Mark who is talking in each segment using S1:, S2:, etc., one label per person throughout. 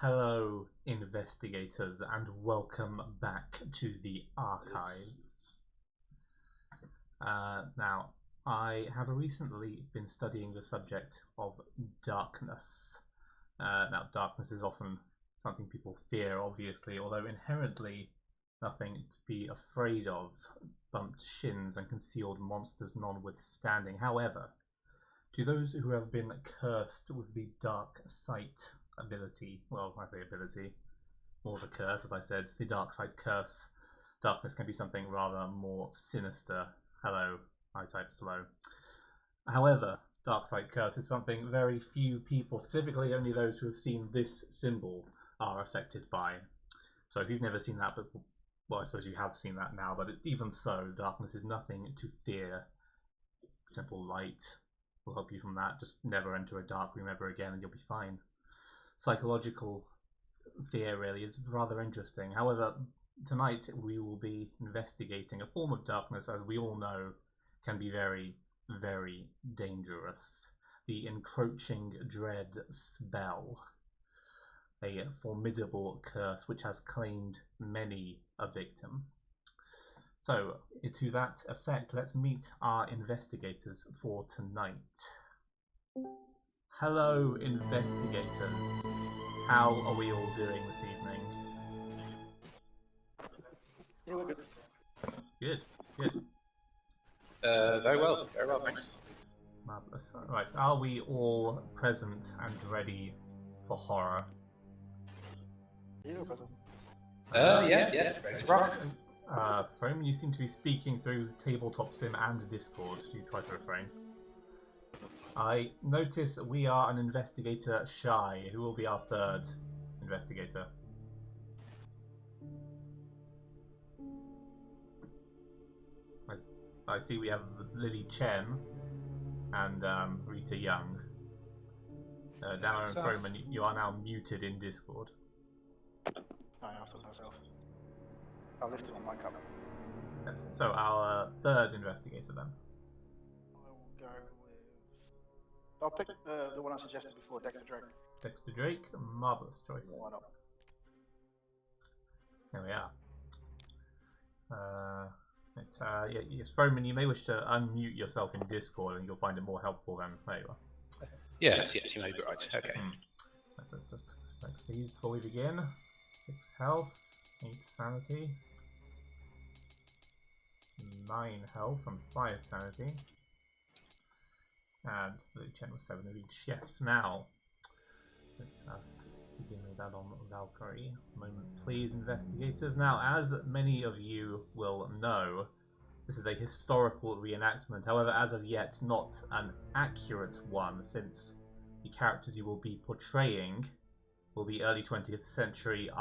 S1: Hello, investigators, and welcome back to the archives. Now, I have recently been studying the subject of darkness. Now, darkness is often something people fear, obviously, although inherently nothing to be afraid of, bumped shins and concealed monsters notwithstanding. However, to those who have been cursed with the dark sight ability, well, I say ability, more of a curse, as I said, the dark sight curse, darkness can be something rather more sinister. Hello, I type slow. However, dark sight curse is something very few people, specifically only those who have seen this symbol, are affected by. So if you've never seen that, but well, I suppose you have seen that now, but even so, darkness is nothing to fear. Simple light will help you from that. Just never enter a dark room ever again and you'll be fine. Psychological fear really is rather interesting. However, tonight we will be investigating a form of darkness, as we all know, can be very, very dangerous. The Encroaching Dread spell. A formidable curse which has claimed many a victim. So, to that effect, let's meet our investigators for tonight. Hello, investigators. How are we all doing this evening?
S2: Yeah, we're good.
S1: Good.
S3: Very well, thanks.
S1: Marvelous. Right, are we all present and ready for horror?
S2: Yeah, we're present.
S3: Yeah, ready to rock.
S1: Frame, you seem to be speaking through Tabletop Sim and Discord. Do you try to refrain? I notice we are an investigator shy. Who will be our third investigator? I see we have Lily Chen and Rita Young. Damo and Froman, you are now muted in Discord.
S2: I asked myself. I'll lift him on my cup.
S1: Yes. So our third investigator then.
S2: I will go with. I'll pick the one I suggested before, Dexter Drake.
S1: Dexter Drake, marvelous choice.
S2: Yeah, why not?
S1: There we are. Yes, Froman, you may wish to unmute yourself in Discord, and you'll find it more helpful than there you are.
S3: Yes, you may be right. Okay.
S1: Let's just select these before we begin. 6 health, 8 sanity, 9 health, and 5 sanity. And the Chen was 7 of each. Yes, now let's begin with that on Valkyrie. Moment, please, investigators. Now, as many of you will know, this is a historical reenactment. However, as of yet, not an accurate one, since the characters you will be portraying will be early 20th century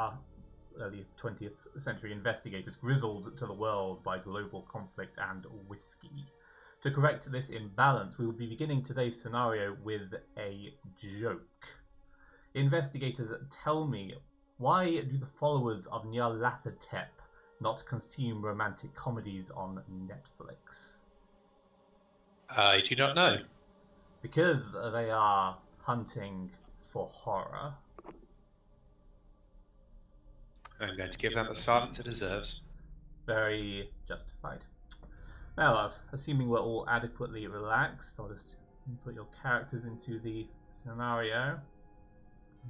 S1: investigators grizzled to the world by global conflict and whiskey. To correct this imbalance, we will be beginning today's scenario with a joke. Investigators, tell me, why do the followers of Nyarlathotep not consume romantic comedies on Netflix?
S3: I do not know.
S1: Because they are hunting for horror.
S3: I'm going to give that the silence it deserves.
S1: Very justified. Now, assuming we're all adequately relaxed, I'll just put your characters into the scenario.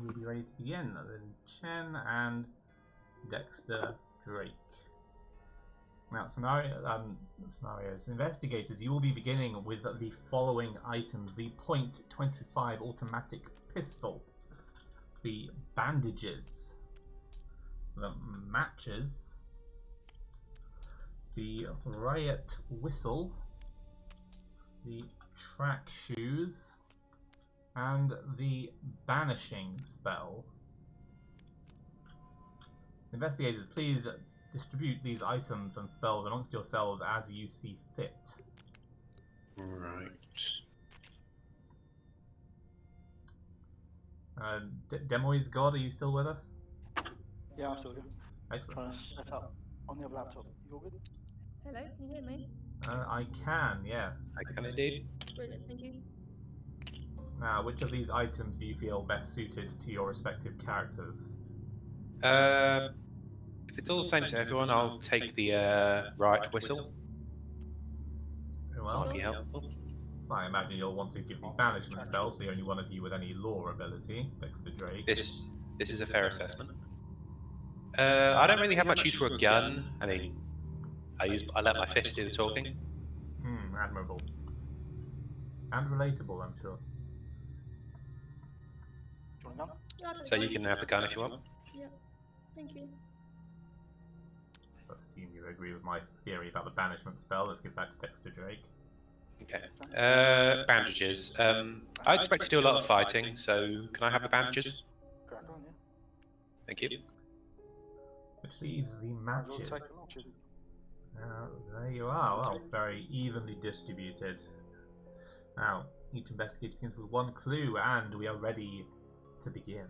S1: We'll be ready to begin. Then Chen and Dexter Drake. Now, scenarios. Investigators, you will be beginning with the following items: the .25 automatic pistol, the bandages, the matches, the riot whistle, the track shoes, and the banishing spell. Investigators, please distribute these items and spells amongst yourselves as you see fit.
S3: Right.
S1: Demois God, are you still with us?
S2: Yeah, I'm still here.
S1: Excellent.
S2: Trying to set up on the other laptop. You all good?
S4: Hello, can you hear me?
S1: I can, yes.
S3: I can indeed.
S4: Brilliant, thank you.
S1: Now, which of these items do you feel best suited to your respective characters?
S3: If it's all the same to everyone, I'll take the right whistle.
S1: Very well.
S3: Might be helpful.
S1: I imagine you'll want to give the banishment spell to the only one of you with any lore ability, Dexter Drake.
S3: This is a fair assessment. I don't really have much use for a gun. I mean, I let my fist do the talking.
S1: Admirable. And relatable, I'm sure.
S2: Do you want a gun?
S4: Yeah, I'll take
S3: So
S4: the
S3: you
S4: gun.
S3: can have the gun if you want.
S4: Yeah, thank you.
S1: So I assume you agree with my theory about the banishment spell. Let's get back to Dexter Drake.
S3: Okay. Bandages. I expect to do a lot of fighting, so can I have the bandages?
S2: Crack on, yeah.
S3: Thank you.
S1: Which leaves the
S2: Might as well
S1: matches.
S2: take the matches.
S1: There you are. Well, very evenly distributed. Now, each investigator begins with one clue, and we are ready to begin.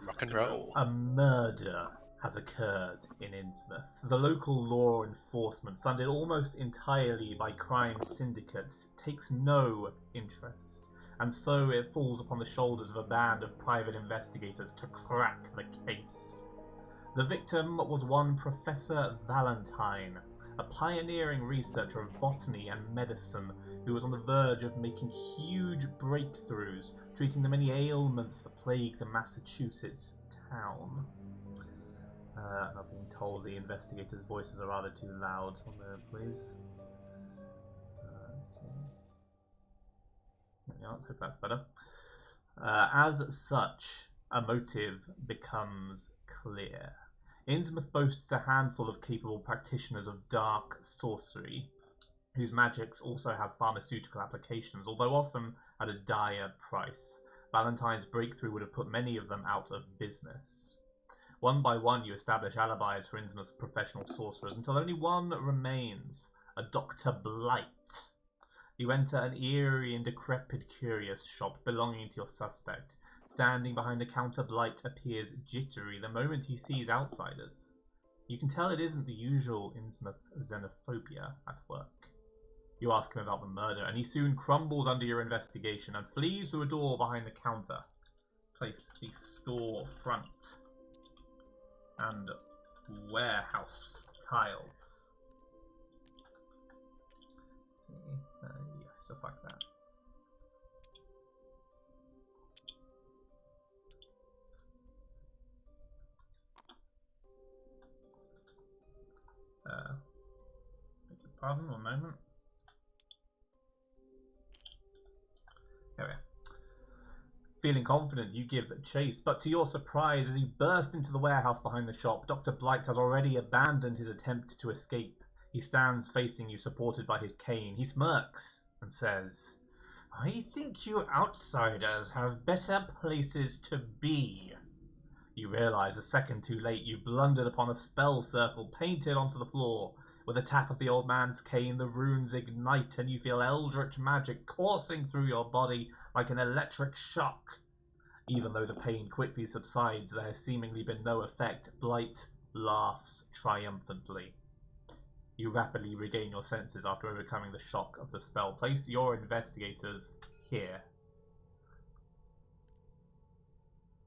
S3: Rock and roll.
S1: A murder has occurred in Innsmouth. The local law enforcement, funded almost entirely by crime syndicates, takes no interest, and so it falls upon the shoulders of a band of private investigators to crack the case. The victim was one Professor Valentine, a pioneering researcher of botany and medicine who was on the verge of making huge breakthroughs treating the many ailments that plague the Massachusetts town. I've been told the investigators' voices are rather too loud. 1 minute, please. Let's see. There we are, let's hope that's better. As such, a motive becomes clear. Innsmouth boasts a handful of capable practitioners of dark sorcery, whose magics also have pharmaceutical applications, although often at a dire price. Valentine's breakthrough would have put many of them out of business. One by one you establish alibis for Innsmouth's professional sorcerers until only one remains, a Dr. Blight. You enter an eerie and decrepit curious shop belonging to your suspect. Standing behind the counter, Blight appears jittery the moment he sees outsiders. You can tell it isn't the usual Innsmouth xenophobia at work. You ask him about the murder, and he soon crumbles under your investigation and flees through a door behind the counter. Place the store front and warehouse tiles. Let's see, yes, just like that. Beg your pardon, 1 moment. There we are. Feeling confident, you give chase, but to your surprise, as you burst into the warehouse behind the shop, Dr. Blight has already abandoned his attempt to escape. He stands facing you, supported by his cane. He smirks and says, "I think you outsiders have better places to be." You realize a second too late you blundered upon a spell circle painted onto the floor. With a tap of the old man's cane, the runes ignite and you feel eldritch magic coursing through your body like an electric shock. Even though the pain quickly subsides, there has seemingly been no effect. Blight laughs triumphantly. You rapidly regain your senses after overcoming the shock of the spell. Place your investigators here.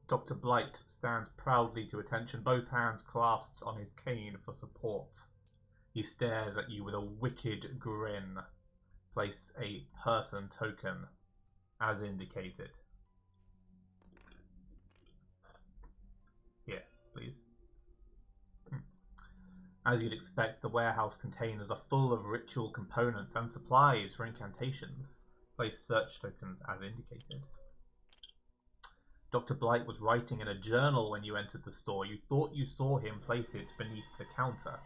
S1: Dr. Blight stands proudly to attention, both hands clasped on his cane for support. He stares at you with a wicked grin. Place a person token as indicated. Here, please. As you'd expect, the warehouse containers are full of ritual components and supplies for incantations. Place search tokens as indicated. Dr. Blight was writing in a journal when you entered the store. You thought you saw him place it beneath the counter.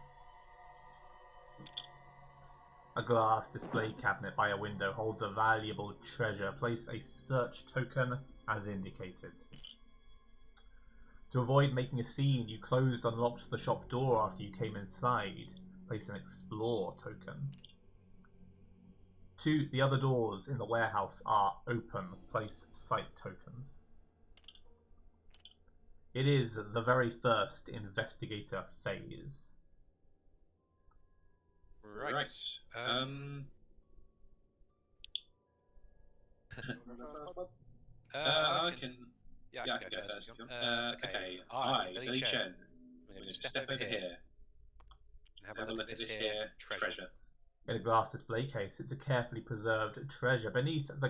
S1: A glass display cabinet by a window holds a valuable treasure. Place a search token as indicated. To avoid making a scene, you closed and locked the shop door after you came inside. Place an explore token. The other doors in the warehouse are open. Place sight tokens. It is the very first investigator phase.
S3: Right. I can. Yeah, I can go first. If you want. Okay, Lily Chen. I'm going to step over here and have a look at this here treasure.
S1: In a glass display case, it's a carefully preserved treasure. Beneath the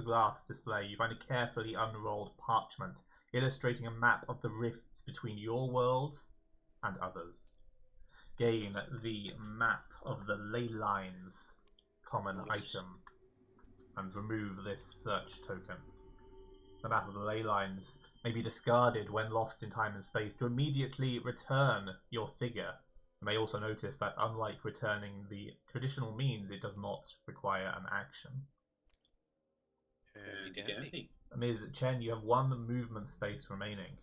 S1: glass display, you find a carefully unrolled parchment illustrating a map of the rifts between your world and others. Gain the map of the ley lines common item and remove this search token. The map of the ley lines may be discarded when lost in time and space to immediately return your figure. You may also notice that unlike returning the traditional means, it does not require an action. Ms. Chen, you have one movement space remaining.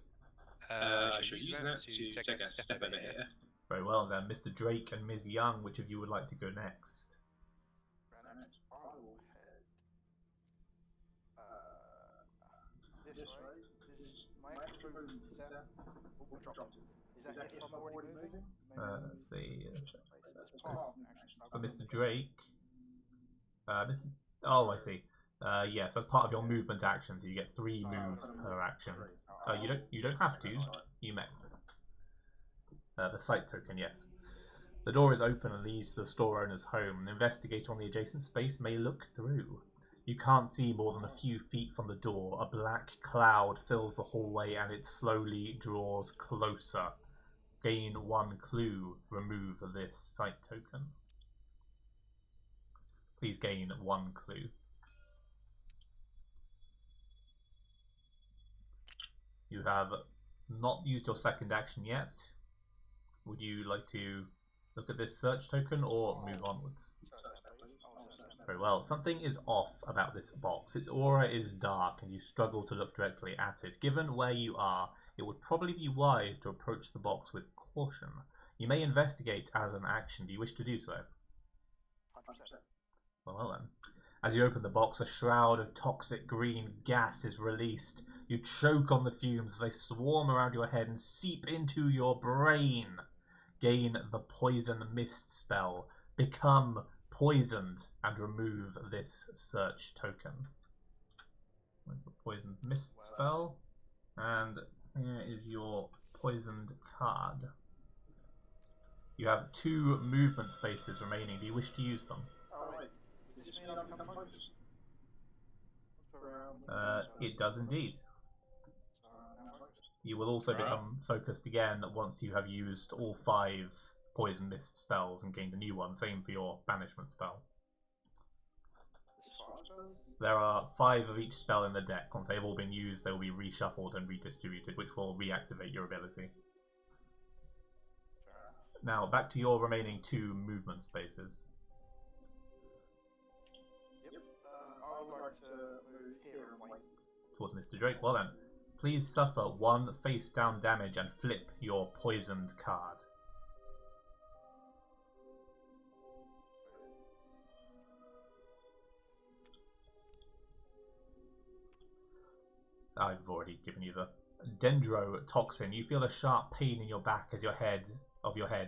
S3: I shall use that to take a step over here.
S1: Very well then, Mr. Drake and Ms. Young, which of you would like to go next?
S2: Next, I will head this way. Is my extra movement, is that... Oh, I dropped it. Is that if I'm already moving?
S1: Let's see.
S2: That's part
S1: For Mr. Drake... Mr. Oh, I see. Yes, as part of your movement action, so you get 3 moves per action. You don't have to. You may. The site token, yes. The door is open and leads to the store owner's home. An investigator on the adjacent space may look through. You can't see more than a few feet from the door. A black cloud fills the hallway and it slowly draws closer. Gain 1 clue. Remove this site token. Please gain 1 clue. You have not used your second action yet. Would you like to look at this search token or move onwards? Very well. Something is off about this box. Its aura is dark and you struggle to look directly at it. Given where you are, it would probably be wise to approach the box with caution. You may investigate as an action. Do you wish to do so? 100%. Well then. As you open the box, a shroud of toxic green gas is released. You choke on the fumes as they swarm around your head and seep into your brain. Gain the poison mist spell. Become poisoned and remove this search token. Where's the poisoned mist spell? And here is your poisoned card. You have 2 movement spaces remaining. Do you wish to use them?
S2: Does this mean I become focused?
S1: It does indeed.
S2: So I'm now focused.
S1: You will also become focused again once you have used all 5 poison mist spells and gained a new one. Same for your banishment spell. There are 5 of each spell in the deck. Once they've all been used, they will be reshuffled and redistributed, which will reactivate your ability. Now, back to your remaining 2 movement spaces.
S2: Yep. I would like to move here and wait.
S1: Towards Mr. Drake. Well then, please suffer 1 face down damage and flip your poisoned card. I've already given you the dendrotoxin. You feel a sharp pain in your back as your head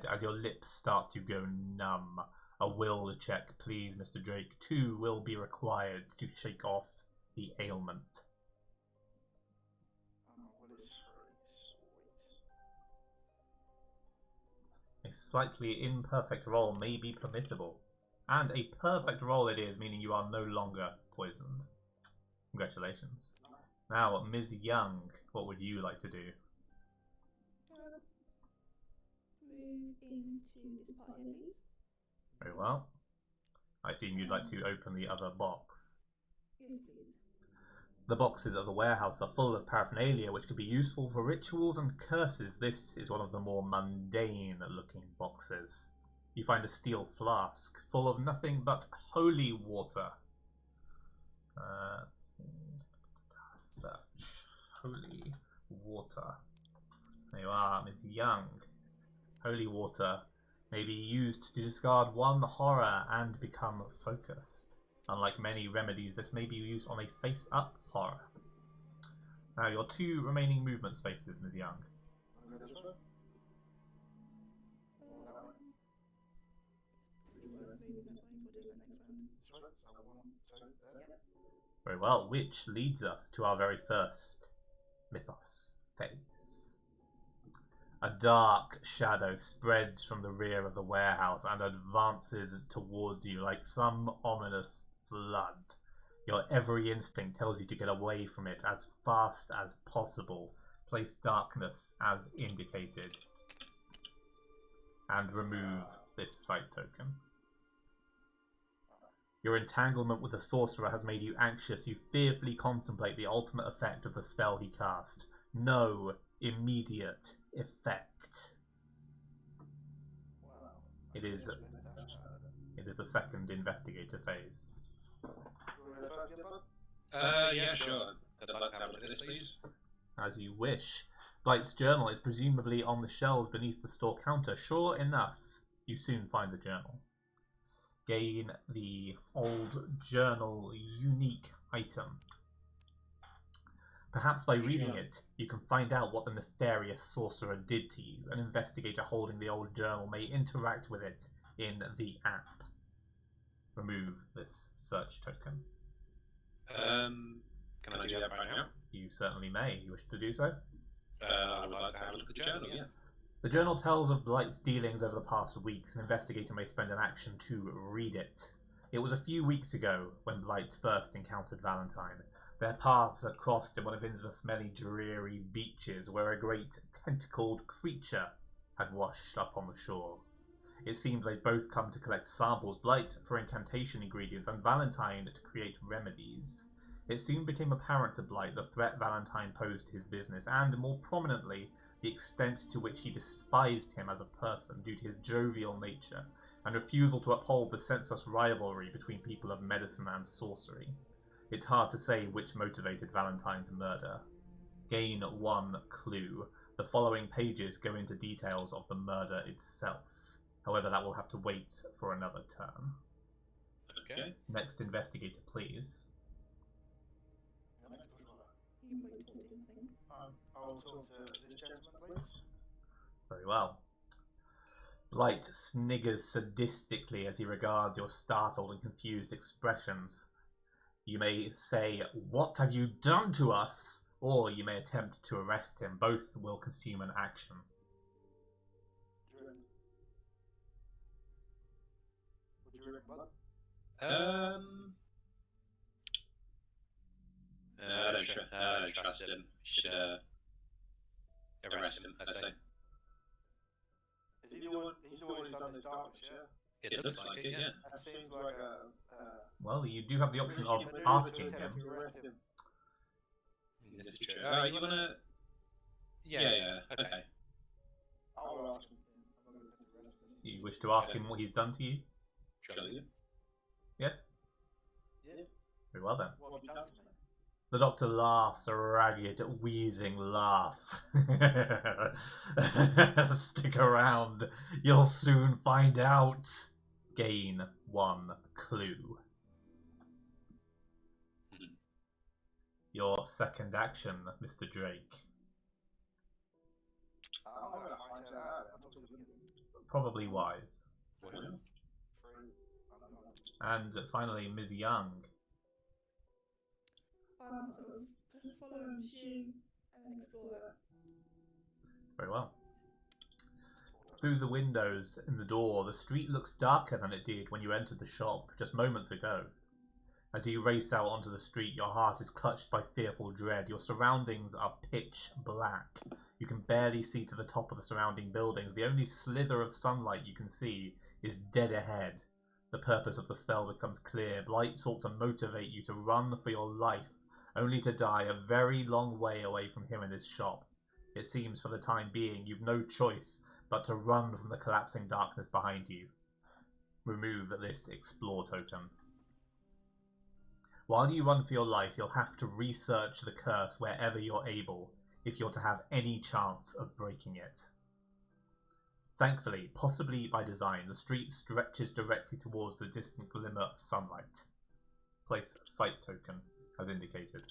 S1: as your lips start to go numb. A will check, please, Mr. Drake. 2 will be required to shake off the ailment.
S2: Will is 3. Sweet.
S1: A slightly imperfect roll may be permissible. And a perfect roll it is, meaning you are no longer poisoned. Congratulations. Now, Ms. Young, what would you like to do?
S4: Move into this part here, please.
S1: Very well. I assume you'd like to open the other box.
S4: Yes, please.
S1: The boxes of the warehouse are full of paraphernalia which could be useful for rituals and curses. This is one of the more mundane looking boxes. You find a steel flask full of nothing but holy water. Let's see. Search. Holy water. There you are, Ms. Young. Holy water may be used to discard 1 horror and become focused. Unlike many remedies, this may be used on a face-up horror. Now, your 2 remaining movement spaces, Ms. Young.
S2: This way? That way?
S4: Probably worth moving that way for doing that next round.
S2: This way? So 1, 2, there?
S4: Yep.
S1: Very well, which leads us to our very first mythos phase. A dark shadow spreads from the rear of the warehouse and advances towards you like some ominous flood. Your every instinct tells you to get away from it as fast as possible. Place darkness as indicated. And remove this sight token. Your entanglement with the sorcerer has made you anxious. You fearfully contemplate the ultimate effect of the spell he cast. No immediate effect.
S2: Wow.
S1: It is the second investigator phase.
S2: You want to go first again, bud?
S3: Yeah, sure. I'd like to have a look at this, please.
S1: As you wish. Blight's journal is presumably on the shelves beneath the store counter. Sure enough, you soon find the journal. Gain the old journal unique item. Perhaps by reading it, you can find out what the nefarious sorcerer did to you. An investigator holding the old journal may interact with it in the app. Remove this search token.
S3: Can I do that right now?
S1: You certainly may. You wish to do so?
S3: I would like to have a look at the journal, yeah.
S1: The journal tells of Blight's dealings over the past weeks. An investigator may spend an action to read it. It was a few weeks ago when Blight first encountered Valentine. Their paths had crossed in one of Innsmouth's many dreary beaches where a great tentacled creature had washed up on the shore. It seemed they'd both come to collect samples, Blight for incantation ingredients and Valentine to create remedies. It soon became apparent to Blight the threat Valentine posed to his business and, more prominently, the extent to which he despised him as a person due to his jovial nature and refusal to uphold the senseless rivalry between people of medicine and sorcery. It's hard to say which motivated Valentine's murder. Gain one clue. The following pages go into details of the murder itself. However, that will have to wait for another turn.
S3: Okay.
S1: Next investigator, please.
S4: You won't talk to him, I think.
S2: I'll talk to this gentleman, please.
S1: Very well. Blight sniggers sadistically as he regards your startled and confused expressions. You may say, "What have you done to us?" or you may attempt to arrest him. Both will consume an action.
S2: What do you reckon, bud?
S3: I don't trust him. Should arrest him, I'd say.
S2: Is he the one? He's the one who's done this darkness, yeah?
S3: It looks like it, yeah.
S2: That seems like a.
S1: Well, you do have the option of
S2: maneuver
S1: asking
S2: to
S1: him.
S2: attempt to arrest him.
S3: This is true. You wanna? Yeah. Okay.
S2: I'll ask him. I'm not going to attempt to arrest him.
S1: You wish to ask him what he's done to you?
S3: Surely.
S1: Yes?
S2: Yeah.
S1: Very well then.
S2: What have you done to me?
S1: The doctor laughs a ragged, wheezing laugh. Stick around. You'll soon find out. Gain one clue. Your second action, Mr. Drake.
S2: I'm not going to find out. I'll talk to him.
S1: Probably wise.
S3: Well,
S2: Free.
S1: And finally, Ms. Young.
S4: I might sort of follow and pursue and then explore it.
S1: Very well. Through the windows in the door, the street looks darker than it did when you entered the shop just moments ago. As you race out onto the street, your heart is clutched by fearful dread. Your surroundings are pitch black. You can barely see to the top of the surrounding buildings. The only slither of sunlight you can see is dead ahead. The purpose of the spell becomes clear. Blight sought to motivate you to run for your life, only to die a very long way away from him and his shop. It seems for the time being you've no choice but to run from the collapsing darkness behind you. Remove this explore token. While you run for your life, you'll have to research the curse wherever you're able, if you're to have any chance of breaking it. Thankfully, possibly by design, the street stretches directly towards the distant glimmer of sunlight. Place sight token as indicated.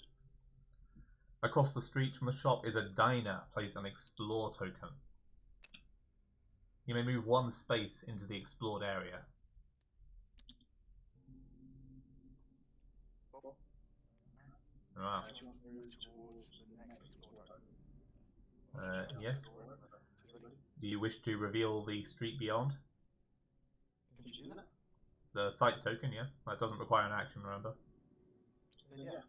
S1: Across the street from the shop is a diner. Place an explore token. You may move one space into the explored area. Wow.
S2: Do you want to move towards the next explore token?
S1: Yes.
S2: She's ready.
S1: Do you wish to reveal the street beyond?
S2: Can she do that?
S1: The sight token, yes. That doesn't require an action, remember.
S2: Then yeah.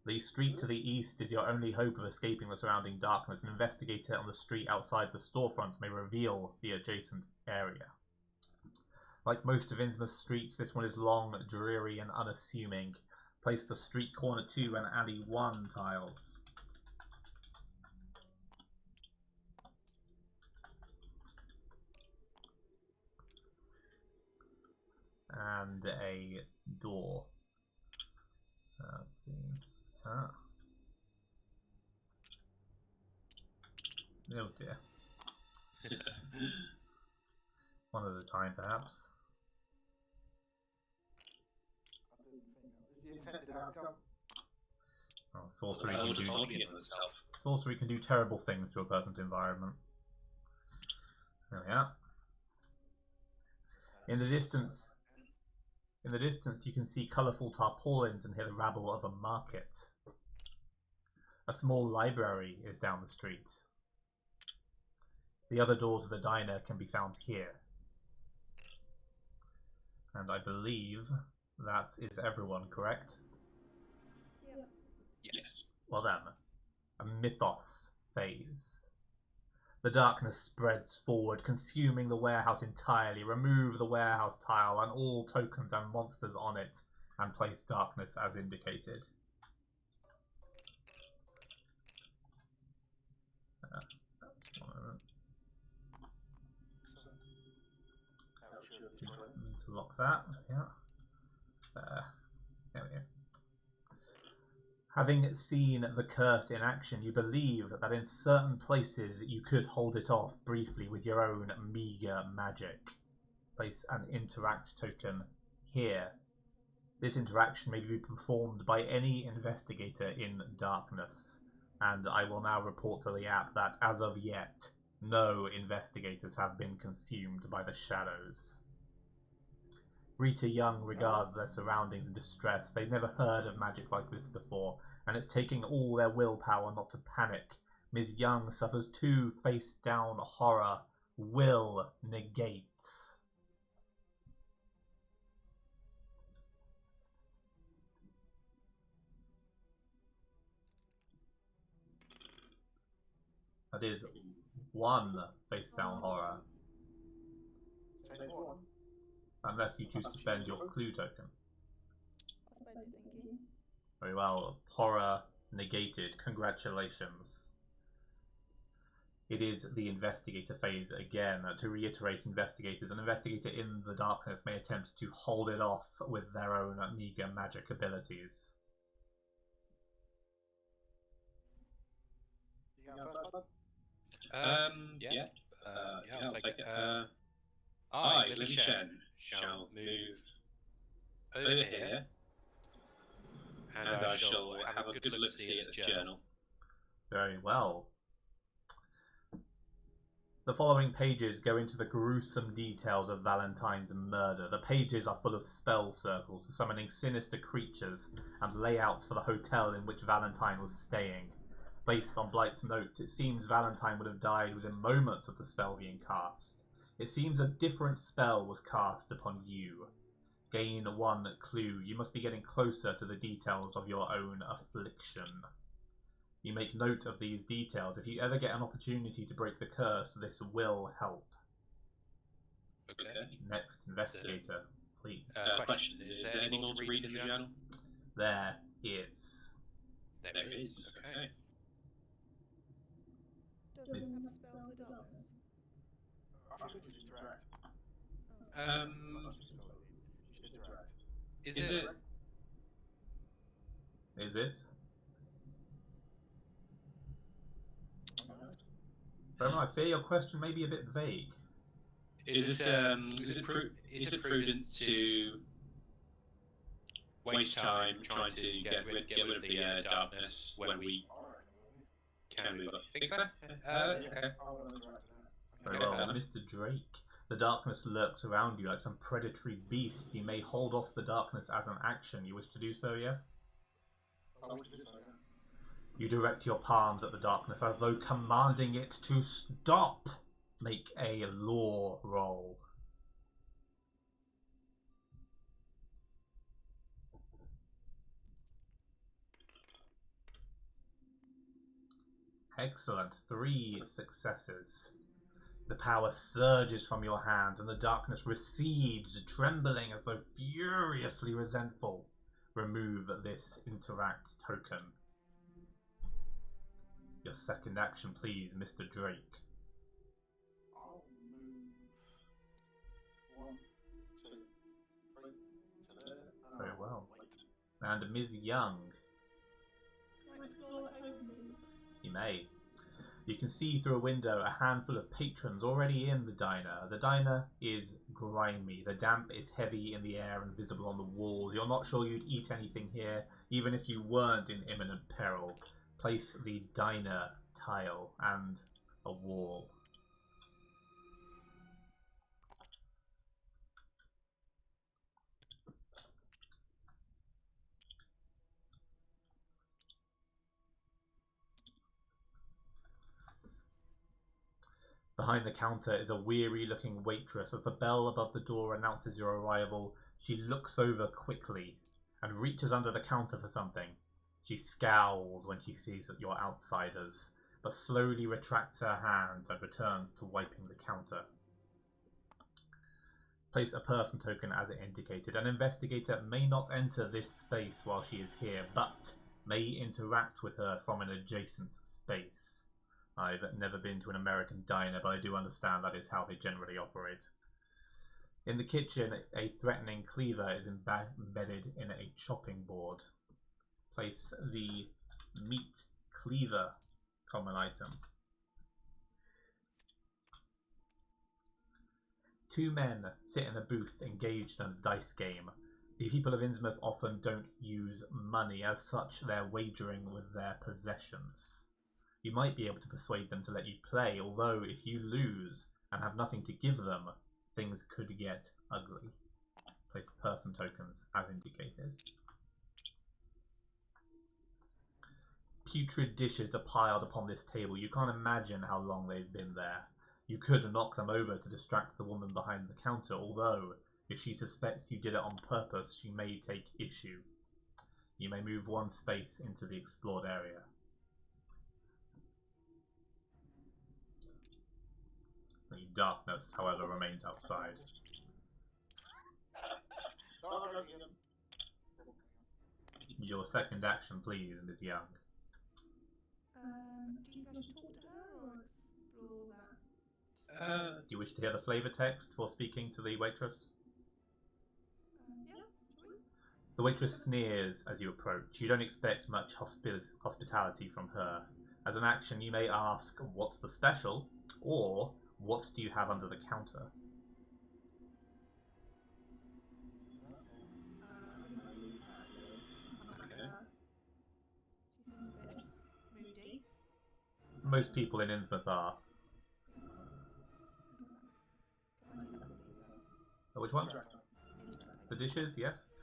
S1: The street to the east is your only hope of escaping the surrounding darkness. An investigator on the street outside the storefront may reveal the adjacent area. Like most of Innsmouth's streets, this one is long, dreary, and unassuming. Place the street corner 2 and alley 1 tiles. And a door. Let's see. Ah. Oh dear. One at a time, perhaps.
S2: I didn't think that was the intended outcome.
S1: Well, sorcery can do terrible things to a person's environment. There we are. In the distance, you can see colourful tarpaulins and hear the rabble of a market. A small library is down the street. The other door to the diner can be found here. And I believe that is everyone, correct?
S4: Yep.
S3: Yes.
S1: Well then, a mythos phase. The darkness spreads forward, consuming the warehouse entirely. Remove the warehouse tile and all tokens and monsters on it, and place darkness as indicated.
S2: That would surely destroy them.
S1: Need to lock that. Yeah. There we go. Having seen the curse in action, you believe that in certain places you could hold it off briefly with your own meager magic. Place an interact token here. This interaction may be performed by any investigator in darkness, and I will now report to the app that as of yet, no investigators have been consumed by the shadows. Rita Young regards their surroundings in distress. They've never heard of magic like this before, and it's taking all their willpower not to panic. Ms. Young suffers 2 face-down horror. Will negates. That is 1 face-down horror.
S2: Take one.
S1: Unless you choose to spend your clue token.
S4: I'll spend it, thank you.
S1: Very well. Horror negated. Congratulations. It is the investigator phase again. To reiterate, investigators, an investigator in the darkness may attempt to hold it off with their own meager magic abilities.
S2: You got first one?
S3: Yeah. I'll take it. I, Lily Shen, shall move over here, and I shall have a good look-see at its journal.
S1: Very well. The following pages go into the gruesome details of Valentine's murder. The pages are full of spell circles for summoning sinister creatures and layouts for the hotel in which Valentine was staying. Based on Blight's notes, it seems Valentine would have died within moments of the spell being cast. It seems a different spell was cast upon you. Gain 1 clue. You must be getting closer to the details of your own affliction. You make note of these details. If you ever get an opportunity to break the curse, this will help.
S3: Okay.
S1: Next investigator, please.
S3: Question: is there any more to read in the journal?
S1: There is.
S3: There is. Okay.
S4: Does it have a spell for the darkness?
S2: I think we just interact. She said direct.
S3: Is it?
S1: Is it? Roman, I fear your question may be a bit vague.
S3: Is it prudent to waste time trying to get rid of the darkness when we can move up? Think so? Okay.
S1: Very well, Mr. Drake. The darkness lurks around you like some predatory beast. You may hold off the darkness as an action. You wish to do so, yes?
S2: Oh, which this way, yeah.
S1: You direct your palms at the darkness as though commanding it to stop. Make a law roll. Excellent. 3 successes. The power surges from your hands and the darkness recedes, trembling as though furiously resentful. Remove this interact token. Your second action, please, Mr. Drake.
S2: I'll move 1, 2, 3 to there. And
S1: Very
S2: I'll
S1: well.
S2: wait.
S1: And Ms. Young.
S4: Can I explore the token, please?
S1: You may. You can see through a window a handful of patrons already in the diner. The diner is grimy. The damp is heavy in the air and visible on the walls. You're not sure you'd eat anything here, even if you weren't in imminent peril. Place the diner tile and a wall. Behind the counter is a weary-looking waitress. As the bell above the door announces your arrival, she looks over quickly and reaches under the counter for something. She scowls when she sees that you're outsiders, but slowly retracts her hand and returns to wiping the counter. Place a person token as it indicated. An investigator may not enter this space while she is here, but may interact with her from an adjacent space. I've never been to an American diner, but I do understand that is how they generally operate. In the kitchen, a threatening cleaver is embedded in a chopping board. Place the meat cleaver common item. 2 men sit in a booth engaged in a dice game. The people of Innsmouth often don't use money, as such they're wagering with their possessions. You might be able to persuade them to let you play, although if you lose and have nothing to give them, things could get ugly. Place person tokens as indicated. Putrid dishes are piled upon this table. You can't imagine how long they've been there. You could knock them over to distract the woman behind the counter, although if she suspects you did it on purpose, she may take issue. You may move 1 space into the explored area. The darkness, however, remains outside.
S2: Dark again.
S1: Your second action, please, Ms. Young.
S4: Do you think I should talk to her or explore that?
S1: Do you wish to hear the flavor text for speaking to the waitress?
S4: Yeah, shall we?
S1: The waitress sneers as you approach. You don't expect much hospitality from her. As an action, you may ask, "What's the special?" or "What do you have under the counter?"
S4: I think I'll leave her actually. Come back to her. She seems a bit moody.
S1: Most people in Innsmouth are.
S4: Yeah. Okay. Can I do that, please?
S1: Which one?
S4: Interact.
S1: The dishes, yes.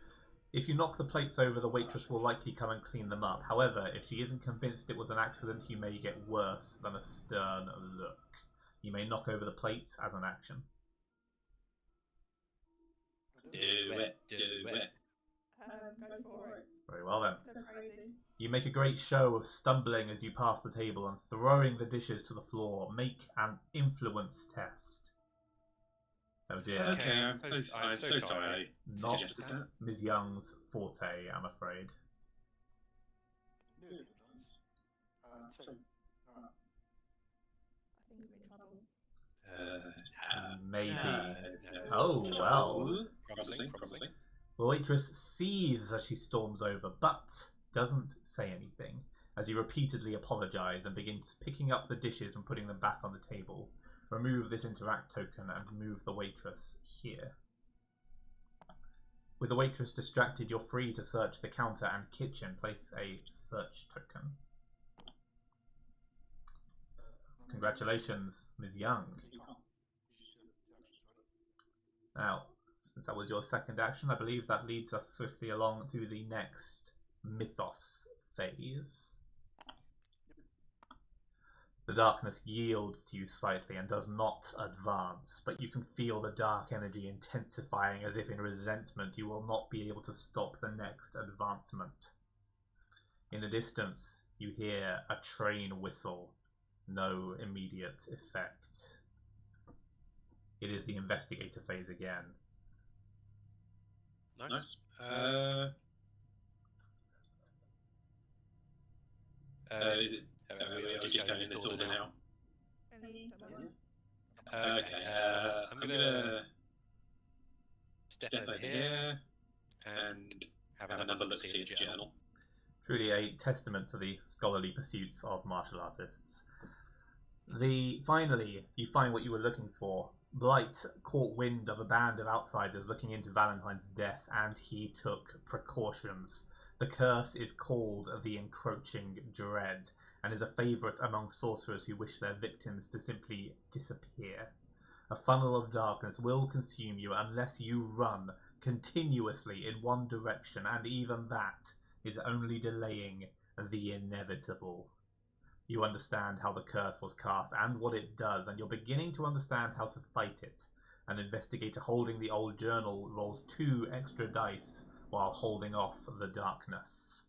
S1: If you knock the plates over, the waitress will likely come and clean them up. However, if she isn't convinced it was an accident, you may get worse than a stern look. You may knock over the plates as an action.
S3: Do it.
S4: Go for it.
S1: Very well then.
S4: Let's go crazy.
S1: You make a great show of stumbling as you pass the table and throwing the dishes to the floor. Make an influence test. Oh dear.
S3: Okay, I'm so sorry.
S1: Not
S3: Suggest that.
S1: Ms. Young's forte, I'm afraid.
S2: Nearly done. 2. Alright.
S4: I think I'm in trouble.
S1: Maybe. Oh, well.
S3: Promising.
S1: The waitress seethes as she storms over, but doesn't say anything, as you repeatedly apologize and begins picking up the dishes and putting them back on the table. Remove this interact token and move the waitress here. With the waitress distracted, you're free to search the counter and kitchen. Place a search token. Congratulations, Ms. Young. Now, since that was your second action, I believe that leads us swiftly along to the next mythos phase. The darkness yields to you slightly and does not advance, but you can feel the dark energy intensifying as if in resentment you will not be able to stop the next advancement. In the distance, you hear a train whistle. No immediate effect. It is the investigator phase again.
S3: Nice. Are we just going in this order now?
S4: Ellie, don't mind.
S3: Okay. I'm gonna step over here and have another look see at the journal.
S1: Truly a testament to the scholarly pursuits of martial artists. Finally, you find what you were looking for. Blight caught wind of a band of outsiders looking into Valentine's death, and he took precautions. The curse is called the Encroaching Dread, and is a favourite among sorcerers who wish their victims to simply disappear. A funnel of darkness will consume you unless you run continuously in one direction, and even that is only delaying the inevitable. You understand how the curse was cast and what it does, and you're beginning to understand how to fight it. An investigator holding the old journal rolls 2 extra dice while holding off the darkness.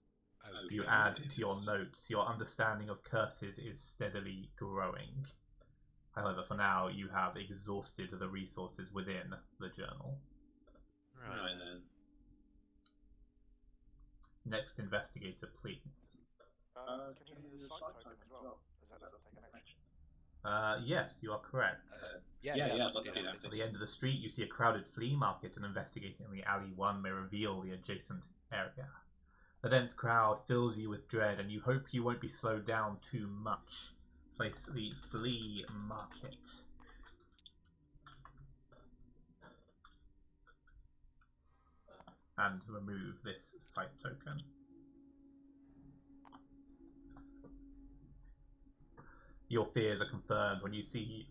S3: Okay.
S1: You add to your notes, your understanding of curses is steadily growing. However, for now, you have exhausted the resources within the journal.
S3: Right then.
S1: Next investigator, please.
S2: Can he do the sight token as well? Or does that take an action?
S1: Yes, you are correct.
S3: Yeah, let's do that.
S1: At the end of the street, you see a crowded flea market, and investigating the alley one may reveal the adjacent area. The dense crowd fills you with dread, and you hope you won't be slowed down too much. Place the flea market. And remove this sight token. Your fears are confirmed when you see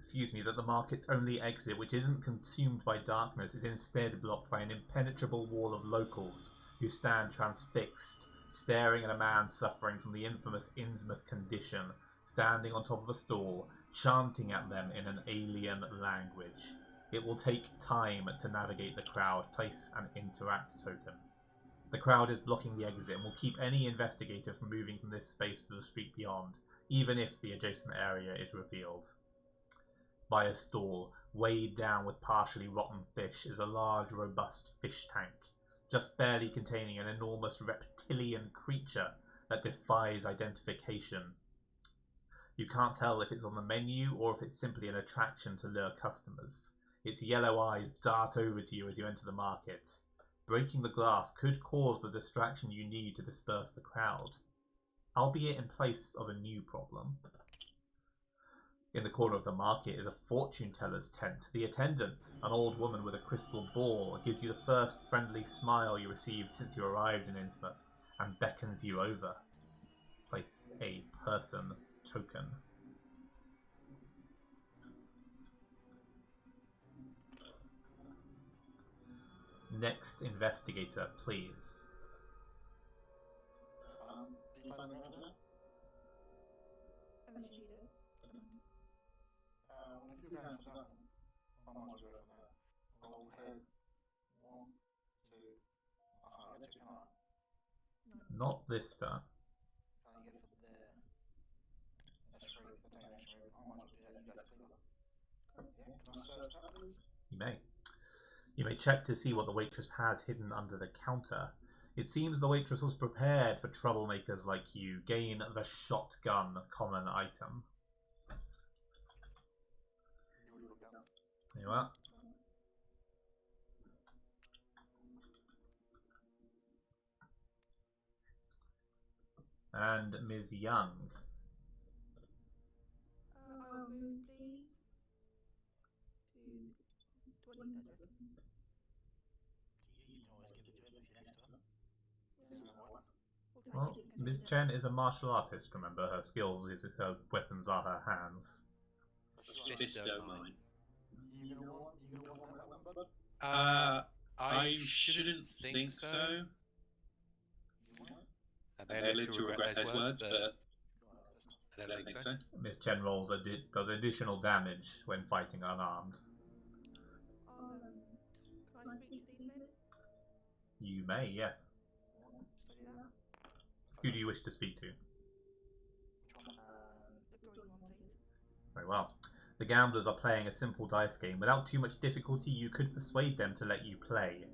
S1: that the market's only exit, which isn't consumed by darkness, is instead blocked by an impenetrable wall of locals who stand transfixed, staring at a man suffering from the infamous Innsmouth condition, standing on top of a stall, chanting at them in an alien language. It will take time to navigate the crowd. Place an interact token. The crowd is blocking the exit and will keep any investigator from moving from this space to the street beyond, even if the adjacent area is revealed. By a stall, weighed down with partially rotten fish, is a large, robust fish tank, just barely containing an enormous reptilian creature that defies identification. You can't tell if it's on the menu or if it's simply an attraction to lure customers. Its yellow eyes dart over to you as you enter the market. Breaking the glass could cause the distraction you need to disperse the crowd, albeit in place of a new problem. In the corner of the market is a fortune teller's tent. The attendant, an old woman with a crystal ball, gives you the first friendly smile you received since you arrived in Innsmouth and beckons you over. Place a person token. Next investigator, please.
S2: Are you planning to go for that?
S4: Unless you need it. Don't mind.
S2: Well, if you're going for that one, I might as well go for that. I'll head 1, 2. I can't get 2, can I?
S4: No.
S1: Not this turn.
S2: Can I get for there? That's free. If I take an action, I might as well do that. You go to Cleaver. Yeah, can I search that, please?
S1: You may. You may check to see what the waitress has hidden under the counter. It seems the waitress was prepared for troublemakers like you. Gain the shotgun common item.
S2: You already looked down.
S1: There you are. And Ms. Young.
S4: I will move, please. Do I need that, do I reckon?
S2: You can always give it to him if you're next to him.
S4: Yeah.
S2: Isn't that right?
S4: We'll take
S1: Well,
S4: it just in case we
S1: Ms.
S4: need it.
S1: Chen is a martial artist, remember. Her weapons are her hands.
S3: Fist don't mind.
S2: You gonna want that weapon, bud?
S3: I shouldn't think so. I may live to regret those words, but
S2: Go on,
S3: I don't think so.
S1: Miss Chen rolls does additional damage when fighting unarmed.
S4: I'll can I speak to these men?
S1: You may, yes.
S4: Just do that.
S1: Who do you wish to speak to?
S2: Which one?
S4: The green one, please.
S1: Very well. The gamblers are playing a simple dice game. Without too much difficulty, you could persuade them to let you play.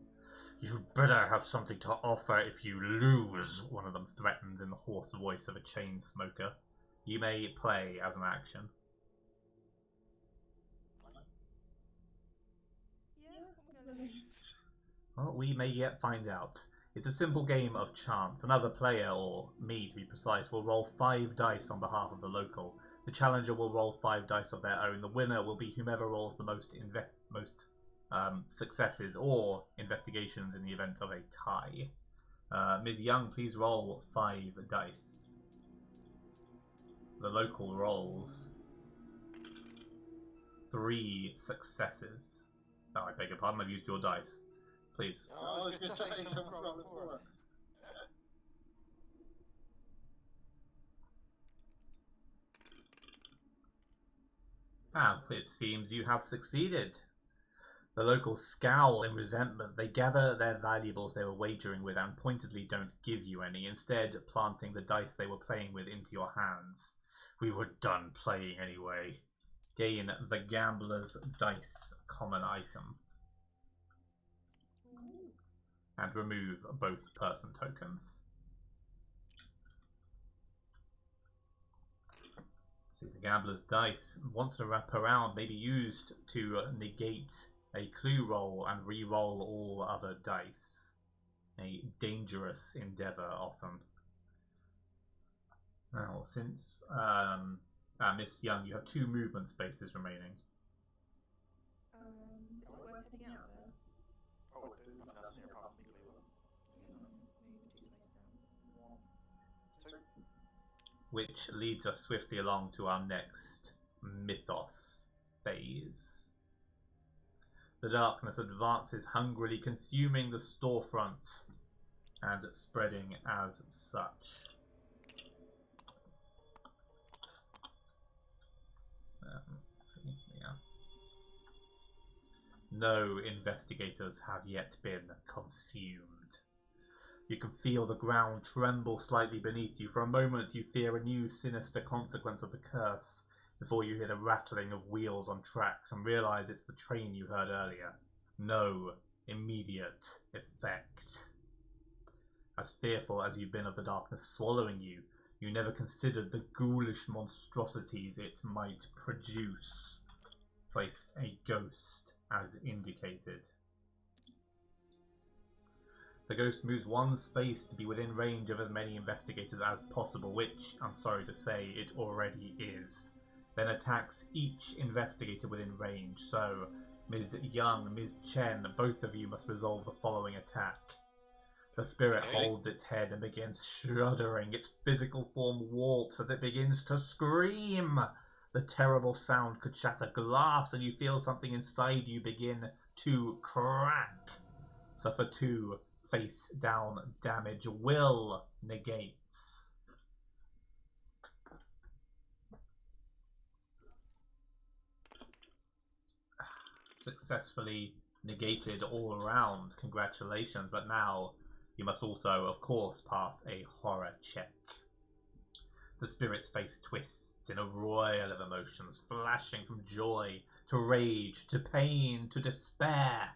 S1: You'd better have something to offer if you lose, one of them threatens in the hoarse voice of a chain smoker. You may play as an action.
S4: Yeah, I'm gonna lose.
S1: Well, we may yet find out. It's a simple game of chance. Another player, or me to be precise, will roll 5 dice on behalf of the local. The challenger will roll 5 dice of their own. The winner will be whomever rolls the most successes or investigations in the event of a tie. Ms. Young, please roll 5 dice. The local rolls 3 successes. Oh, I beg your pardon, I've used your dice. Please.
S2: I was going to say, someone roll a 4.
S1: And it seems you have succeeded. The locals scowl in resentment. They gather their valuables they were wagering with and pointedly don't give you any, instead planting the dice they were playing with into your hands. We were done playing anyway. Gain the gambler's dice common item. And remove both person tokens. See, the gambler's dice, once to wrap around, may be used to negate a clue roll and re-roll all other dice. A dangerous endeavour, often. Now, since Miss Young, you have 2 movement spaces remaining.
S4: Is it worth heading out there?
S2: Oh, there's nothing else near apart from the igloo.
S4: Yeah, I'll move 2 spaces out.
S2: 1, 2.
S1: Which leads us swiftly along to our next mythos phase. The darkness advances hungrily, consuming the storefront and spreading as such. Yeah. No investigators have yet been consumed. You can feel the ground tremble slightly beneath you. For a moment you fear a new sinister consequence of the curse, before you hear the rattling of wheels on tracks and realise it's the train you heard earlier. No immediate effect. As fearful as you've been of the darkness swallowing you, you never considered the ghoulish monstrosities it might produce. Place a ghost as indicated. The ghost moves 1 space to be within range of as many investigators as possible, which, I'm sorry to say, it already is. Then attacks each investigator within range. So, Ms. Young, Ms. Chen, both of you must resolve the following attack. The spirit holds its head and begins shuddering. Its physical form warps as it begins to scream. The terrible sound could shatter glass, and you feel something inside you begin to crack. Suffer 2 face down damage. Will negates. Successfully negated all around. Congratulations, but now you must also, of course, pass a horror check. The spirit's face twists in a royal of emotions, flashing from joy to rage to pain to despair.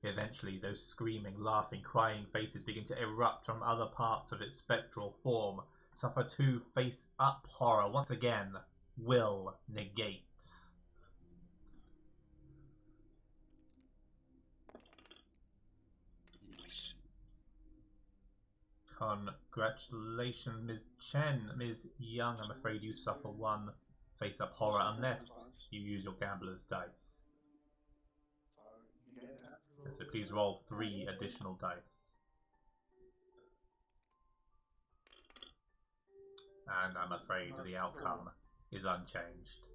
S1: Eventually, those screaming, laughing, crying faces begin to erupt from other parts of its spectral form. Suffer 2 face-up horror. Once again, will negates.
S3: Nice.
S1: Congratulations, Ms. Chen. Ms. Young, I'm afraid you suffer 1 face-up horror unless you use your gambler's dice.
S2: So, you get that.
S1: So please roll 3 additional dice. And I'm afraid the outcome is unchanged.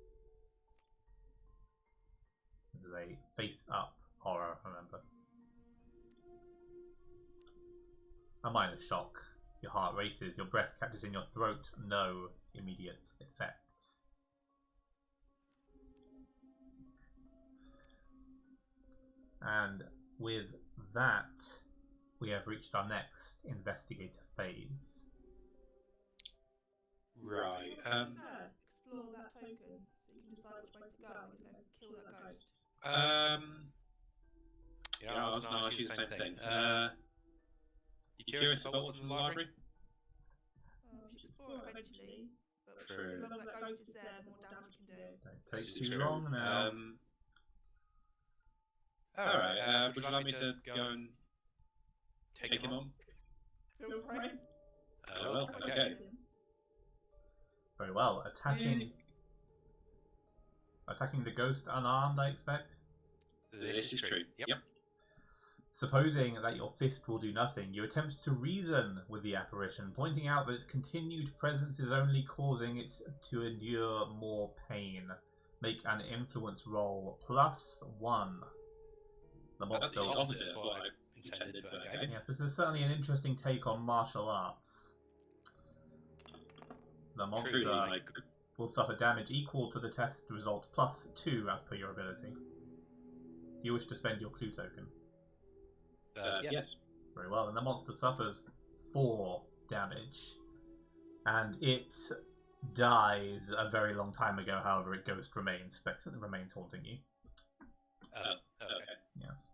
S1: This is a face-up horror, remember. A minor shock Your heart races, your breath catches in your throat, no immediate effect. And with that, we have reached our next investigator phase.
S3: Right.
S4: First, explore that token so you can decide which way to go and go kill that ghost.
S3: I was going to ask you the same thing. You curious about what's in the library?
S4: We should explore it eventually, but
S3: True.
S4: the longer that ghost is there, the more damage it can do.
S1: Don't
S3: This
S1: take
S3: is
S1: too
S3: true.
S1: long now.
S3: Alright, would you like me to go and take him on?
S4: Feel free.
S3: Well, okay.
S1: Very well. Attacking the ghost unarmed, I expect.
S3: This is true. Yep.
S1: Supposing that your fist will do nothing, you attempt to reason with the apparition, pointing out that its continued presence is only causing it to endure more pain. Make an influence roll +1. The
S3: That's
S1: monster.
S3: the opposite of what I intended, but okay.
S1: Yes, this is certainly an interesting take on martial arts. The monster will suffer damage equal to the test result +2 as per your ability. Do you wish to spend your clue token?
S3: Yes.
S1: Very well, and the monster suffers 4 damage. And it dies a very long time ago, however, its ghost remains haunting you.
S3: Okay.
S1: Yes.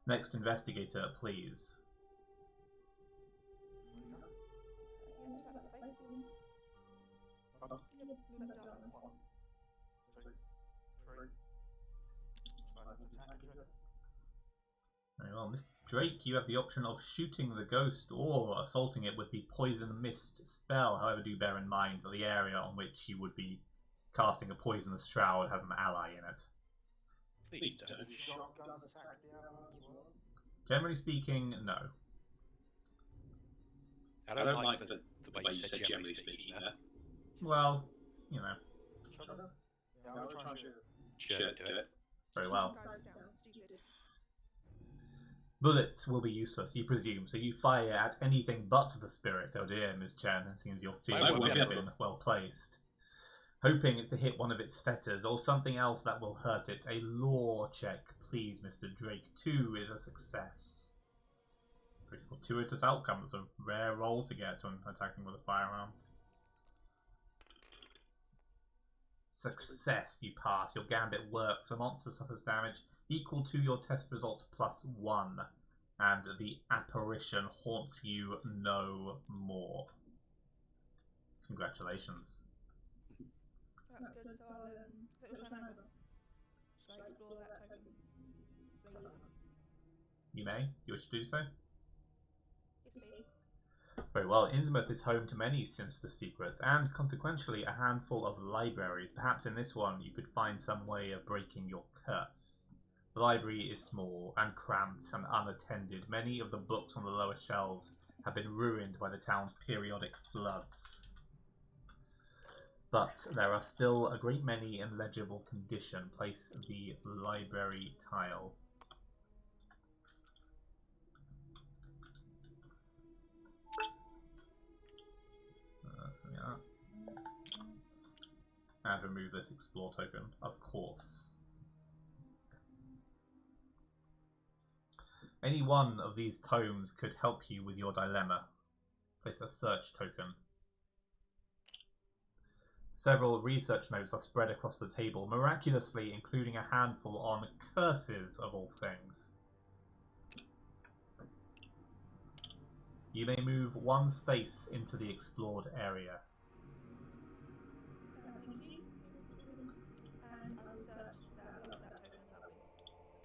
S1: Next investigator, please.
S4: Move that space. Move that darkness.
S2: 1, 2, 3. Try not to attack it.
S1: Very well, Mr. Drake, you have the option of shooting the ghost or assaulting it with the poison mist spell. However, do bear in mind that the area on which you would be casting a poisonous shroud has an ally in it.
S3: Please don't.
S2: Do shotguns attack the ally as well?
S1: Generally speaking, no.
S3: I don't like the way you said generally speaking there.
S1: Well, you know.
S2: Shotgun? Yeah, I'll try and shoot it.
S3: Sure, do it.
S1: Very well.
S4: Guys down. Stupid.
S1: Bullets will be useless, you presume, so you fire at anything but the spirit. Oh dear, Ms. Chen, it seems your fears
S3: I
S1: have
S3: won't be
S1: been
S3: able.
S1: well placed. Hoping to hit one of its fetters or something else that will hurt it. A law check, please, Mr. Drake. 2 is a success. Pretty fortuitous outcome. It's a rare roll to get when attacking with a firearm. Success, you pass. Your gambit works. The monster suffers damage equal to your test result +1. And the apparition haunts you no more. Congratulations.
S4: That's good. So I'll take your turn over. Shall I explore that token? Please.
S1: You may. Do you wish to do so?
S4: Yes, please.
S1: Very well. Innsmouth is home to many sinister secrets, and consequentially a handful of libraries. Perhaps in this one you could find some way of breaking your curse. The library is small and cramped and unattended. Many of the books on the lower shelves have been ruined by the town's periodic floods. But there are still a great many in legible condition. Place the library tile. There we are. And remove this explore token, of course. Any one of these tomes could help you with your dilemma. Place a search token. Several research notes are spread across the table, miraculously including a handful on curses of all things. You may move 1 space into the explored area.
S4: Thank you. And I will search that token as well,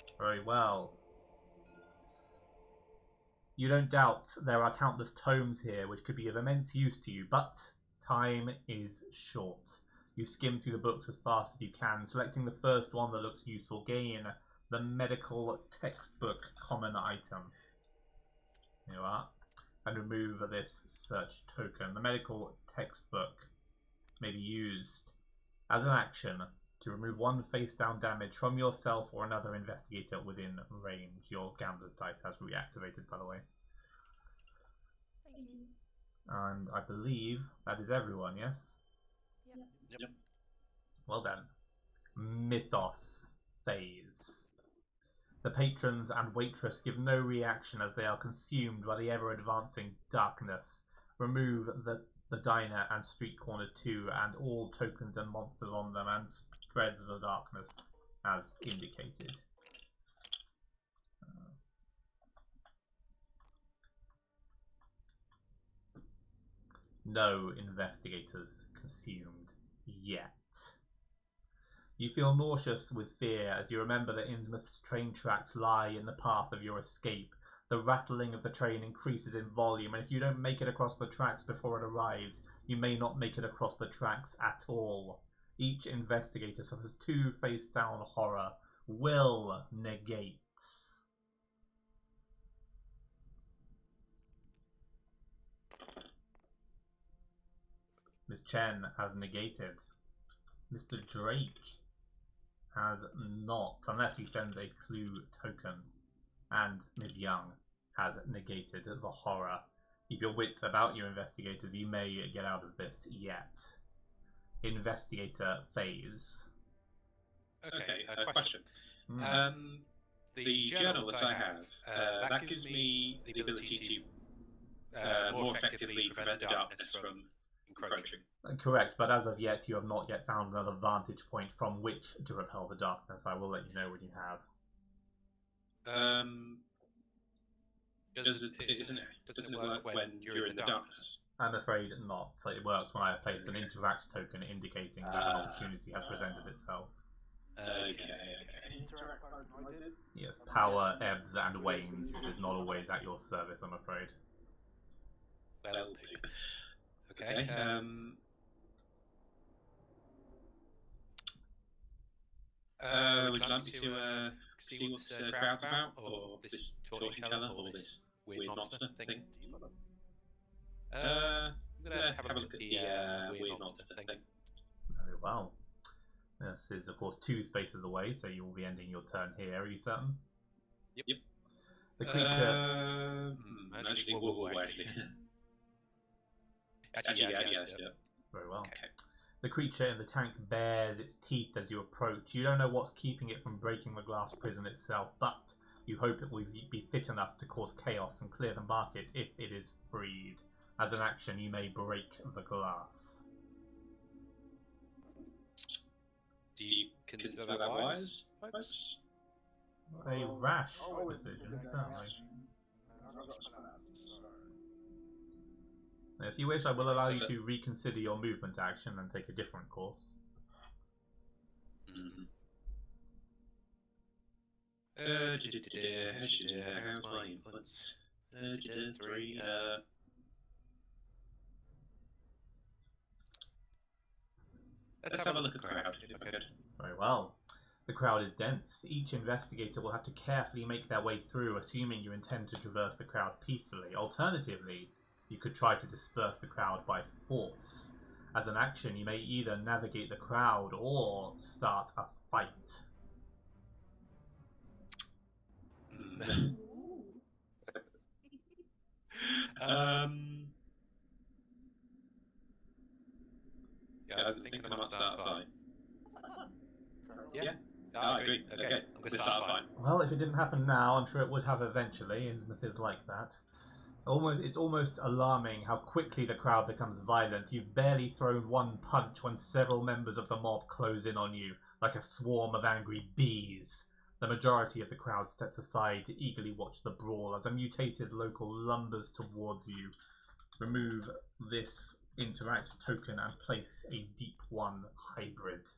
S4: please.
S1: Very well. You don't doubt there are countless tomes here which could be of immense use to you, but time is short. You skim through the books as fast as you can, selecting the first one that looks useful. Gain the medical textbook common item. Here you are. And remove this search token. The medical textbook may be used as an action to remove 1 face-down damage from yourself or another investigator within range. Your gambler's dice has reactivated, by the way.
S4: Thank you.
S1: And I believe that is everyone, yes?
S3: Yep.
S1: Well then. Mythos phase. The patrons and waitress give no reaction as they are consumed by the ever-advancing darkness. Remove the diner and street corner too, and all tokens and monsters on them, and spread the darkness as indicated. No investigators consumed yet. You feel nauseous with fear as you remember that Innsmouth's train tracks lie in the path of your escape. The rattling of the train increases in volume, and if you don't make it across the tracks before it arrives, you may not make it across the tracks at all. Each investigator suffers 2 face-down horror. Will negates. Miss Chen has negated. Mr. Drake has not, unless he spends a clue token. And Ms. Young has negated the horror. Keep your wits about you, investigators. You may get out of this yet. Investigator phase.
S3: Okay, question.
S1: The
S3: journal that I have, that gives me the ability to more effectively prevent the darkness from encroaching.
S1: Correct, but as of yet, you have not yet found another vantage point from which to repel the darkness. I will let you know when you have.
S3: Doesn't it work when you're in the darkness?
S1: I'm afraid not. So it works when I have placed an interact token indicating that an opportunity has presented itself.
S2: Interact token I did.
S1: Yes, power ebbs and wanes. It is not always at your service, I'm afraid.
S3: Well, okay. Would you like me to see what this crowd's about, or this fortune teller, or this weird monster thing? I'm gonna have a look at the weird monster thing.
S1: Very well. This is, of course, 2 spaces away, so you will be ending your turn here. Are you certain?
S3: Yep.
S1: The creature...
S3: Actually, whoa, actually, yeah.
S1: Very well.
S3: Okay.
S1: The creature in the tank bares its teeth as you approach. You don't know what's keeping it from breaking the glass prison itself, but you hope it will be fit enough to cause chaos and clear the market if it is freed. As an action, you may break the glass.
S3: Do you consider that wise?
S1: A rash
S2: Oh,
S1: decision,
S2: yeah,
S1: certainly.
S2: I've got plans, so...
S1: If you wish, I will allow you to reconsider your movement action and take a different course.
S3: How's my influence? 3. Let's have a look at the crowd, if I could.
S1: Very well. The crowd is dense. Each investigator will have to carefully make their way through, assuming you intend to traverse the crowd peacefully. Alternatively, you could try to disperse the crowd by force. As an action, you may either navigate the crowd or start a fight.
S3: Yeah, I was thinking I might start a fight.
S4: That's fun.
S3: Yeah, I agree. Okay, I'm going to start a fight.
S1: Well, if it didn't happen now, I'm sure it would have eventually. Innsmouth is like that. It's almost alarming how quickly the crowd becomes violent. You've barely thrown one punch when several members of the mob close in on you, like a swarm of angry bees. The majority of the crowd steps aside to eagerly watch the brawl as a mutated local lumbers towards you. Remove this interact token and place a deep 1 hybrid.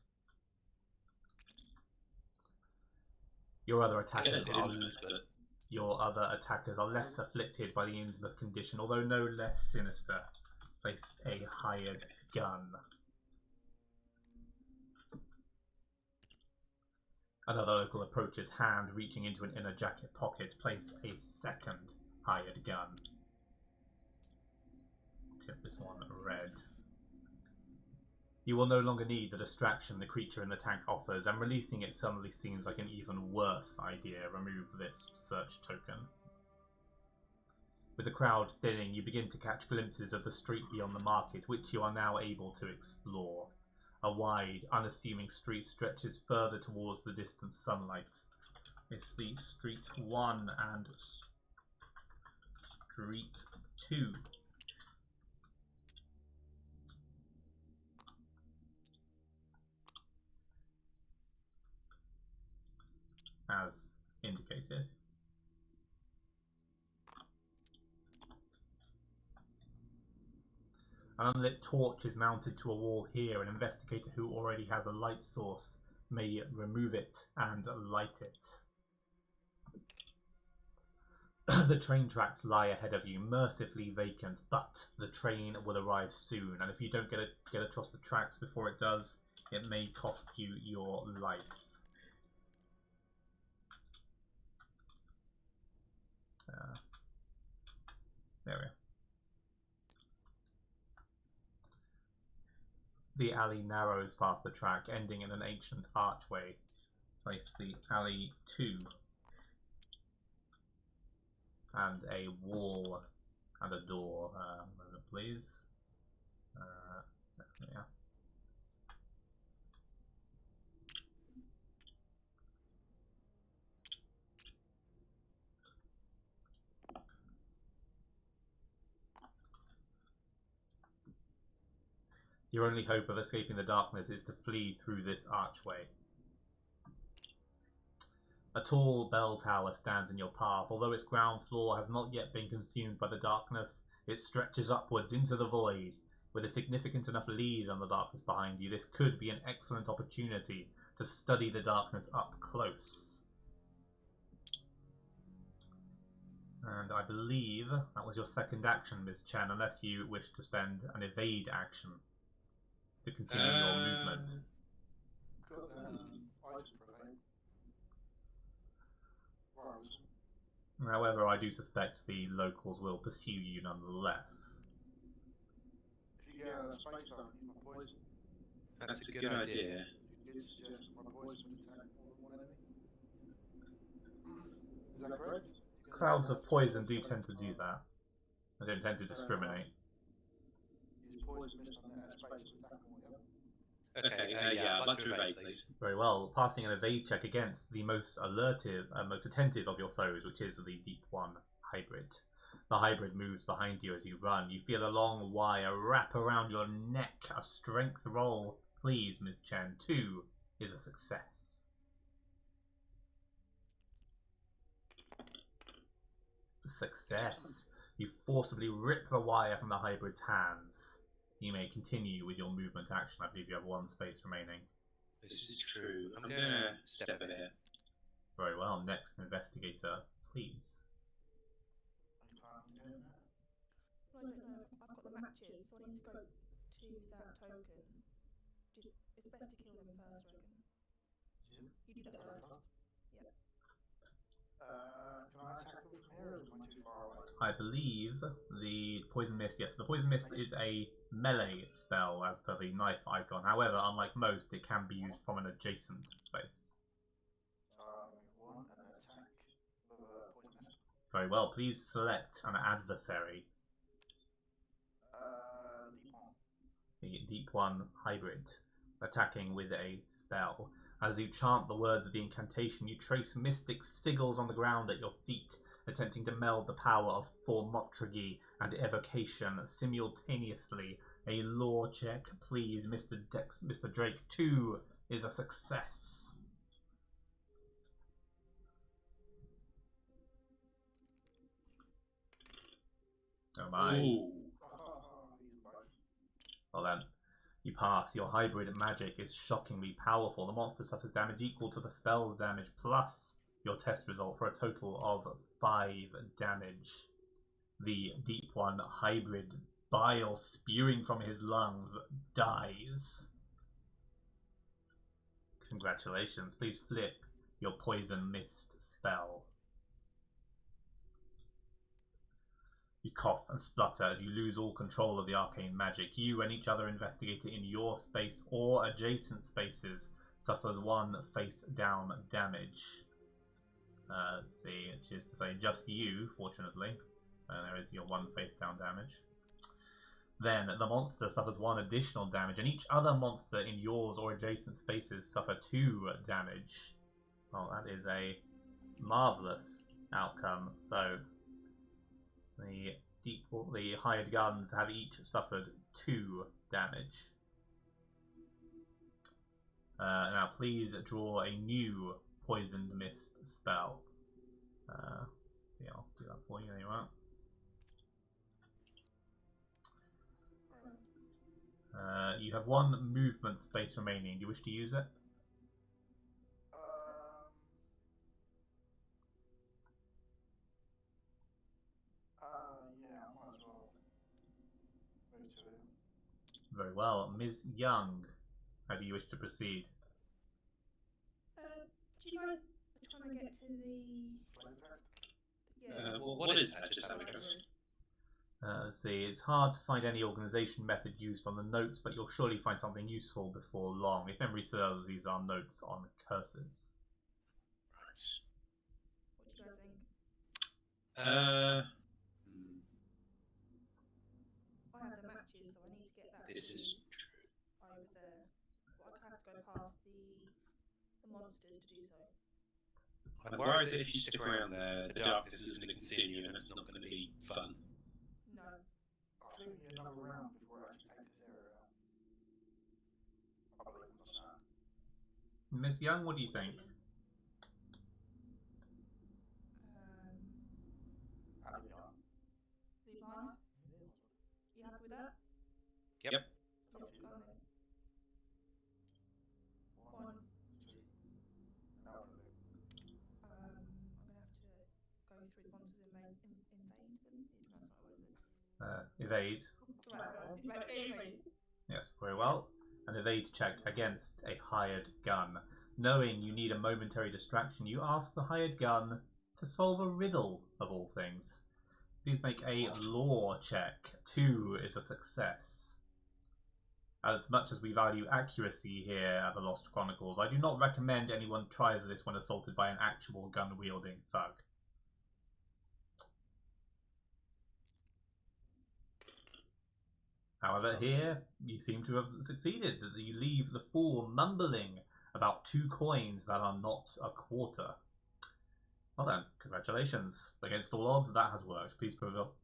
S1: Your other attackers are less afflicted by the Innsmouth condition, although no less sinister. Place a hired gun. Another local approaches, hand reaching into an inner jacket pocket. Place a second hired gun. Tip this one red. You will no longer need the distraction the creature in the tank offers, and releasing it suddenly seems like an even worse idea. Remove this search token. With the crowd thinning, you begin to catch glimpses of the street beyond the market, which you are now able to explore. A wide, unassuming street stretches further towards the distant sunlight. It's the Street 1 and Street 2. As indicated. An unlit torch is mounted to a wall here. An investigator who already has a light source may remove it and light it. The train tracks lie ahead of you, mercifully vacant, but the train will arrive soon, and if you don't get across the tracks before it does, it may cost you your life. There we are. The alley narrows past the track, ending in an ancient archway. Place the alley 2 and a wall and a door. Moment, please. Yeah. Your only hope of escaping the darkness is to flee through this archway. A tall bell tower stands in your path. Although its ground floor has not yet been consumed by the darkness, it stretches upwards into the void. With a significant enough lead on the darkness behind you, this could be an excellent opportunity to study the darkness up close. And I believe that was your second action, Ms. Chen, unless you wish to spend an evade action to continue your movement.
S2: Got item for evade. Right.
S1: However, I do suspect the locals will pursue you nonetheless.
S2: If you get a space time, use my poison.
S3: That's a good idea.
S2: You did suggest that my poison would attack more than one enemy. Is that correct?
S1: Clouds of poison do tend to do that. I don't tend to discriminate.
S2: Use poison mist on that space to attack more, yeah?
S3: Okay, yeah, I'd like to evade, please.
S1: Very well. Passing an evade check against the most alertive, most attentive of your foes, which is the Deep One hybrid. The hybrid moves behind you as you run. You feel a long wire wrap around your neck. A strength roll, please, Ms. Chen. 2 is a success. Success. You forcibly rip the wire from the hybrid's hands. You may continue with your movement action. I believe you have 1 space remaining.
S3: This is true. I'm gonna step over here.
S1: Very well. Next investigator, please.
S4: Well, I don't know. I've got the matches, so I need to go to that token. It's best to kill them first, I reckon. You do that first. Yeah.
S2: Can I attack them from here, or am I too far away?
S1: I believe the poison mist. Yes, the poison mist is a melee spell as per the knife icon. However, unlike most, it can be used from an adjacent space.
S2: So I'm going to 1 and attack with a poison mist.
S1: Very well. Please select an adversary. The Deep One hybrid, attacking with a spell. As you chant the words of the incantation, you trace mystic sigils on the ground at your feet, attempting to meld the power of thaumaturgy and evocation simultaneously. A lore check, please, Mr. Drake. 2 is a success. Oh my.
S3: Ooh.
S1: Well then, you pass. Your hybrid magic is shockingly powerful. The monster suffers damage equal to the spell's damage plus your test result for a total of 5 damage. The Deep One hybrid, bile spewing from his lungs, dies. Congratulations. Please flip your poison mist spell. You cough and splutter as you lose all control of the arcane magic. You and each other investigator in your space or adjacent spaces suffers 1 face down damage. Let's see, which is to say just you, fortunately. And there is your 1 face down damage. Then the monster suffers 1 additional damage, and each other monster in yours or adjacent spaces suffer 2 damage. Well, that is a marvellous outcome. So the hired guns have each suffered 2 damage. Now please draw a new Poisoned Mist spell. See, I'll do that for you. There you are. You have 1 movement space remaining. Do you wish to use it?
S2: Yeah, I might as well move to it.
S1: Very well. Ms. Young, how do you wish to proceed?
S4: Do you guys are trying to get to the...
S2: Play the text.
S4: Yeah.
S3: Well, what is that? Just out of interest.
S1: Let's see, it's hard to find any organisation method used on the notes, but you'll surely find something useful before long. If memory serves, these are notes on curses.
S3: Right.
S4: What do you guys think? I have the matches, so I need to get that
S3: This is
S4: over there. But I have to go past the monsters to do so.
S3: I'm worried that if you stick around there, the darkness is going to consume you, and it's not going to be fun.
S4: No.
S2: I think we need another round before it actually takes this area out. I believe in that.
S1: Miss Young, what do you think?
S2: Happy on.
S4: Do you mind? You happy with that?
S3: Yep.
S4: Yeah, go on then. 1.
S2: 2. Now what do?
S4: I'm going to have to go through the monsters and invade them. That's not what is it?
S1: Evade.
S4: Evade.
S1: Yes, very well. An evade check against a hired gun. Knowing you need a momentary distraction, you ask the hired gun to solve a riddle, of all things. Please make a lore check. 2 is a success. As much as we value accuracy here at the Lost Chronicles, I do not recommend anyone tries this when assaulted by an actual gun-wielding thug. However, here you seem to have succeeded. You leave the fool mumbling about 2 coins that are not a quarter. Well then, congratulations. Against all odds, that has worked. Please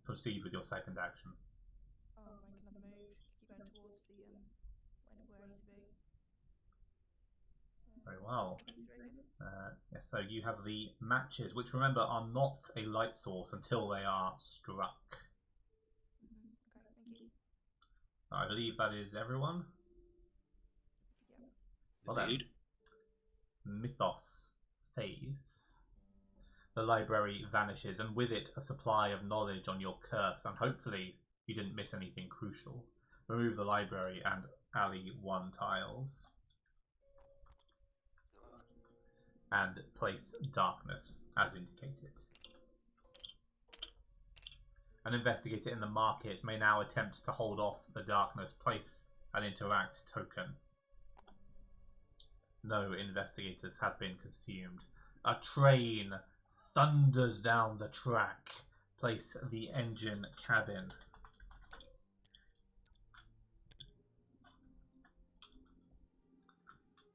S1: proceed with your second action.
S4: I'll make another move. Keep going towards the where I need to be.
S1: Very well. Yes, so you have the matches, which remember are not a light source until they are struck.
S4: Okay, thank you.
S1: I believe that is everyone.
S4: Yeah.
S1: Well then, Mythos phase. The library vanishes, and with it a supply of knowledge on your curse, and hopefully you didn't miss anything crucial. Remove the library and alley 1 tiles. And place darkness as indicated. An investigator in the market may now attempt to hold off the darkness. Place an interact token. No investigators have been consumed. A train thunders down the track. Place the engine cabin.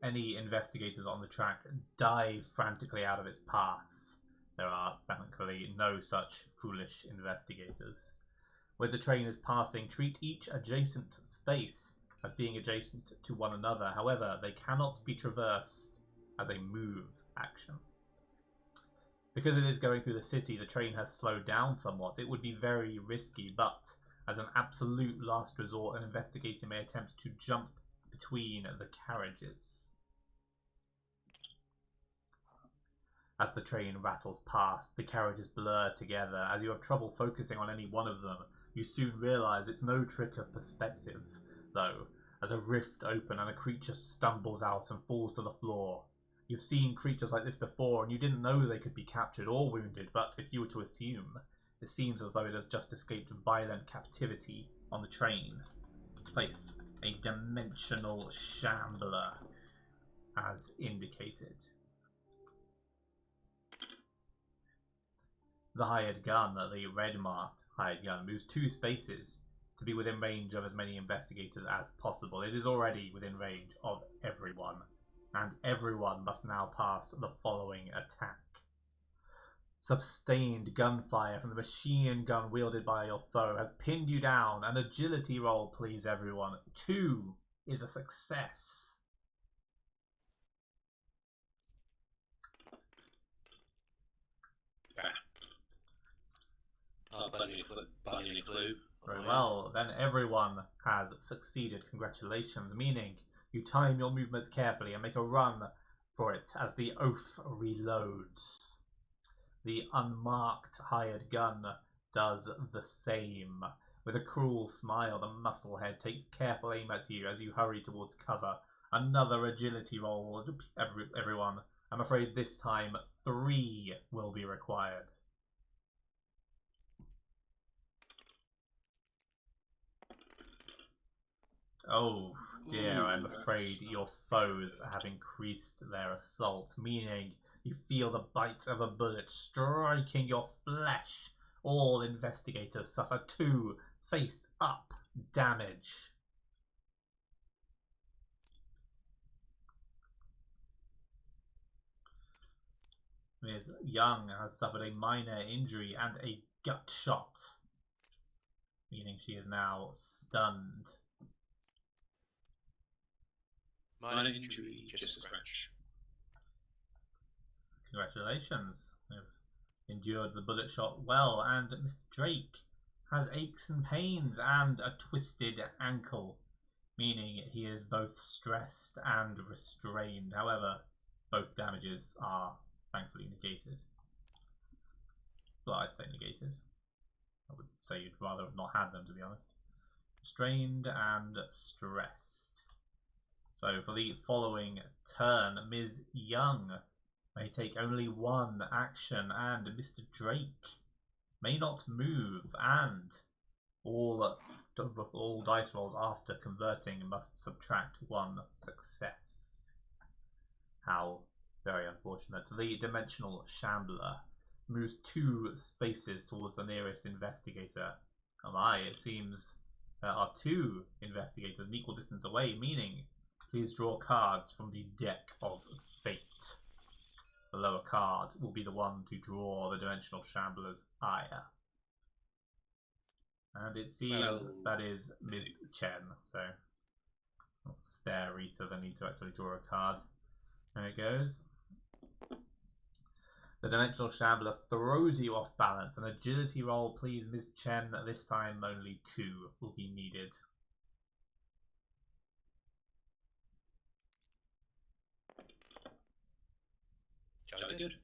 S1: Any investigators on the track dive frantically out of its path. There are thankfully no such foolish investigators. Where the train is passing, treat each adjacent space as being adjacent to one another. However, they cannot be traversed as a move action. Because it is going through the city, the train has slowed down somewhat. It would be very risky, but as an absolute last resort, an investigator may attempt to jump between the carriages. As the train rattles past, the carriages blur together. As you have trouble focusing on any one of them, you soon realize it's no trick of perspective, though, as a rift opens and a creature stumbles out and falls to the floor. You've seen creatures like this before, and you didn't know they could be captured or wounded, but if you were to assume, it seems as though it has just escaped violent captivity on the train. Place a dimensional shambler as indicated. The hired gun, the red marked hired gun, moves 2 spaces to be within range of as many investigators as possible. It is already within range of everyone, and everyone must now pass the following attack. Sustained gunfire from the machine gun wielded by your foe has pinned you down. An agility roll, please, everyone. 2 is a success.
S3: Barney any clue.
S1: Very well, then everyone has succeeded. Congratulations, meaning you time your movements carefully and make a run for it as the oath reloads. The unmarked hired gun does the same. With a cruel smile, the musclehead takes careful aim at you as you hurry towards cover. Another agility roll, everyone. I'm afraid this time 3 will be required. Oh dear, I'm afraid your foes have increased their assault, meaning you feel the bite of a bullet striking your flesh. All investigators suffer 2 face-up damage. Ms. Young has suffered a minor injury and a gut shot, meaning she is now stunned.
S3: Minor injury, just a scratch.
S1: Congratulations. You've endured the bullet shot well, and Mr. Drake has aches and pains and a twisted ankle, meaning he is both stressed and restrained. However, both damages are thankfully negated. Well, I say negated. I would say you'd rather have not had them, to be honest. Restrained and stressed. So for the following turn, Ms. Young may take only 1 action, and Mr. Drake may not move, and all dice rolls after converting must subtract 1 success. How very unfortunate. The Dimensional Shambler moves 2 spaces towards the nearest investigator. Oh my, it seems there are 2 investigators an equal distance away, meaning please draw cards from the deck of fate. The lower card will be the one to draw the Dimensional Shambler's ire. And it seems that is Ms. Chen, so I'll spare Rita the need to actually draw a card. There it goes. The Dimensional Shambler throws you off balance. An agility roll, please, Ms. Chen. This time only 2 will be needed.
S3: Jolly good.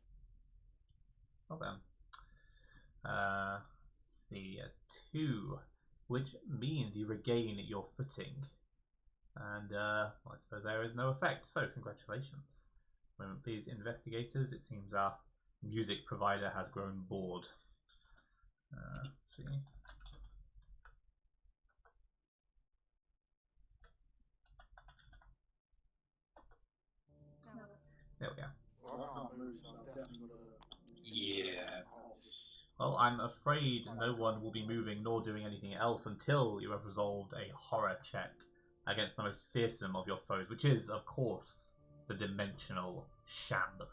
S1: Well then. Let's see, a 2, which means you regain your footing. And well, I suppose there is no effect, so congratulations. Moment please, investigators. It seems our music provider has grown bored. Let's see.
S4: Now,
S1: There we are.
S2: Well, I can't move, so I've definitely got to.
S3: Yeah.
S1: Well, I'm afraid no one will be moving nor doing anything else until you have resolved a horror check against the most fearsome of your foes, which is, of course, the Dimensional Shambler.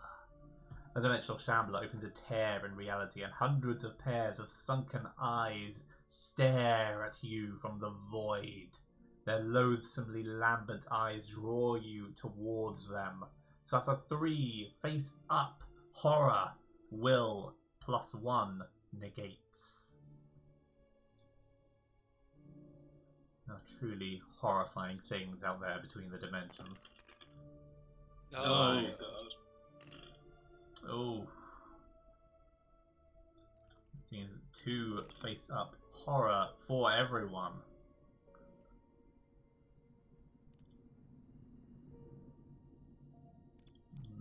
S1: The Dimensional Shambler opens a tear in reality, and hundreds of pairs of sunken eyes stare at you from the void. Their loathsomely lambent eyes draw you towards them. Suffer 3 face-up horror. Will +1 negates. There are truly horrifying things out there between the dimensions.
S3: Oh, God.
S1: Oh. It seems 2 face-up horror for everyone.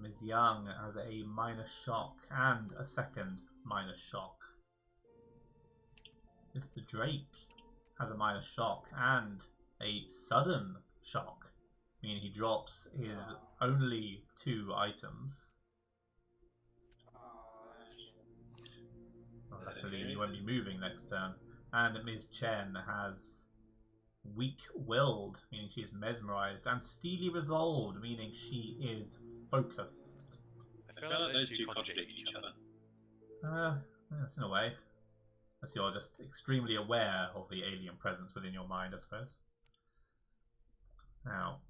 S1: Ms. Young has a minor shock and a second minor shock. Mr. Drake has a minor shock and a sudden shock, meaning he drops his only 2 items. luckily you won't be moving next turn. And Ms. Chen has weak-willed, meaning she is mesmerized, and steely resolved, meaning she is focused.
S3: I feel like those two contradict each other.
S1: Yes, in a way. As you're just extremely aware of the alien presence within your mind, I suppose. Now,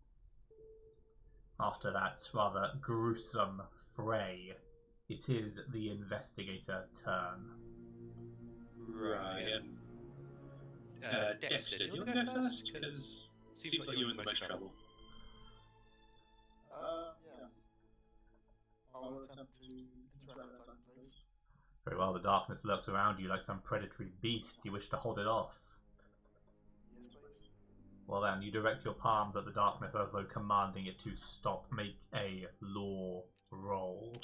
S1: after that rather gruesome fray, it is the investigator turn.
S3: Right. Dexter, do you want to go first? Because it seems like you're in the most trouble.
S2: Yeah. I'll attempt to interact with Titan, please.
S1: Very well, the darkness lurks around you like some predatory beast. You wish to hold it off.
S2: Yes, please.
S1: Well then, you direct your palms at the darkness as though commanding it to stop. Make a law roll.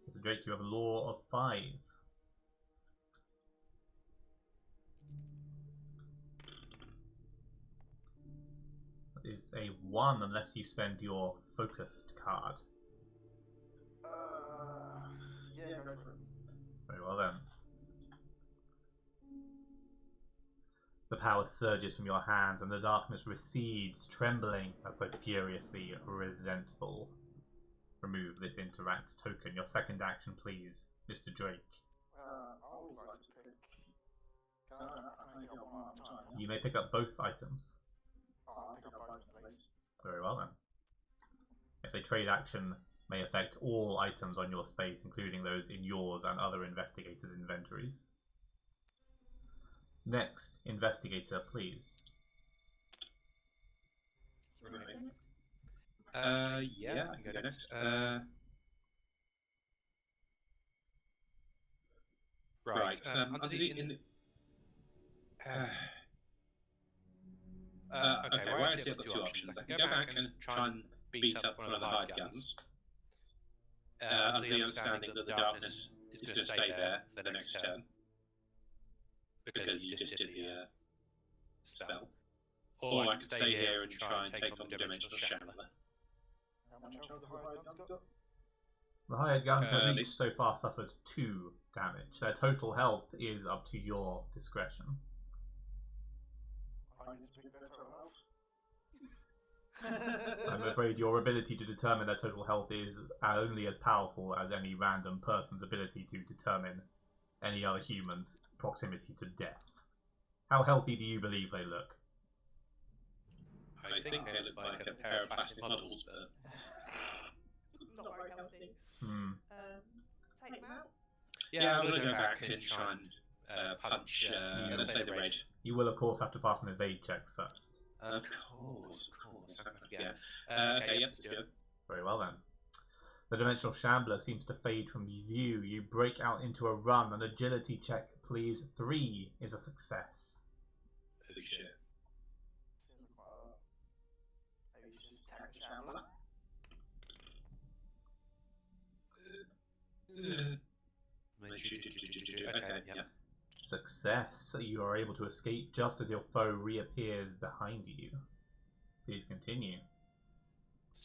S1: Mr. Drake, you have a law of 5. That is a 1 unless you spend your focused card.
S2: Yeah, go for it.
S1: Very well then. The power surges from your hands and the darkness recedes, trembling as though furiously resentful. Remove this interact token. Your second action, please, Mr. Drake.
S2: I would like to pick... Can I pick up one at a time? Yeah?
S1: You may pick up both items.
S2: I'll pick up both, please.
S1: Very well then. Yes, a trade action may affect all items on your space, including those in yours and other investigators' inventories. Next, investigator, please.
S3: Right. Yeah, I can go next. Right. Under the okay, where I see I've got two options. I can go back and try and beat up one of the hired guns. Under the understanding that the darkness is going to stay there for the next turn. Because you just did the spell. Or I can stay here and try and take on the dimensional shambler.
S2: How much health the hired guns got?
S1: The hired guns have each so far suffered 2 damage. Their total health is up to your discretion.
S2: I need to pick their total health.
S1: I'm afraid your ability to determine their total health is only as powerful as any random person's ability to determine any other human's proximity to death. How healthy do you believe they look?
S3: I think they look like a pair of plastic models, but...
S4: Not very healthy. Take them out?
S3: Yeah, I'm going to go back and try and punch, let's say the red.
S1: You will, of course, have to pass an evade check first.
S3: Of course. Yeah. Okay, yep, let's do it.
S1: Very well then. The dimensional shambler seems to fade from view. You break out into a run. An agility check, please. 3 is a success.
S3: Oh shit.
S2: Seems quite a lot. Maybe you should just attack the shambler.
S3: Okay, yeah.
S1: Success. You are able to escape just as your foe reappears behind you. Please continue.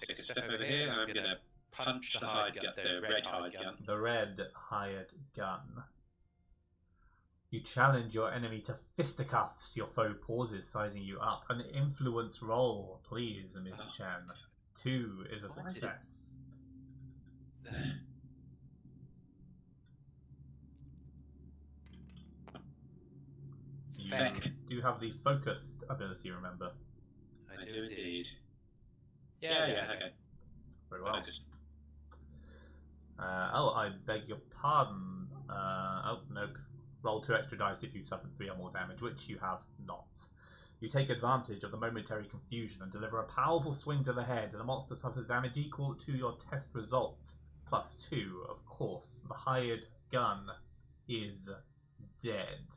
S3: Take a step over here, and I'm going to punch the hired gun, the red hired gun.
S1: The red hired gun. You challenge your enemy to fisticuffs. Your foe pauses, sizing you up. An influence roll, please, Ms. Chen. 2 is a success. You do have the focused ability, remember?
S3: I do indeed. Yeah, okay.
S1: Very well. I beg your pardon. Oh, nope. Roll 2 extra dice if you suffered 3 or more damage, which you have not. You take advantage of the momentary confusion and deliver a powerful swing to the head. The monster suffers damage equal to your test result, plus 2, of course. The hired gun is dead.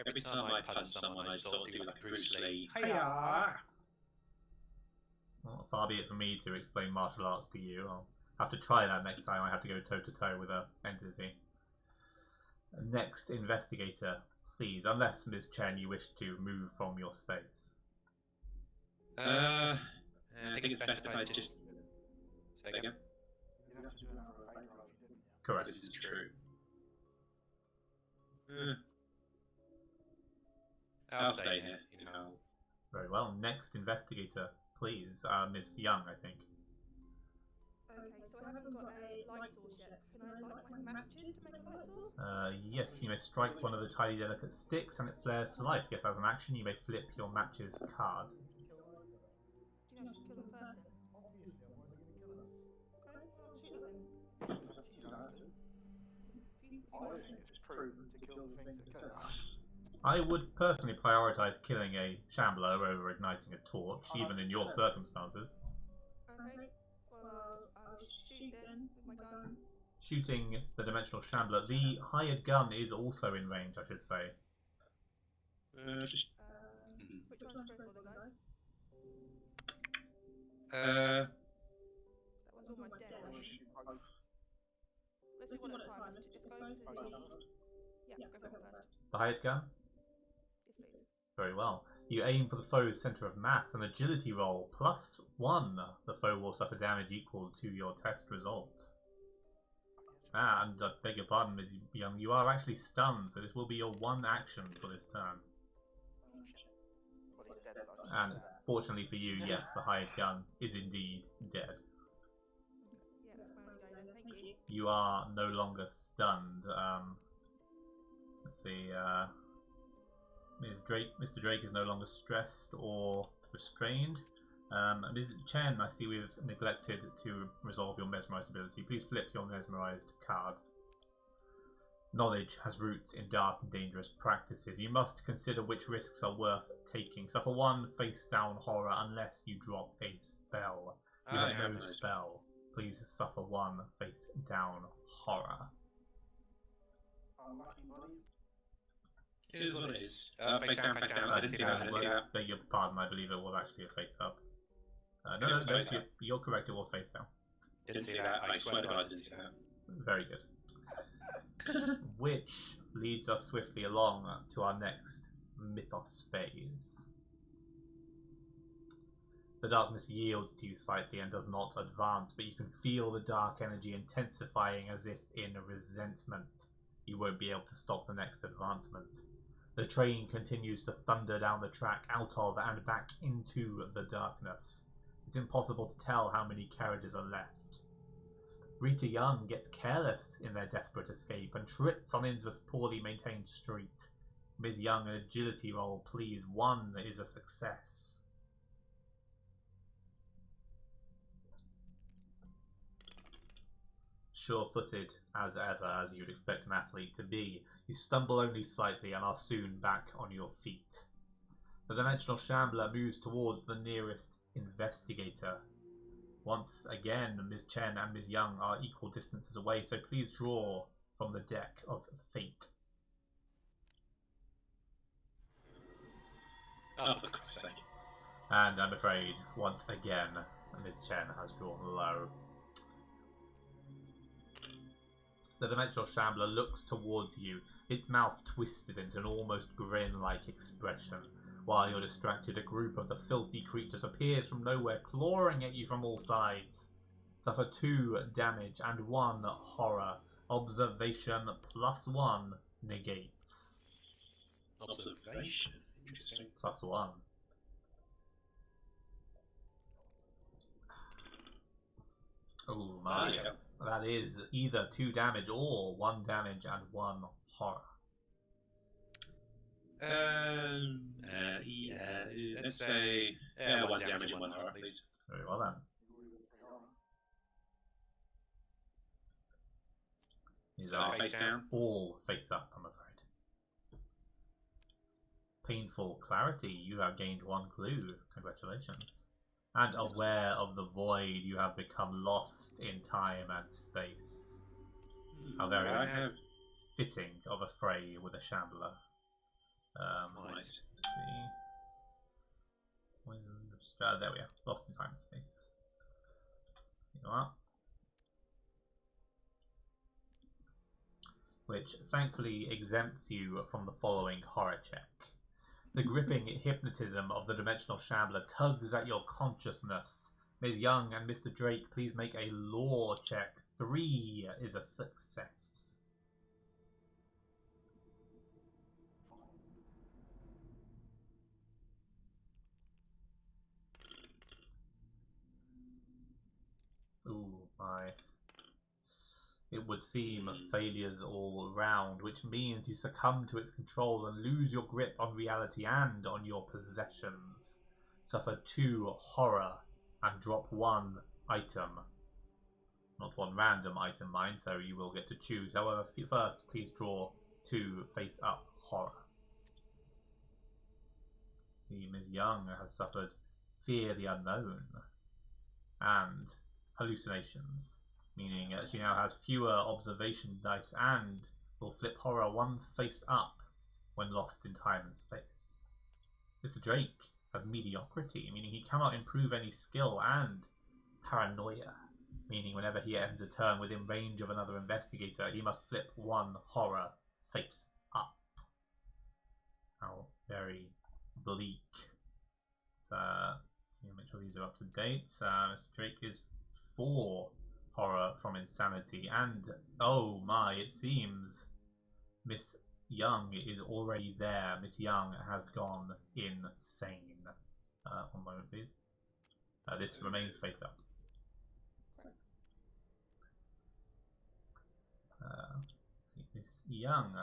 S3: Every time I punch someone, I sort of do like Bruce Lee. Hiya!
S1: Well, far be it from me to explain martial arts to you. I'll have to try that next time I have to go toe-to-toe with an entity. Next investigator, please, unless, Ms. Chen, you wish to move from your space.
S3: I think it's best if I just say again.
S2: You'd have to do another evade roll if you didn't, yeah.
S1: Correct.
S3: This is true. I'll stay here. You know.
S1: Very well. Next investigator, please. Miss Young, I think.
S4: Okay, so I haven't got a light source yet. Can I light my matches to make a light source?
S1: Yes, you may strike one of the tiny delicate sticks and it flares to life. Yes, as an action, you may flip your matches card.
S5: Kill Mike first.
S4: Do you know I should kill them first then?
S5: Obviously, otherwise they're going to kill us.
S4: Okay, well I'll shoot that then.
S2: It's up to you, you don't have to.
S4: If you
S2: I
S4: guys
S2: think it's prudent to kill the things that kill us.
S1: I would personally prioritise killing a shambler over igniting a torch, even in your circumstances.
S4: Okay, well I'll shoot then with my gun.
S1: Shooting the dimensional shambler. The hired gun is also in range, I should say.
S3: Just.
S4: Which one should I go for then, guys?
S3: Uh.
S4: That one's almost dead.
S2: Don't want to shoot both.
S4: Let's do one at a time. Let's go for the... Yeah, go for that first.
S1: The hired gun?
S4: Yes, please.
S1: Very well. You aim for the foe's centre of mass, an agility roll, +1. The foe will suffer damage equal to your test result. And I beg your pardon, Ms. Young, you are actually stunned, so this will be your one action for this turn.
S2: But he's dead, though.
S1: And fortunately for you, yes, the hired gun is indeed dead.
S4: Yeah, that's my only go then. Thank you.
S1: You are no longer stunned. Let's see. Mr. Drake is no longer stressed or restrained. Ms. Chen, I see we've neglected to resolve your mesmerized ability. Please flip your mesmerized card. Knowledge has roots in dark and dangerous practices. You must consider which risks are worth taking. Suffer 1 face-down horror unless you drop a spell. You have no spell. Please suffer 1 face-down horror.
S2: Unlucky, buddy.
S3: It is what it is. Face down, face down. I didn't see that. I didn't see that.
S1: Beg your pardon, I believe it was actually a face-up. No,
S3: It was face
S1: no,
S3: up.
S1: you're correct, it was face-down.
S3: Didn't see that. I swear to God, I didn't see that.
S1: Very good. Which leads us swiftly along to our next mythos phase. The darkness yields to you slightly and does not advance, but you can feel the dark energy intensifying as if in resentment. You won't be able to stop the next advancement. The train continues to thunder down the track, out of and back into the darkness. It's impossible to tell how many carriages are left. Rita Young gets careless in their desperate escape and trips on into this poorly maintained street. Ms. Young, an agility roll, please. 1 is a success. Sure-footed as ever, as you'd expect an athlete to be, you stumble only slightly and are soon back on your feet. The dimensional shambler moves towards the nearest investigator. Once again, Ms. Chen and Ms. Young are equal distances away, so please draw from the deck of fate.
S3: Oh, for Christ's sake.
S1: And I'm afraid, once again, Ms. Chen has drawn low. The dimensional shambler looks towards you, its mouth twisted into an almost grin-like expression. While you're distracted, a group of the filthy creatures appears from nowhere, clawing at you from all sides. Suffer 2 damage and 1 horror. Observation +1 negates.
S3: Observation. Interesting.
S1: +1. Oh my.
S3: Yeah.
S1: That is either 2 damage or 1 damage and 1 horror.
S3: Yeah, let's say 1 damage and 1 horror, please.
S1: Very well then. These
S3: So
S1: are
S3: face down.
S1: all face up, I'm afraid. Painful clarity, you have gained 1 clue. Congratulations. And aware of the void, you have become lost in time and space. How very fitting of a fray with a shambler. Let's see. There we are. Lost in time and space. You are. Which thankfully exempts you from the following horror check. The gripping hypnotism of the dimensional shambler tugs at your consciousness. Ms. Young and Mr. Drake, please make a law check. 3 is a success. Ooh, my. It would seem failures all round, which means you succumb to its control and lose your grip on reality and on your possessions. Suffer 2 horror and drop 1 item. Not 1 random item, mind, so you will get to choose. However, first, please draw 2 face-up horror. See, Ms. Young has suffered fear the unknown and hallucinations, meaning she now has fewer observation dice and will flip horror 1 face up when lost in time and space. Mr. Drake has mediocrity, meaning he cannot improve any skill, and paranoia, meaning whenever he ends a turn within range of another investigator, he must flip 1 horror face up. How very bleak. So, make sure these are up to date. Mr. Drake is 4 horror from insanity, and oh my, it seems Miss Young is already there. Miss Young has gone insane. 1 moment, please. This remains face up. See, Miss Young.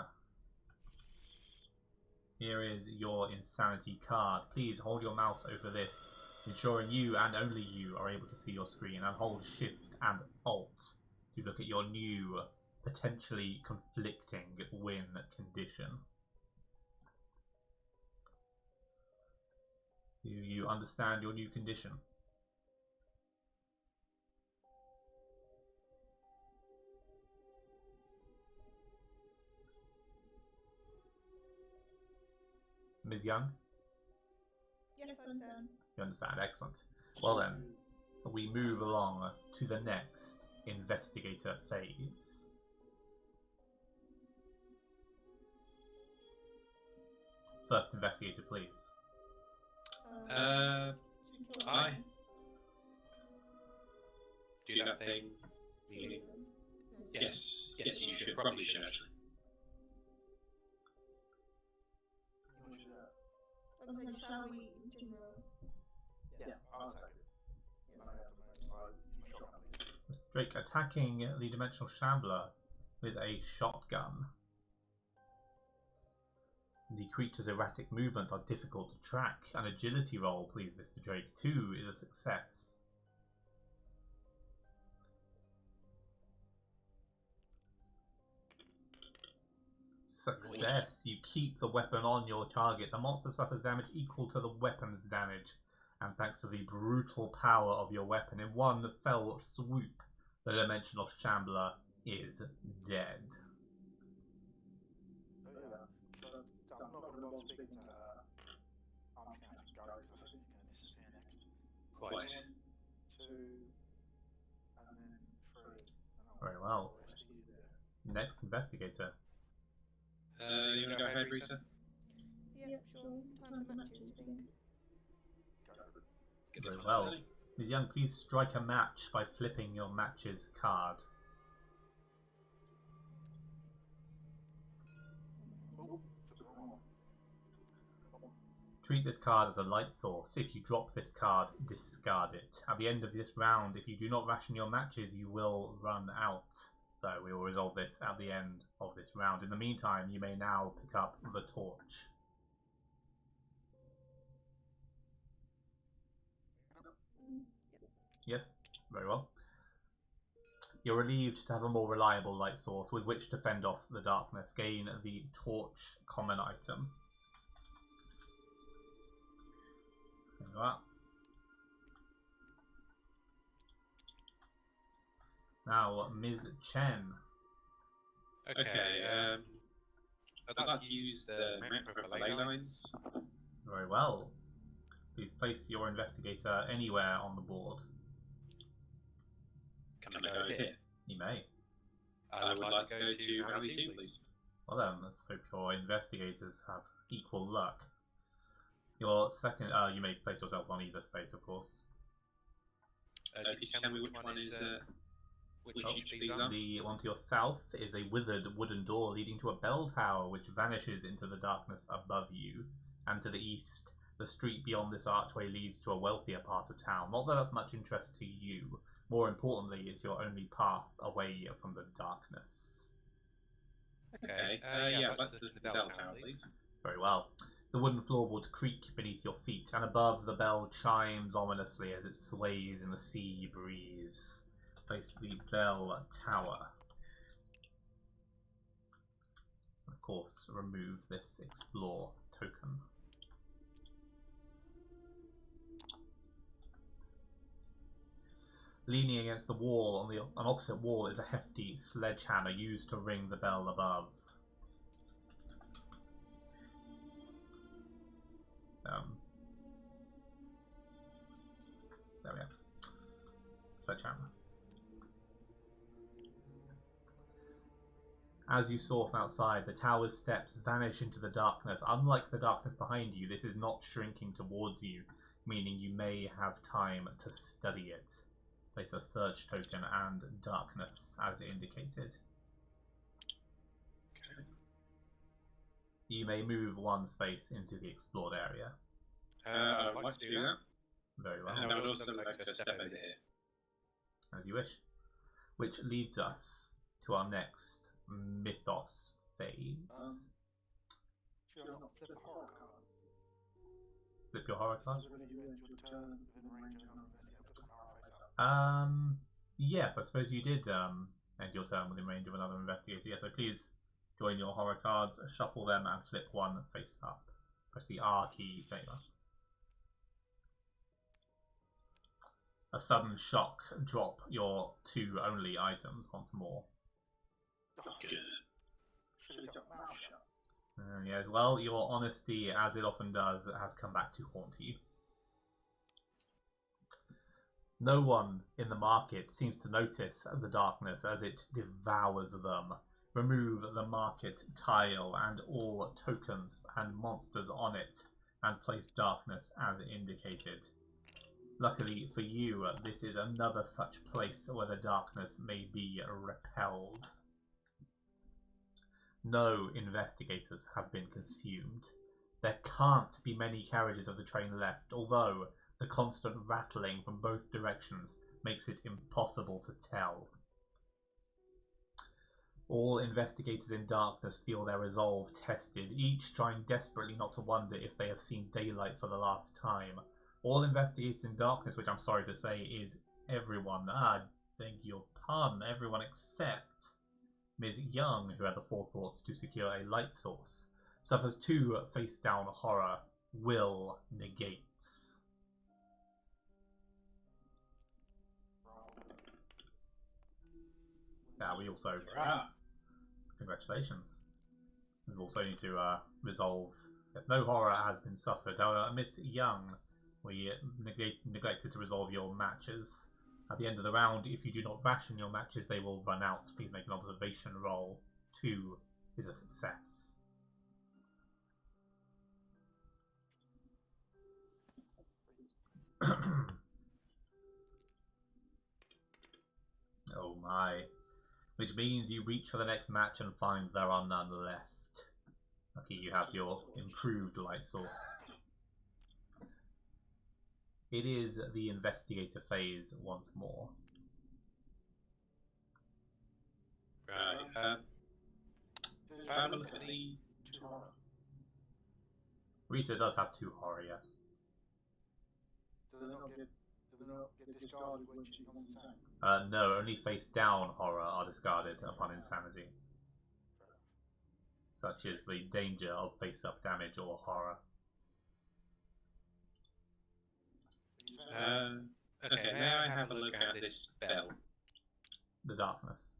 S1: Here is your insanity card. Please hold your mouse over this, ensuring you and only you are able to see your screen, and hold Shift and Alt to look at your new, potentially conflicting win condition. Do you understand your new condition? Ms. Young?
S4: Yes, I understand.
S1: You understand, excellent. Well then, we move along to the next investigator phase. First investigator, please.
S4: Should we kill
S3: I
S4: him?
S3: do that thing. Meaning, yes, you should, probably should actually.
S2: You want to do that?
S4: I'm saying, shall we in general?
S2: Yeah, I'll take it.
S4: Yes.
S2: I have to make so use my shotgun, please.
S1: Drake attacking the dimensional shambler with a shotgun. The creature's erratic movements are difficult to track. An agility roll, please, Mr. Drake. 2 is a success. Success. You keep the weapon on your target. The monster suffers damage equal to the weapon's damage, and thanks to the brutal power of your weapon, in 1 fell swoop, the dimensional shambler is dead.
S2: Oh yeah. So I'm not going to bother speaking to her. I'm just going to have to go because I think it's going to disappear next.
S3: Quite.
S2: 1, 2, and then 3. And I'll
S1: Very well.
S2: rest easy there.
S1: Next investigator.
S3: You want to go ahead, Rita?
S4: Yeah, sure. Time for matches, do you think?
S2: Go for it.
S3: Get
S1: Very
S3: it
S1: well.
S3: Tony.
S1: Ms. Young, please strike a match by flipping your matches card.
S2: Oh, took the wrong one. Oh,
S1: Treat this card as a light source. If you drop this card, discard it. At the end of this round, if you do not ration your matches, you will run out. So we will resolve this at the end of this round. In the meantime, you may now pick up the torch. Yes, very well. You're relieved to have a more reliable light source with which to fend off the darkness. Gain the torch common item. There you are. Now, Ms. Chen.
S3: Okay, I'd like to use the macro for ley lines.
S1: Very well. Please place your investigator anywhere on the board.
S3: Can I go here?
S1: You may.
S3: I would like to go to Alley 2, please.
S1: Well then, let's hope your investigators have equal luck. Your second, you may place yourself on either space, of course.
S3: Could you tell me which one is which each of these are?
S1: The one to your south is a withered wooden door leading to a bell tower which vanishes into the darkness above you. And to the east, the street beyond this archway leads to a wealthier part of town. Not that that's much interest to you. More importantly, it's your only path away from the darkness.
S3: Okay. Yeah, I'd like to look at the bell tower, please.
S1: Very well. The wooden floorboards creak beneath your feet, and above the bell chimes ominously as it sways in the sea breeze. Place the bell tower. Of course, remove this explore token. Leaning against the wall on the opposite wall is a hefty sledgehammer used to ring the bell above. There we are. Sledgehammer. As you saw from outside, the tower's steps vanish into the darkness. Unlike the darkness behind you, this is not shrinking towards you, meaning you may have time to study it. Place a search token and darkness as indicated.
S3: Okay.
S1: You may move one space into the explored area.
S3: I would like to do that.
S1: Very well.
S3: And I would also like to step over here.
S1: As you wish. Which leads us to our next mythos phase.
S2: Should I not flip a horror card?
S1: Flip your horror card?
S2: Because when you end your turn within range of another investigate, put the horror face up.
S1: Yes, I suppose you did end your turn within range of another investigator. Yeah, so please join your horror cards, shuffle them, and flip one face up. Press the R key favor. A sudden shock. Drop your two only items once more.
S3: Good.
S2: Should have got mouse shut.
S1: Yes, well, your honesty, as it often does, has come back to haunt you. No one in the market seems to notice the darkness as it devours them. Remove the market tile and all tokens and monsters on it, and place darkness as indicated. Luckily for you, this is another such place where the darkness may be repelled. No investigators have been consumed. There can't be many carriages of the train left, although the constant rattling from both directions makes it impossible to tell. All investigators in darkness feel their resolve tested, each trying desperately not to wonder if they have seen daylight for the last time. All investigators in darkness, which I'm sorry to say is everyone, beg your pardon, everyone except Ms. Young, who had the forethought to secure a light source, suffers 2 face-down horror. Will negates. Yeah, we also... Congratulations. We also need to resolve... Yes, no horror has been suffered. However, Miss Young, we neglected to resolve your matches. At the end of the round, if you do not ration your matches, they will run out. Please make an observation roll. 2 is a success. Oh my. Which means you reach for the next match and find there are none left. Lucky you have your improved light source. It is the investigator phase once more.
S3: Right. Have a look at the
S2: 2 horror.
S1: Rita does have 2 horror, yes.
S2: Do they not get discarded when she becomes insane?
S1: No, only face down horror are discarded upon insanity. Such is the danger of face up damage or horror.
S3: Okay, may I have a look at this bell?
S1: The darkness.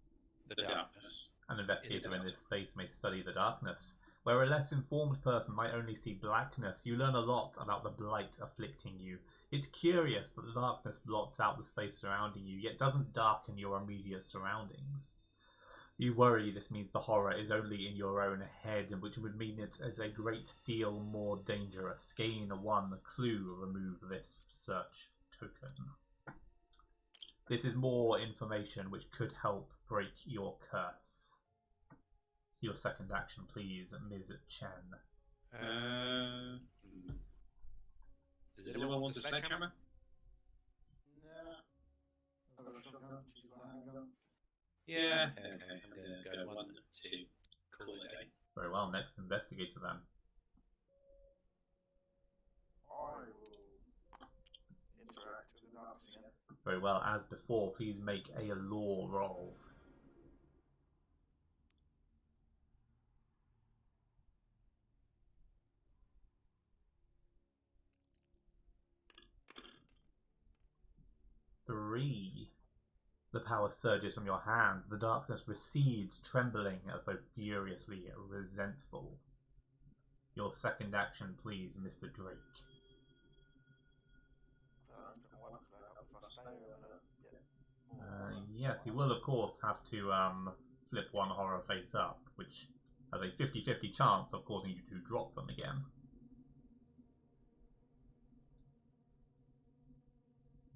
S3: The darkness.
S1: An investigator in this space may study the darkness. Where a less informed person might only see blackness, you learn a lot about the blight afflicting you. It's curious that the darkness blots out the space surrounding you, yet doesn't darken your immediate surroundings. You worry this means the horror is only in your own head, which would mean it is a great deal more dangerous. Gain 1 clue, remove this search token. This is more information which could help break your curse. See your second action, please, Ms. Chen.
S3: Does anyone want a sledgehammer?
S2: Nah. I've got a shotgun, she's got a handgun.
S3: Yeah, okay. I'm going to go 1, 2, call it a day.
S1: Very well, next investigator then.
S2: I will interact with the darkness again.
S1: Very well, as before, please make a law roll. Three. The power surges from your hands. The darkness recedes, trembling as though furiously resentful. Your second action, please, Mr. Drake.
S2: I feel like I have to put my weapons back up. If I stay here, I'm gonna get more.
S1: Yes, you will, of course, have to flip 1 horror face up, which has a 50-50 chance of causing you to drop them again.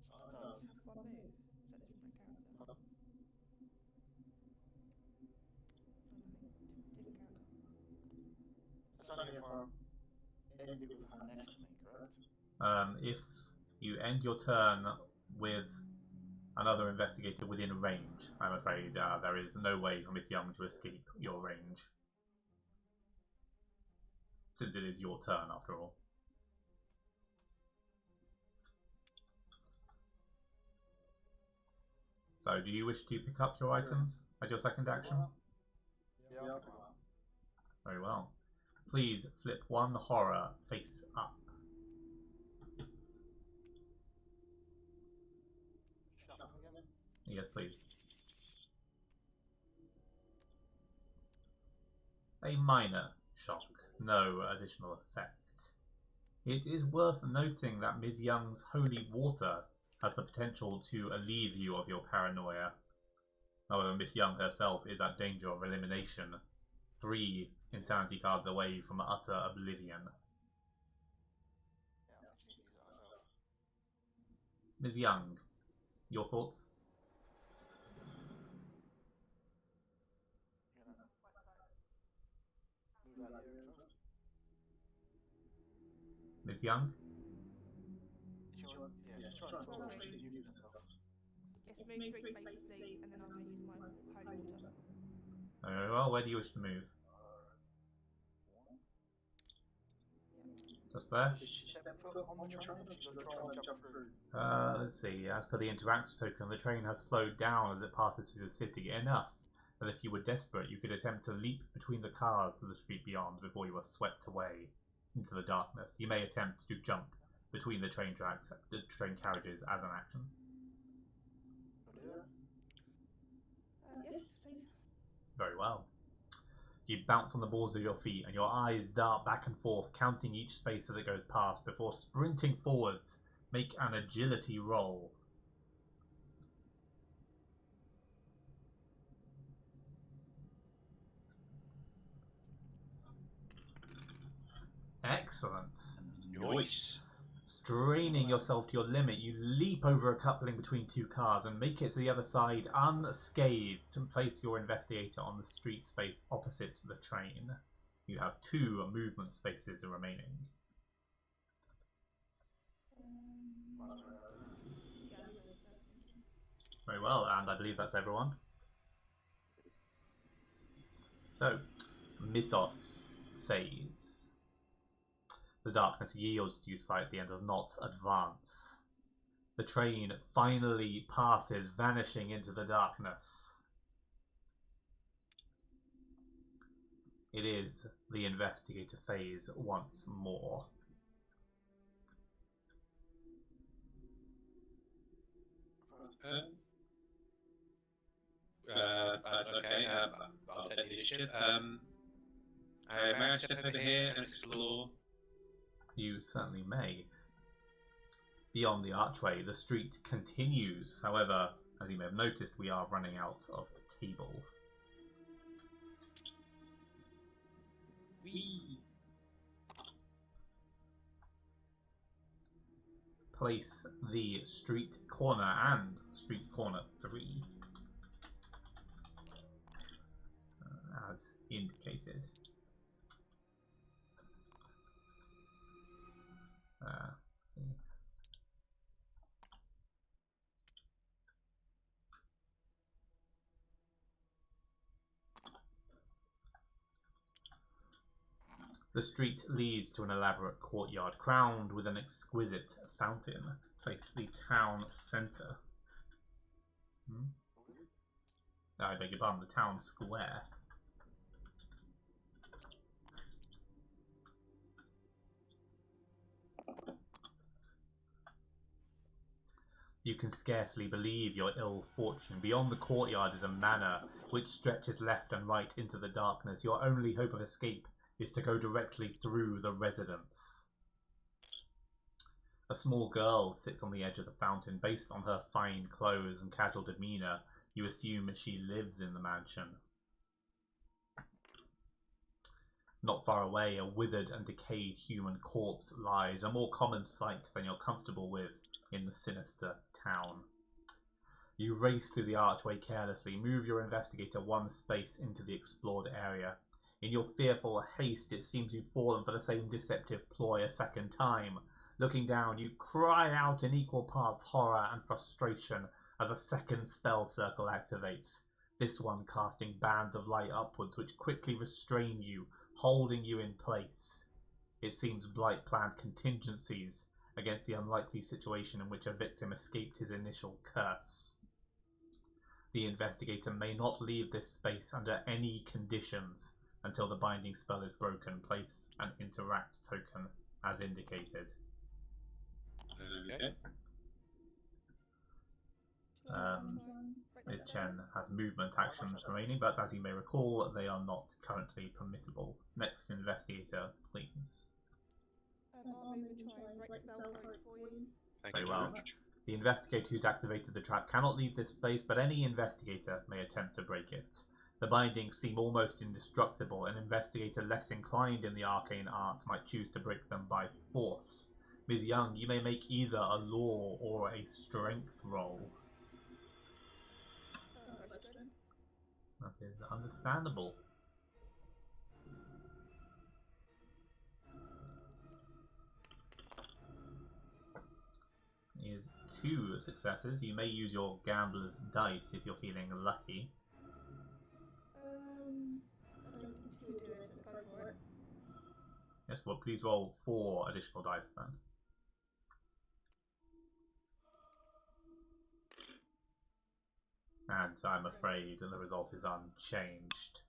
S2: So I
S4: Have one move. Is that different character? Oh, nothing. Different character.
S2: That's only if I end it with her next to me, correct?
S1: If you end your turn with another investigator within range, I'm afraid there is no way for Miss Young to escape your range. Since it is your turn, after all. So, do you wish to pick up your items as your second action?
S2: Yeah, I'll pick them up.
S1: Very well. Please flip 1 horror face up.
S2: Shock them again.
S1: Yes, please. A minor shock, no additional effect. It is worth noting that Ms. Young's holy water has the potential to alleviate you of your paranoia. However, Miss Young herself is at danger of elimination, 3 insanity cards away from utter oblivion.
S2: Yeah, I think she needs to use it herself.
S1: Ms. Young, your thoughts?
S2: You're gonna move out of the area first.
S1: Ms. Young?
S2: Yeah, she's trying to talk,
S4: Sorry.
S2: she's using herself.
S4: Yes, move 3 spaces, please, and then I'm going to use my holy water.
S1: Very well, where do you wish to move?
S2: One.
S1: Just there?
S2: Does she step foot on the train or she's gonna try and jump through?
S1: Let's see. As per the interact token, the train has slowed down as it passes through the city enough that if you were desperate, you could attempt to leap between the cars to the street beyond before you were swept away into the darkness. You may attempt to jump between the train tracks, the train carriages, as an action.
S2: Wanna do that?
S4: Yes, please.
S1: Very well. You bounce on the balls of your feet, and your eyes dart back and forth, counting each space as it goes past, before sprinting forwards. Make an agility roll. Excellent.
S3: Nice.
S1: Straining yourself to your limit, you leap over a coupling between 2 cars and make it to the other side unscathed and place your investigator on the street space opposite the train. You have 2 movement spaces remaining.
S2: Might as well go there.
S4: Yeah, I'll go for that. Thank you.
S1: Very well, and I believe that's everyone. So, Mythos phase. The darkness yields to you slightly and does not advance. The train finally passes, vanishing into the darkness. It is the investigator phase once more.
S3: Okay, I'll take the initiative. May I step over here and explore?
S1: You certainly may. Beyond the archway, the street continues. However, as you may have noticed, we are running out of table.
S3: Whee!
S1: Place the street corner and street corner 3 as indicated. Let's see. The street leads to an elaborate courtyard crowned with an exquisite fountain. Place the town centre. I beg your pardon, the town square. You can scarcely believe your ill fortune. Beyond the courtyard is a manor which stretches left and right into the darkness. Your only hope of escape is to go directly through the residence. A small girl sits on the edge of the fountain. Based on her fine clothes and casual demeanour, you assume she lives in the mansion. Not far away, a withered and decayed human corpse lies, a more common sight than you're comfortable with in the sinister town. You race through the archway carelessly, move your investigator one space into the explored area. In your fearful haste, it seems you've fallen for the same deceptive ploy a second time. Looking down, you cry out in equal parts horror and frustration as a second spell circle activates, this one casting bands of light upwards which quickly restrain you, holding you in place. It seems Blight planned contingencies against the unlikely situation in which a victim escaped his initial curse. The investigator may not leave this space under any conditions until the binding spell is broken. Place an interact token as indicated.
S3: Okay.
S1: Ms. Chen has movement actions remaining, but as you may recall, they are not currently permissible. Next investigator, please.
S4: I'll move and try and break the spell code for you.
S3: Thank
S1: Very
S3: you
S1: well.
S3: very much.
S1: The investigator who's activated the trap cannot leave this space, but any investigator may attempt to break it. The bindings seem almost indestructible. An investigator less inclined in the arcane arts might choose to break them by force. Ms. Young, you may make either a law or a strength roll.
S4: Go strength.
S1: That is understandable. Is 2 successes. You may use your gambler's dice if you're feeling lucky.
S4: I don't think 2 would do it, so let's go for it.
S1: Yes, well, please roll 4 additional dice then. And I'm afraid the result is unchanged.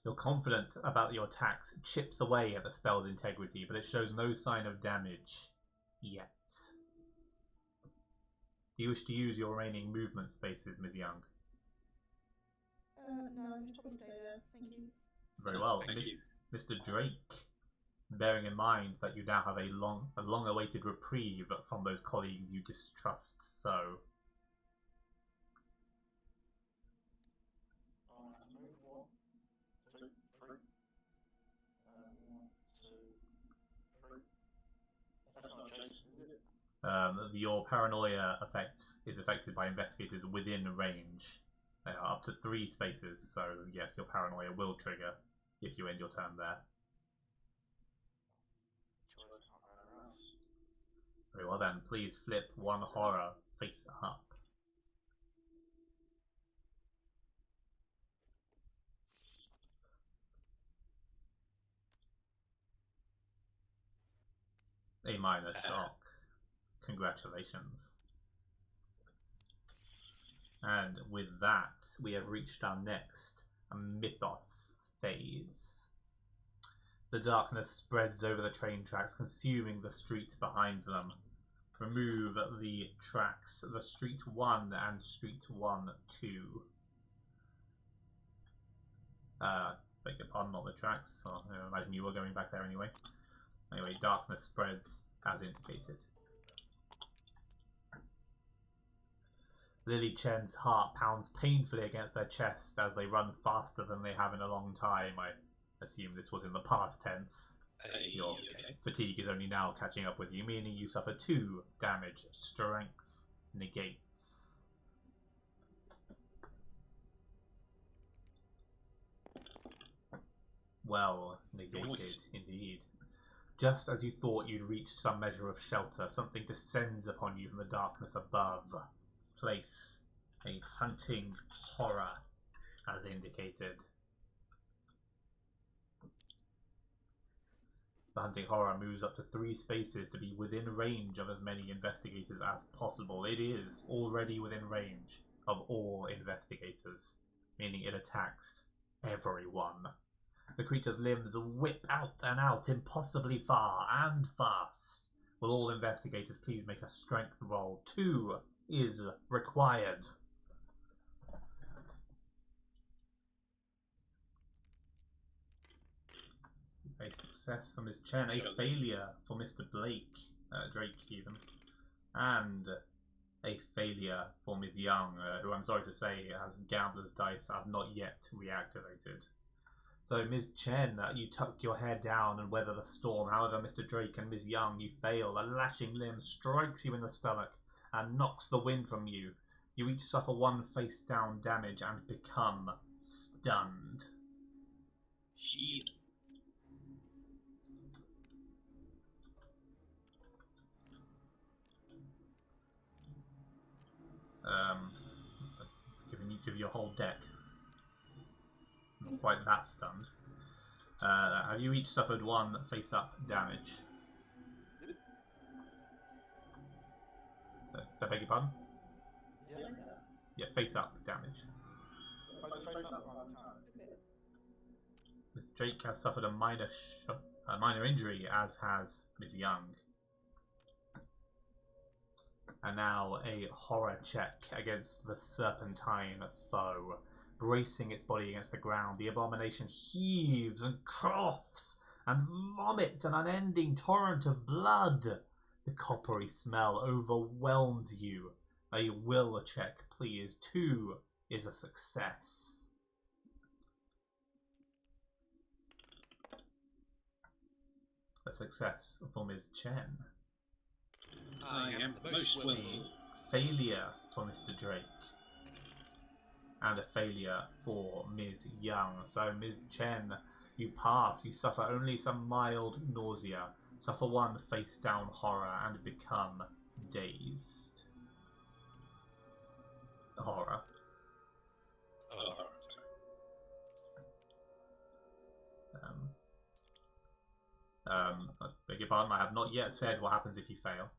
S1: You're confident about your attacks, chips away at the spell's integrity, but it shows no sign of damage yet. Do you wish to use your remaining movement spaces, Ms. Young?
S4: No, I should probably stay there. Thank you.
S1: Very well.
S3: Thank you.
S1: Mr. Drake, bearing in mind that you now have a long-awaited reprieve from those colleagues you distrust so.
S2: I have to move 1, 2, 3. 1, 2, 3. That's not adjacent, is it?
S1: Your paranoia is affected by investigators within range. Up to 3 spaces, so yes, your paranoia will trigger if you end your turn there.
S2: Choice can't go anywhere else.
S1: Very well then, please flip 1 horror face up. A minor shock. Congratulations. And with that, we have reached our next mythos phase. The darkness spreads over the train tracks, consuming the street behind them. Remove the tracks, the Street 1 and Street 1, 2. Beg your pardon, not the tracks. Well, I imagine you were going back there anyway. Anyway, darkness spreads as indicated. Lily Chen's heart pounds painfully against their chest as they run faster than they have in a long time. I assume this was in the past tense. Your
S3: Okay.
S1: fatigue is only now catching up with you, meaning you suffer 2 damage. Strength negates. Well negated, indeed. Just as you thought you'd reached some measure of shelter, something descends upon you from the darkness above. Place a hunting horror as indicated. The hunting horror moves up to 3 spaces to be within range of as many investigators as possible. It is already within range of all investigators, meaning it attacks everyone. The creature's limbs whip out and out impossibly far and fast. Will all investigators please make a strength roll? 2 is required. A success for Miss Chen, a failure for Mr. Drake even, and a failure for Ms. Young, who I'm sorry to say has Gambler's Dice have not yet reactivated. So Ms. Chen, you tuck your head down and weather the storm. However, Mr. Drake and Ms. Young, you fail. A lashing limb strikes you in the stomach and knocks the wind from you. You each suffer 1 face down damage and become stunned.
S3: Shit.
S1: Giving each of you a whole deck. Not quite that stunned. Have you each suffered 1 face-up damage? I beg your pardon?
S2: Yeah.
S1: Yeah, face-up damage.
S2: Face up one time.
S1: Mr. Drake has suffered a minor injury, as has Ms. Young. And now a horror check against the serpentine foe. Bracing its body against the ground, the abomination heaves and coughs and vomits an unending torrent of blood. The coppery smell overwhelms you. A will check, please. 2 is a success. A success for Ms. Chen.
S3: I am the most willful.
S1: Failure for Mr. Drake. And a failure for Ms. Young. So Ms. Chen, you pass. You suffer only some mild nausea. Suffer 1 face down horror and become dazed. Horror.
S3: Oh,
S1: I beg your pardon, I have not yet said what happens if you fail.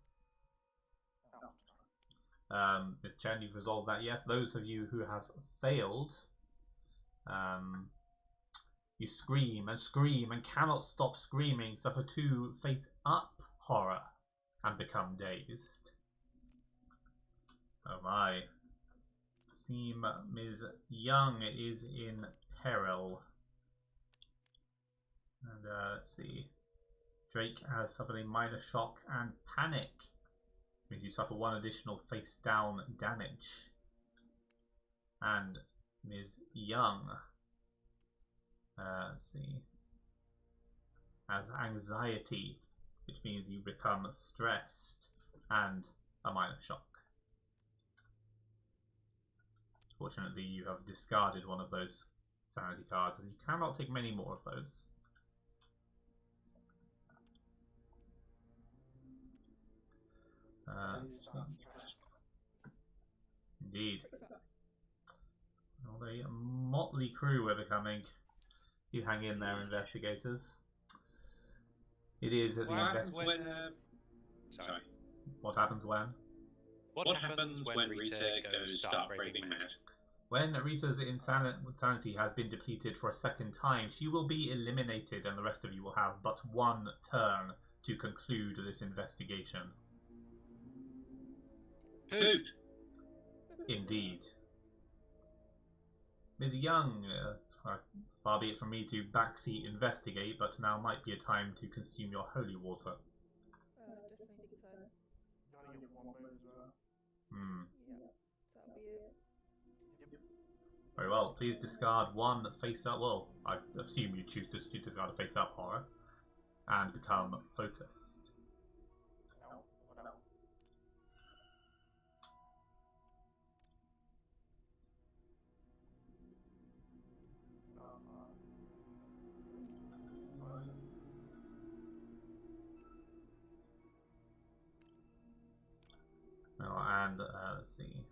S1: Ms. Chen, you've resolved that, yes. Those of you who have failed, you scream and scream and cannot stop screaming, suffer 2 face up horror, and become dazed. Oh my. Seem Ms. Young is in peril. And let's see. Drake has suffered a minor shock and panic. Means you suffer 1 additional face down damage. And Ms. Young, let's see, has anxiety, which means you become stressed, and a minor shock. Fortunately, you have discarded one of those sanity cards, as you cannot take many more of those. Indeed. What a motley crew we're becoming. You hang in there, investigators. It is at the
S3: Sorry.
S1: What happens when?
S3: What happens when Rita goes start raving mad?
S1: When Rita's insanity has been depleted for a second time, she will be eliminated, and the rest of you will have but 1 turn to conclude this investigation.
S3: Poop!
S1: Indeed. Ms. Young, far be it from me to backseat investigate, but now might be a time to consume your holy water.
S4: Definitely think so.
S2: You gotta get 1 move as well.
S1: Hmm.
S4: Yeah, so that'll be it.
S1: Very well. Please discard one face-up. Well, I assume you choose to discard a face-up horror and become focused.
S2: No, what else?
S1: And let's see.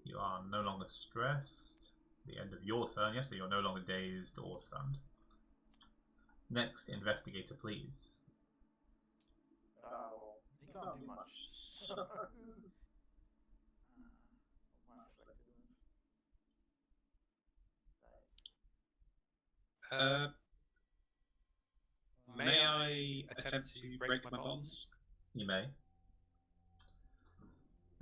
S1: You are no longer stressed. The end of your turn. Yes, so you're no longer dazed or stunned. Next, investigator, please.
S2: Oh, he can't do much. So, what am I reflected with?
S3: May I attempt to break my bonds?
S1: You may.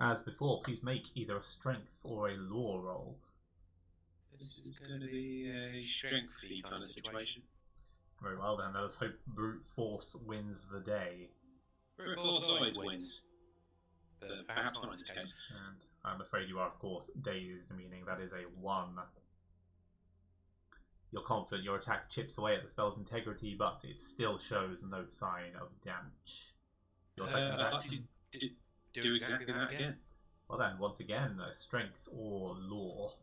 S1: As before, please make either a strength or a law roll.
S3: This is going to be a strength feat kind of situation.
S1: Very well then, let us hope brute force wins the day.
S3: Brute force always wins, but perhaps not in this case.
S1: And I'm afraid you are, of course, dazed, meaning that is a 1. You're confident your attack chips away at the spell's integrity, but it still shows no sign of damage. Your second
S3: I'd
S1: attack.
S3: like to do exactly that again.
S1: Well then, once again, strength or law.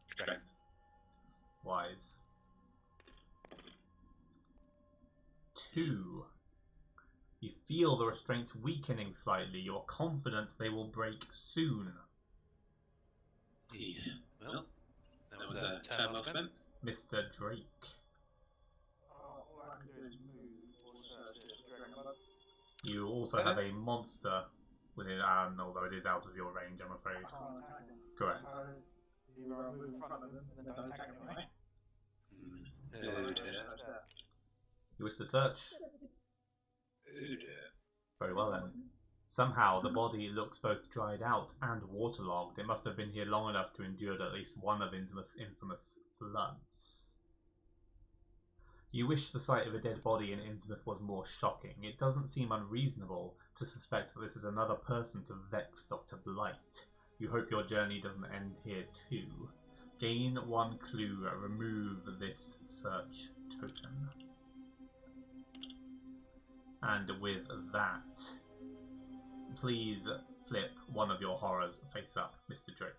S3: Strength.
S1: Wise. 2. You feel the restraints weakening slightly. You're confident they will break soon.
S3: Yeah. Well, that was a turn well spent.
S1: Mr. Drake.
S2: All I can do is move or search this dragon blood.
S1: You also have a monster within, although it is out of your range, I'm afraid.
S2: I can't attack him.
S1: Correct.
S2: So, either I move in front of him and then don't attack him anyway.
S3: Oh dear.
S1: You wish to search?
S3: Oh dear.
S1: Very well then. Somehow the body looks both dried out and waterlogged. It must have been here long enough to endure at least one of Innsmouth's infamous floods. You wish the sight of a dead body in Innsmouth was more shocking. It doesn't seem unreasonable to suspect that this is another person to vex Dr. Blight. You hope your journey doesn't end here too. Gain 1 clue, remove this search token. And with that, please flip one of your horrors face up, Mr. Drake.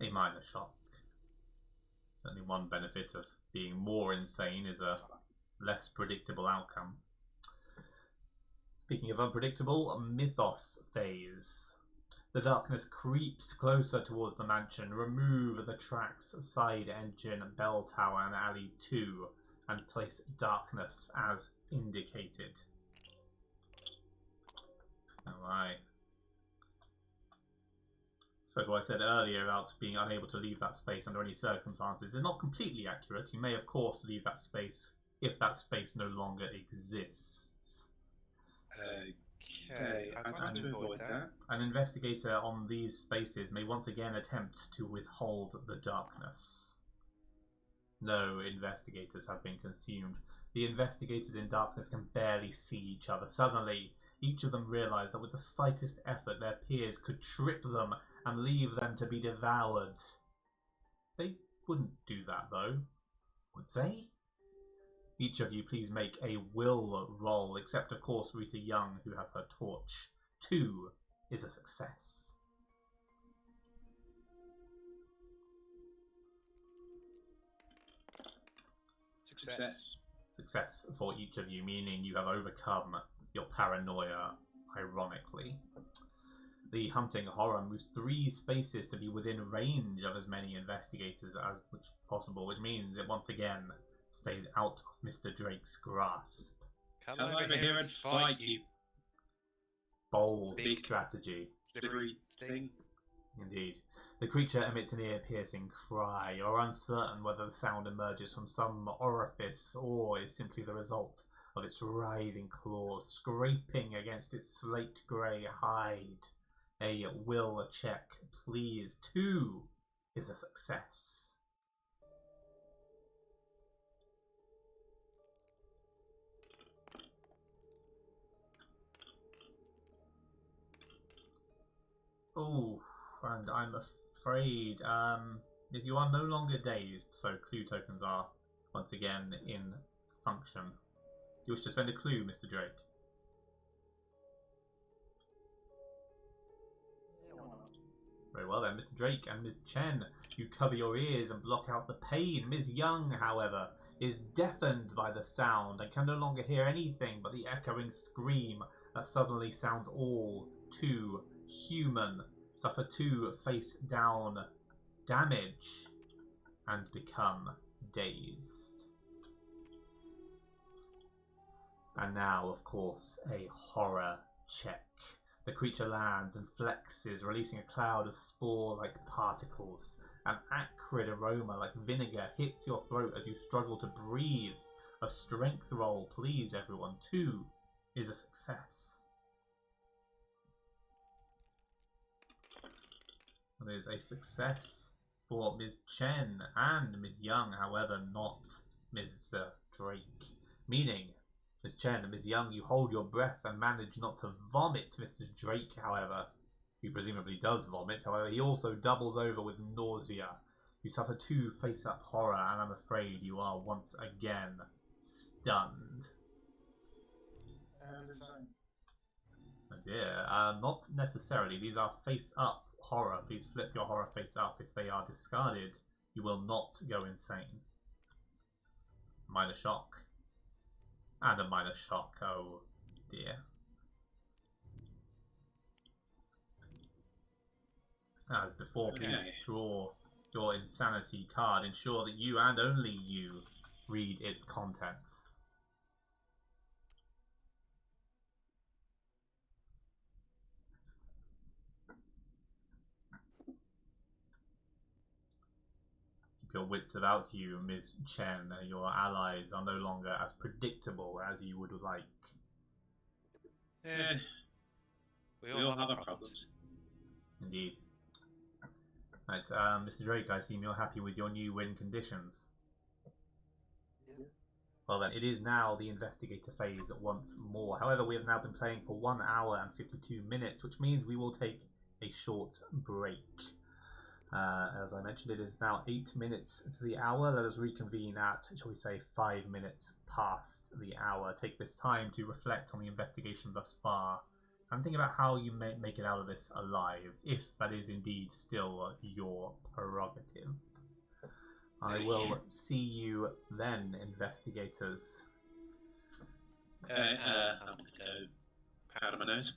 S1: A minor shock. Only one benefit of being more insane is a less predictable outcome. Speaking of unpredictable, Mythos phase. The darkness creeps closer towards the mansion. Remove the tracks, side engine, bell tower, and alley 2, and place darkness as indicated. Alright. I suppose what I said earlier about being unable to leave that space under any circumstances is not completely accurate. You may, of course, leave that space if that space no longer exists.
S3: Okay, I'd like to avoid that.
S1: An investigator on these spaces may once again attempt to withhold the darkness. No investigators have been consumed. The investigators in darkness can barely see each other. Suddenly, each of them realize that with the slightest effort their peers could trip them and leave them to be devoured. They wouldn't do that, though. Would they? Each of you please make a will roll, except of course Rita Young, who has her torch. 2 is a success.
S3: Success.
S1: Success for each of you, meaning you have overcome your paranoia, ironically. The hunting horror moves 3 spaces to be within range of as many investigators as possible, which means it once again stays out of Mr. Drake's grasp.
S3: Come over here and fight, you
S1: Bold
S3: big
S1: strategy.
S3: slippery thing.
S1: Indeed. The creature emits an ear-piercing cry. You're uncertain whether the sound emerges from some orifice or is simply the result of its writhing claws scraping against its slate-grey hide. A will check, please. 2 is a success. and I'm afraid is you are no longer dazed, so clue tokens are once again in function. You wish to spend a clue, Mr. Drake?
S2: Yeah, why not?
S1: Very well then, Mr. Drake and Ms. Chen, you cover your ears and block out the pain. Ms. Young, however, is deafened by the sound and can no longer hear anything but the echoing scream that suddenly sounds all too human. Suffer 2 face-down damage and become dazed. And now, of course, a horror check. The creature lands and flexes, releasing a cloud of spore-like particles. An acrid aroma like vinegar hits your throat as you struggle to breathe. A strength roll, please, everyone. 2 is a success. It is a success for Ms. Chen and Ms. Young, however, not Mr. Drake. Meaning, Ms. Chen and Ms. Young, you hold your breath and manage not to vomit. Mr. Drake, however, who presumably does vomit, however, he also doubles over with nausea. You suffer 2 face-up horror, and I'm afraid you are once again stunned.
S2: And insane.
S1: Oh dear. Not necessarily. These are face-up horror. Please flip your horror face up. If they are discarded, you will not go insane. Minor shock. And a minor shock. Oh dear. As before, please draw your insanity card. Ensure that you and only you read its contents. Keep your wits about you, Ms. Chen. Your allies are no longer as predictable as you would like.
S3: We all have our problems.
S1: Indeed. Right, Mr. Drake, I assume you're happy with your new win conditions.
S2: Yeah.
S1: Well then, it is now the investigator phase once more. However, we have now been playing for 1 hour and 52 minutes, which means we will take a short break. As I mentioned, it is now 8 minutes to the hour. Let us reconvene at, shall we say, 5 minutes past the hour. Take this time to reflect on the investigation thus far and think about how you may make it out of this alive, if that is indeed still your prerogative. I will see you then, investigators.
S3: I'm gonna go powder my nose.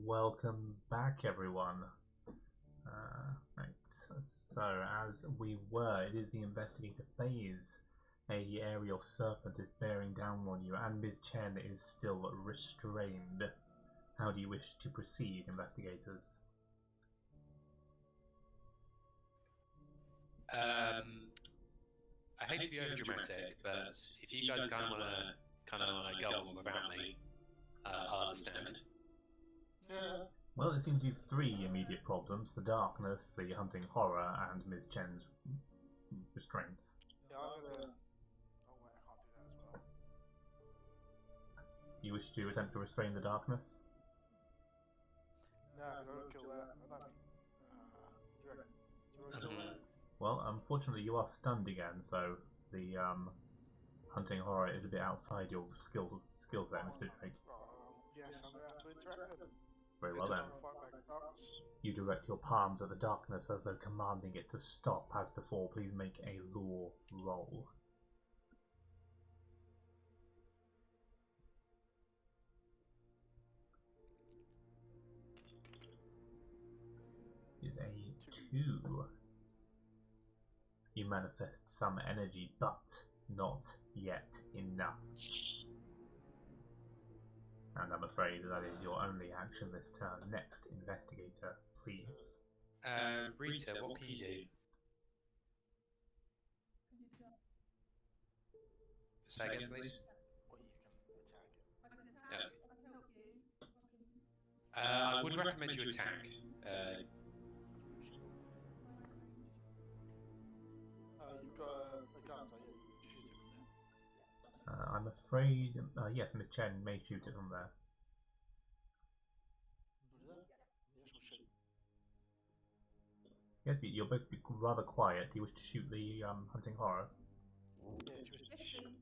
S1: Welcome back, everyone. Right, so as we were, it is the investigator phase. A aerial serpent is bearing down on you, and Ms. Chen is still restrained. How do you wish to proceed, investigators?
S3: I hate to be over dramatic, but if you guys kind of wanna go on without me, I'll understand.
S2: Yeah.
S1: Well, it seems you've three immediate problems: the darkness, the hunting horror, and Ms. Chen's restraints.
S2: Yeah, I'm gonna. Oh wait, I can't do that as well.
S1: You wish to attempt to restrain the darkness?
S2: No, because I don't kill that. I don't mean. What do you reckon? Do you want to kill that?
S1: Well, unfortunately, you are stunned again, so the hunting horror is a bit outside your skill set, Mr. Drake.
S2: Yes, I'm gonna have to interact then.
S1: Very well then.
S2: Fight back darkness.
S1: You direct your palms at the darkness as though commanding it to stop. As before, please make a law roll. Is a 2. You manifest some energy, but not yet enough. And I'm afraid that is your only action this turn. Next, investigator, please.
S3: Rita, what can you do? Say again, please.
S2: Or you can attack it.
S4: I can attack.
S3: Yeah.
S4: I can help you.
S3: I would recommend you attack.
S2: You've got a gun, so yeah, you can shoot it from there.
S1: I'm afraid, yes, Miss Chen may shoot it from there.
S2: You do that? Yes, we'll shoot.
S1: Yes, you'll both be rather quiet. Do you wish to shoot the hunting horror?
S2: Yeah, just
S4: Yes,
S2: shoot.
S4: please.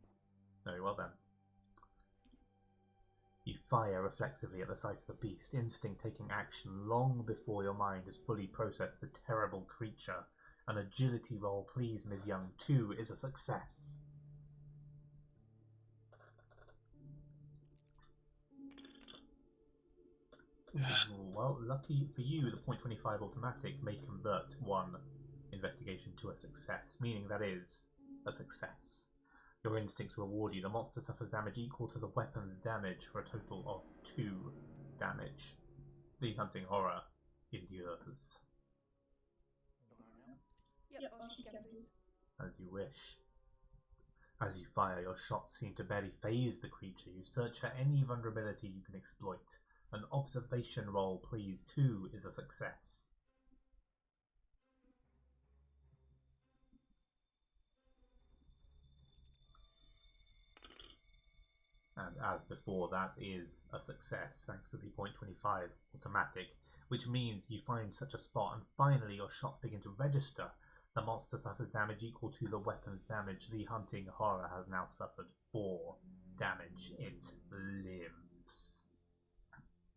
S1: Very well then. You fire reflexively at the sight of the beast, instinct taking action long before your mind has fully processed the terrible creature. An agility roll, please, Ms. Young. 2 is a success. Well, lucky for you, the .25 automatic may convert one investigation to a success, meaning that is a success. Your instincts reward you. The monster suffers damage equal to the weapon's damage for a total of 2 damage. The hunting horror endures.
S4: Yep, I'll shoot again, please.
S1: As you wish. As you fire, your shots seem to barely phase the creature. You search for any vulnerability you can exploit. An observation roll, please. 2 is a success. And as before, that is a success thanks to the .25 automatic, which means you find such a spot and finally your shots begin to register. The monster suffers damage equal to the weapon's damage. The hunting horror has now suffered 4 damage. It lives.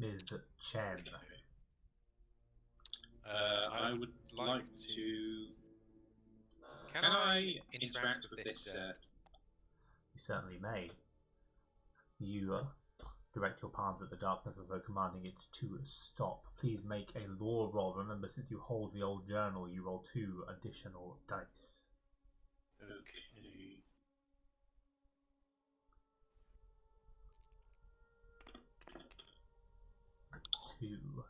S1: Ms. Chen.
S3: I would like to. Can I interact with this?
S1: You certainly may. You direct your palms at the darkness as though commanding it to stop. Please make a law roll. Remember, since you hold the old journal, you roll 2 additional dice.
S3: Okay.
S1: Two.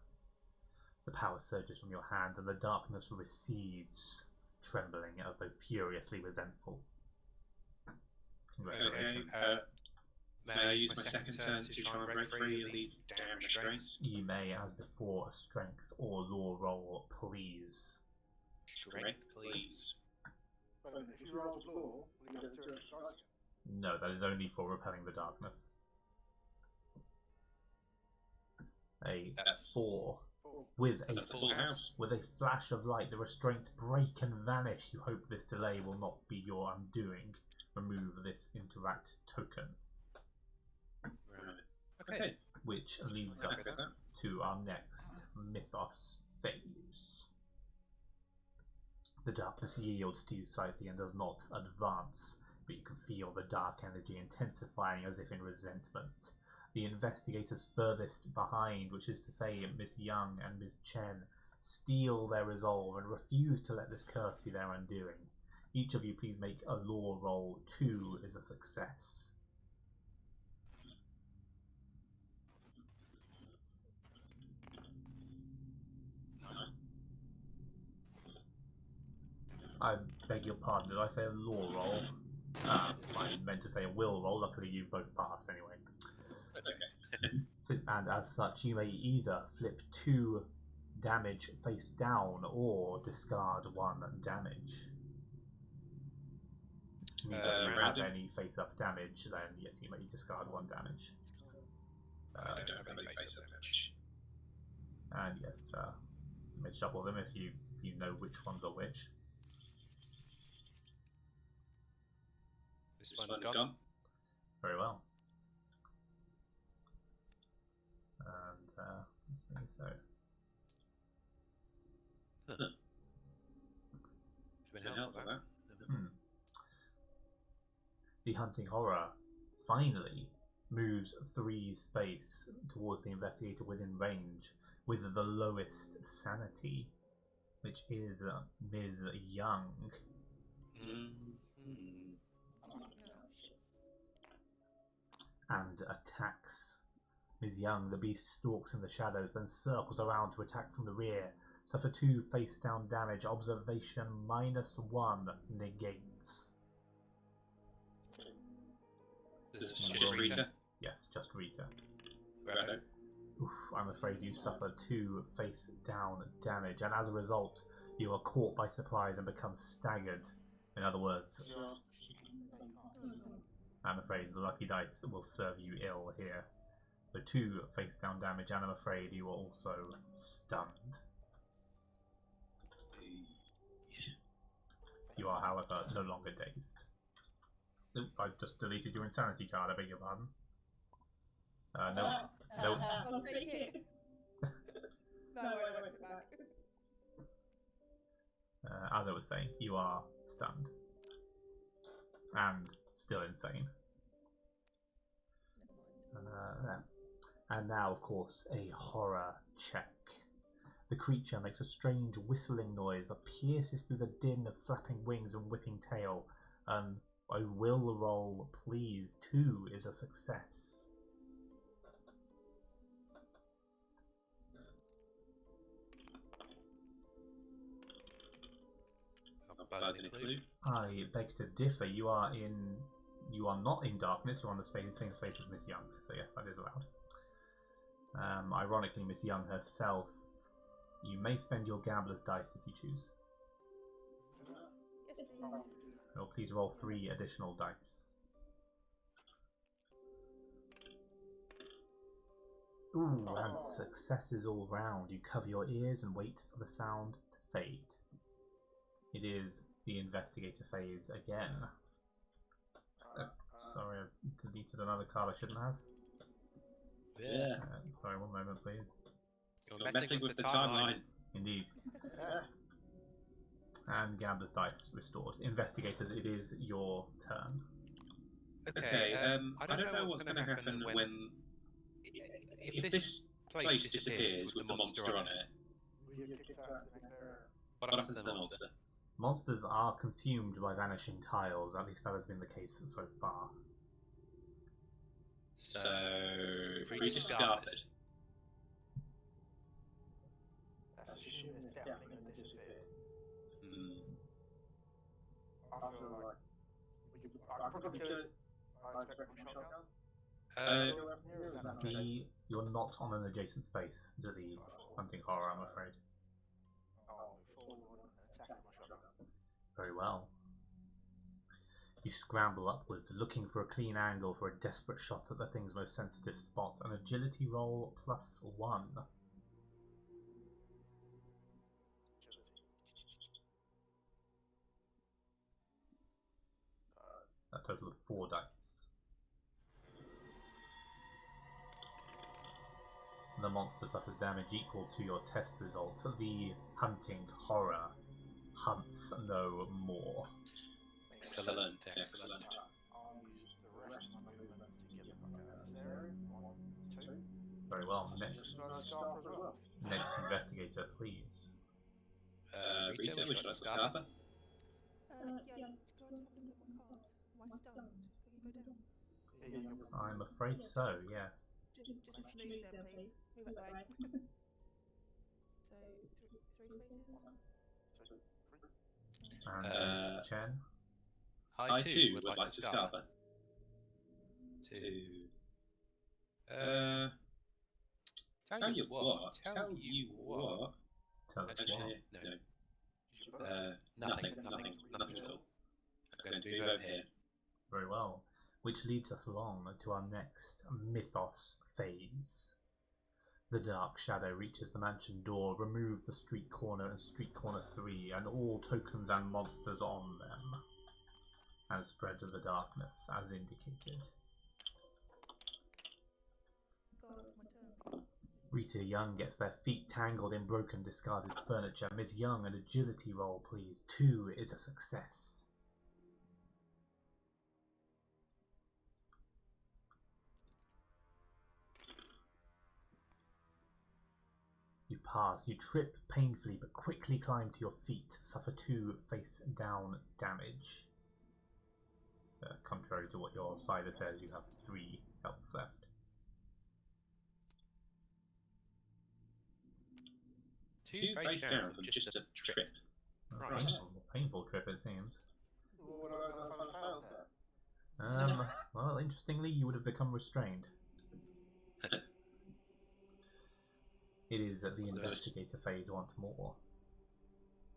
S1: The power surges from your hands and the darkness recedes, trembling as though furiously resentful. Congratulations.
S3: Okay. May I use my second turn to try and break free of these damn restraints?
S1: You may, as before, a strength or law roll, please.
S3: Strength, please.
S2: But if you roll the law, will you get 2 extra dice again?
S1: No, that is only for repelling the darkness. A
S3: That's
S1: 4.
S2: 4.
S1: With
S3: That's a full house.
S1: with a flash of light, the restraints break and vanish. You hope this delay will not be your undoing. Remove this interact token.
S3: Right. Okay.
S1: Which leads
S3: Happy
S1: us
S3: with that.
S1: to our next mythos phase. The darkness yields to you slightly and does not advance, but you can feel the dark energy intensifying as if in resentment. The investigators furthest behind, which is to say Miss Young and Miss Chen, steel their resolve and refuse to let this curse be their undoing. Each of you please make a law roll. 2 is a success. I beg your pardon, did I say a law roll? I meant to say a will roll. Luckily you both passed anyway. And as such, you may either flip 2 damage face down or discard 1 damage. If neither you have any face up damage, then yes, you may discard 1 damage.
S3: I don't have any face-up damage.
S1: And yes, you may shuffle them if you know which ones are which.
S3: This one's gone.
S1: Very well. And let's see, so.
S3: It's been helpful, that.
S1: The hunting horror finally moves 3 space towards the investigator within range with the lowest sanity, which is Ms. Young. And attacks. Ms. Young, the beast stalks in the shadows, then circles around to attack from the rear. Suffer 2 face down damage. Observation -1 negates.
S3: This is just Rita?
S1: Yes, just Rita.
S3: Righto.
S1: Oof, I'm afraid you suffer 2 face down damage, and as a result, you are caught by surprise and become staggered. In other words, I'm afraid the lucky dice will serve you ill here. So 2 face down damage, and I'm afraid you are also stunned. You are, however, no longer dazed. I just deleted your insanity card, I beg your pardon. No.
S4: I'll take it. No, I won't put it back.
S1: As I was saying, you are stunned. And still insane. And now, of course, a horror check. The creature makes a strange whistling noise that pierces through the din of flapping wings and whipping tail. A will roll, please. 2 is a success. I beg to differ. You are not in darkness. You're on the same space as Miss Young. So yes, that is allowed. Ironically, Miss Young herself. You may spend your gambler's dice if you choose.
S4: Yes, please.
S1: Or please roll 3 additional dice. Ooh, and successes all round. You cover your ears and wait for the sound to fade. It is the investigator phase again. Sorry, I deleted another card I shouldn't have.
S3: Yeah.
S1: Sorry, one moment, please.
S3: You're messing with the timeline.
S1: Indeed. And gambler's dice restored. Investigators, it is your turn.
S3: Okay, I don't know what's going to happen when... If this place disappears with the monster on it,
S2: We get kicked out of the next area.
S3: what happens to the monster?
S1: Monsters are consumed by vanishing tiles, at least that has been the case so far.
S3: So, if we discard it,
S2: That's assuming it's definitely going to disappear. I feel like we could. I'd probably kill it. I expect from shotgun.
S1: You're not on an adjacent space to the hunting horror, I'm afraid.
S2: I'll move forward and attack with my shotgun.
S1: Very well. You scramble upwards, looking for a clean angle for a desperate shot at the thing's most sensitive spot. An agility roll +1. A total of 4 dice. The monster suffers damage equal to your test result. The hunting horror hunts no more.
S3: excellent.
S2: I'll use the rest of my movement to get the fuck out of this area. 1,
S1: Very well.
S2: Just try to scarper as well.
S1: Next investigator, please.
S3: Rita, would you like to Scarper?
S4: Yeah, can I just have a look at my cards? Am I stunned? Can you go down?
S2: Yeah, you're
S1: I'm afraid so, yes.
S4: Just move then, please. Move out the way. So, three spaces?
S1: And Chen.
S3: I too would like to Scarper. Tell you what.
S1: Tell us what.
S3: Actually, no. Nothing at all. I'm going to move over here.
S1: Very well. Which leads us along to our next mythos phase. The dark shadow reaches the mansion door. Remove the street corner and street corner 3 and all tokens and monsters on them. And spread the darkness as indicated.
S4: God, it's my turn.
S1: Rita Young gets their feet tangled in broken discarded furniture. Ms. Young, an agility roll, please. 2 is a success. You pass. You trip painfully but quickly climb to your feet. Suffer 2 face down damage. Contrary to what your slider says, you have 3 health left.
S3: Two face down from just a trip. Right.
S1: Painful trip, it seems.
S2: What would I have if I failed that?
S1: Well, interestingly, you would have become restrained. It is at the investigator phase once more.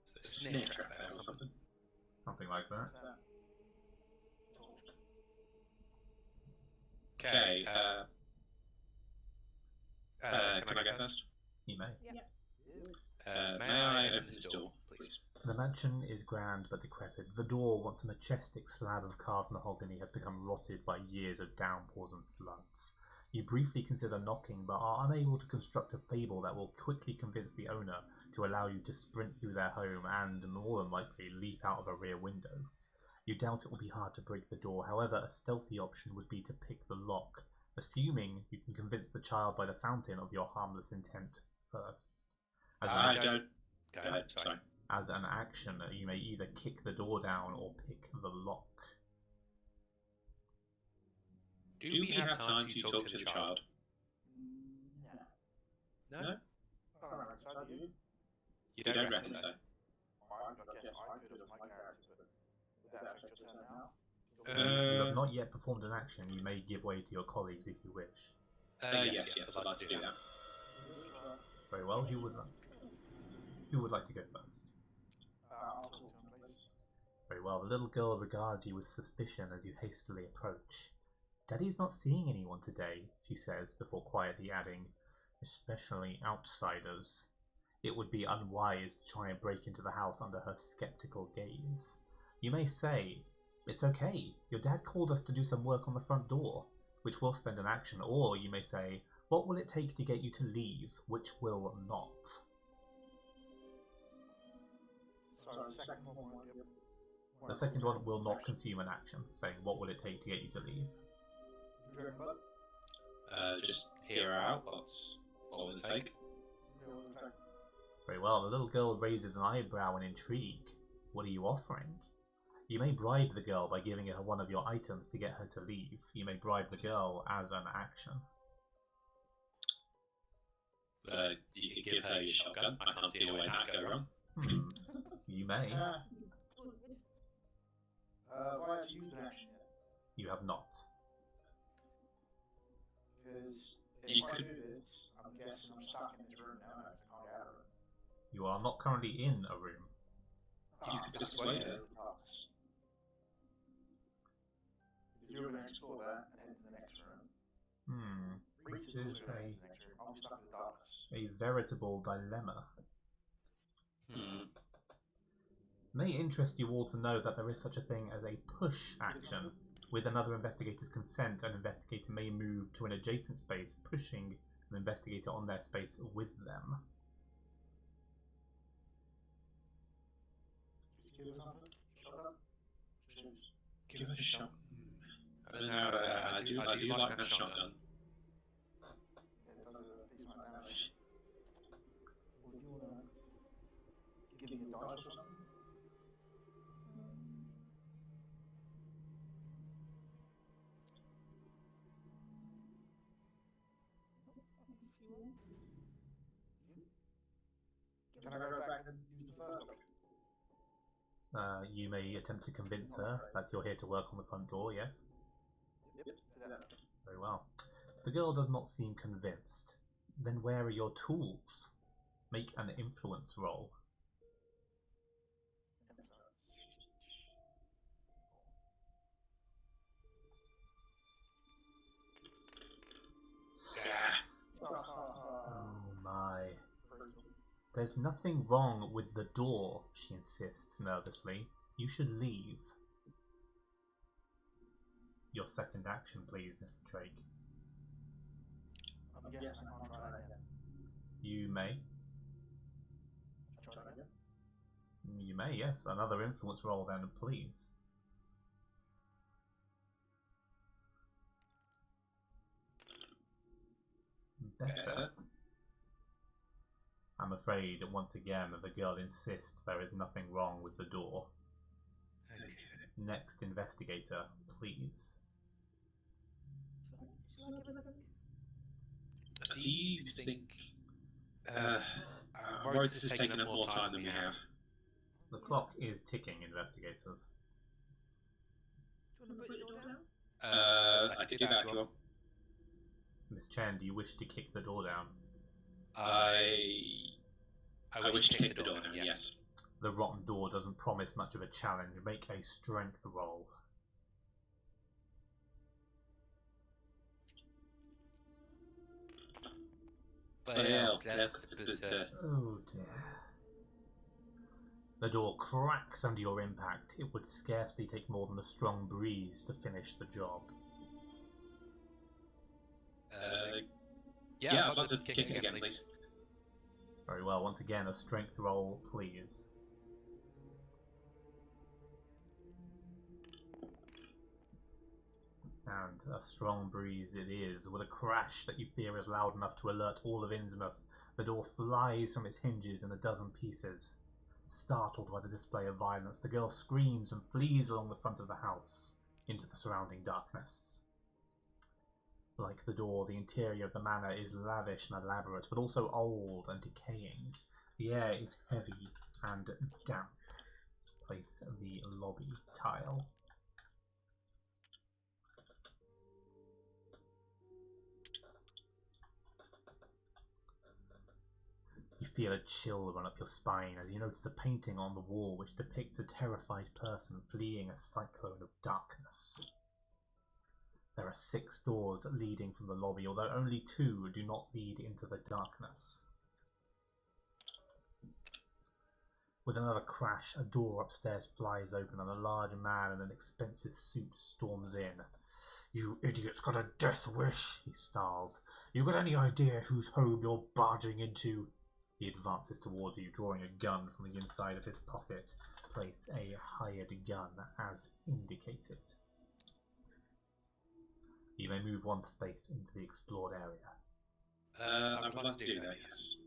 S3: So a snare trap there or something.
S1: Something like that.
S3: Okay. Can I go first?
S1: You may.
S4: Yeah.
S3: May I open this door, please?
S1: The mansion is grand but decrepit. The door, once a majestic slab of carved mahogany, has become rotted by years of downpours and floods. You briefly consider knocking, but are unable to construct a fable that will quickly convince the owner to allow you to sprint through their home and, more than likely, leap out of a rear window. You doubt it will be hard to break the door, however, a stealthy option would be to pick the lock, assuming you can convince the child by the fountain of your harmless intent first.
S3: Sorry.
S1: As an action, you may either kick the door down or pick the lock.
S3: Do we have time to talk to the child?
S2: No.
S3: No?
S2: Alright, so do you?
S3: You don't reckon so?
S2: I guess I could as my character, but would that affect your turn now?
S1: You have not yet performed an action. You may give way to your colleagues if you wish.
S3: Yes, I'd like to do that.
S1: Very well. Who would like to go first?
S2: I'll talk to him, please.
S1: Very well. The little girl regards you with suspicion as you hastily approach. Daddy's not seeing anyone today, she says, before quietly adding, especially outsiders. It would be unwise to try and break into the house under her skeptical gaze. You may say, it's okay, your dad called us to do some work on the front door, which will spend an action, or you may say, what will it take to get you to leave, which will not?
S2: So the second one won't be
S1: The second one will not consume an action, saying, what will it take to get you to leave?
S2: Do you reckon, bud?
S3: Just hear her out. What will it take?
S2: Yeah, what would it take?
S1: Very well, the little girl raises an eyebrow in intrigue. What are you offering? You may bribe the girl by giving her one of your items to get her to leave. You may bribe the girl as an action.
S3: You could give her your shotgun. I can't see a way that could go wrong.
S1: You may.
S2: Have I actually used an action yet?
S1: You have not.
S2: Because
S3: You
S2: if I
S3: could-
S2: do this, I'm guessing I'm stuck in this room now and I can't get out of it.
S1: You are not currently in a room.
S3: You could persuade her.
S2: If you're going to explore that and head to the next room,
S1: This
S2: Rita's
S1: is
S2: also going to head to the next room. I'll be stuck in the darkness.
S1: a veritable dilemma.
S3: Hmm.
S1: May interest you all to know that there is such a thing as a push action. With another investigator's consent, an investigator may move to an adjacent space, pushing an investigator on their space with them.
S2: Give her something. Shotgun. Choose.
S3: Give it a shot. I don't know. I do like that shotgun.
S2: It does dice or something?
S4: If you want.
S2: Can I go back and use the first option?
S1: You may attempt to convince her that you're here to work on the front door, yes?
S2: Yep, do that.
S1: Very well. The girl does not seem convinced. Then where are your tools? Make an influence roll. Oh my. There's nothing wrong with the door, she insists nervously. You should leave. Your second action, please, Mr. Drake.
S2: I'm guessing I can't try that again.
S1: You may.
S2: Try that again?
S1: You may, yes. Another influence roll then, please. Better. I'm afraid, once again, the girl insists there is nothing wrong with the door.
S3: Okay.
S1: Next investigator, please.
S4: Shall I give her something?
S3: Do you think... I'm worried this is taking up more time than we have.
S1: The clock is ticking, investigators.
S4: Do you want to break the door down?
S3: I could do that if you want.
S1: Miss Chen, do you wish to kick the door down?
S3: I wish to kick the door down, yes.
S1: The rotten door doesn't promise much of a challenge. Make a strength roll.
S3: Well,
S1: Oh dear. The door cracks under your impact. It would scarcely take more than a strong breeze to finish the job.
S3: Yeah, I'd love to kick it again, please.
S1: Very well. Once again, a strength roll, please. And a strong breeze it is, with a crash that you fear is loud enough to alert all of Innsmouth. The door flies from its hinges in a dozen pieces. Startled by the display of violence, the girl screams and flees along the front of the house, into the surrounding darkness. Like the door, the interior of the manor is lavish and elaborate, but also old and decaying. The air is heavy and damp. Place the lobby tile. You feel a chill run up your spine as you notice a painting on the wall which depicts a terrified person fleeing a cyclone of darkness. There are 6 doors leading from the lobby, although only 2 do not lead into the darkness. With another crash, a door upstairs flies open and a large man in an expensive suit storms in. "You idiot's got a death wish," he snarls. "You got any idea whose home you're barging into?" He advances towards you, drawing a gun from the inside of his pocket. Place a hired gun as indicated. You may move 1 space into the explored area.
S3: I would like to do that, yes.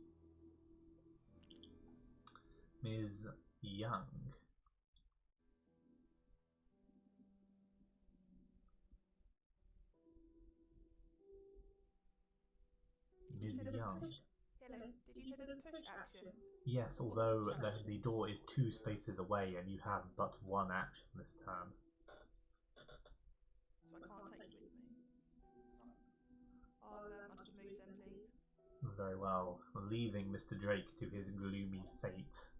S1: Ms. Young. Ms. Young.
S4: Hello. Did you say there's a push action?
S1: Yes, although the door is 2 spaces away and you have but 1 action this turn.
S4: So I can't take you with me. I'll just move then, please.
S1: Very well, leaving Mr. Drake to his gloomy fate.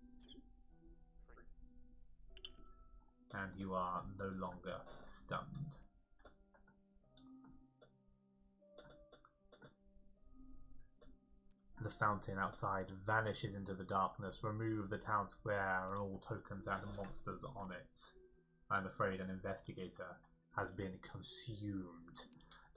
S1: And you are no longer stunned. The fountain outside vanishes into the darkness. Remove the town square and all tokens and monsters on it. I'm afraid an investigator has been consumed.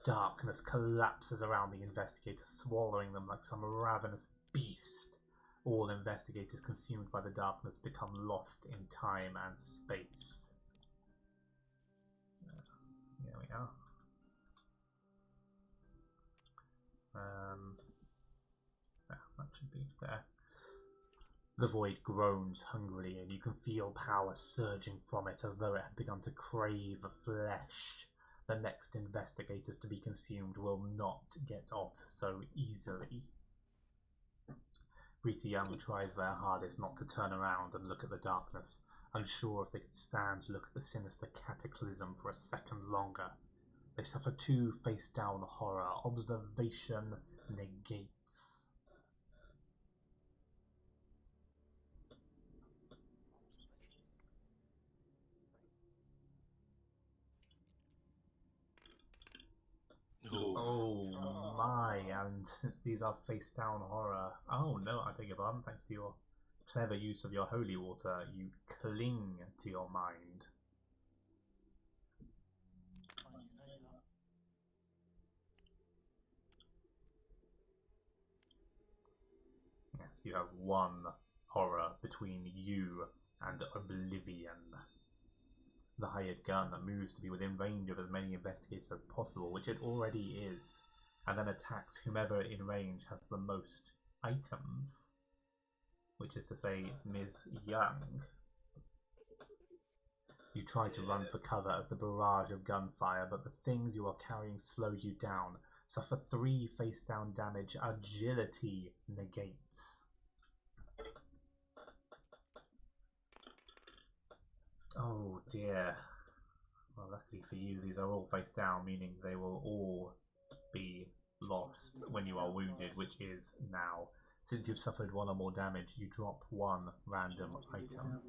S1: Darkness collapses around the investigator, swallowing them like some ravenous beast. All investigators consumed by the darkness become lost in time and space. Here we are. Yeah, that should be there. The void groans hungrily, and you can feel power surging from it as though it had begun to crave flesh. The next investigators to be consumed will not get off so easily. Rita Young tries their hardest not to turn around and look at the darkness, unsure if they could stand to look at the sinister cataclysm for a second longer. They suffer 2 face-down horror. Observation negates. Oh my, and since these are face-down horror... Oh no, I beg your pardon, thanks to your clever use of your holy water, you cling to your mind.
S2: Funny you say that.
S1: Yes, you have 1 horror between you and oblivion. The hired gun moves to be within range of as many investigators as possible, which it already is, and then attacks whomever in range has the most items, which is to say Ms. Young. You try to run for cover as the barrage of gunfire, but the things you are carrying slow you down. Suffer 3 face-down damage. Agility negates. Oh dear. Well, luckily for you, these are all face down, meaning they will all be lost when you are wounded, which is now. Since you've suffered 1 or more damage, you drop 1 random item.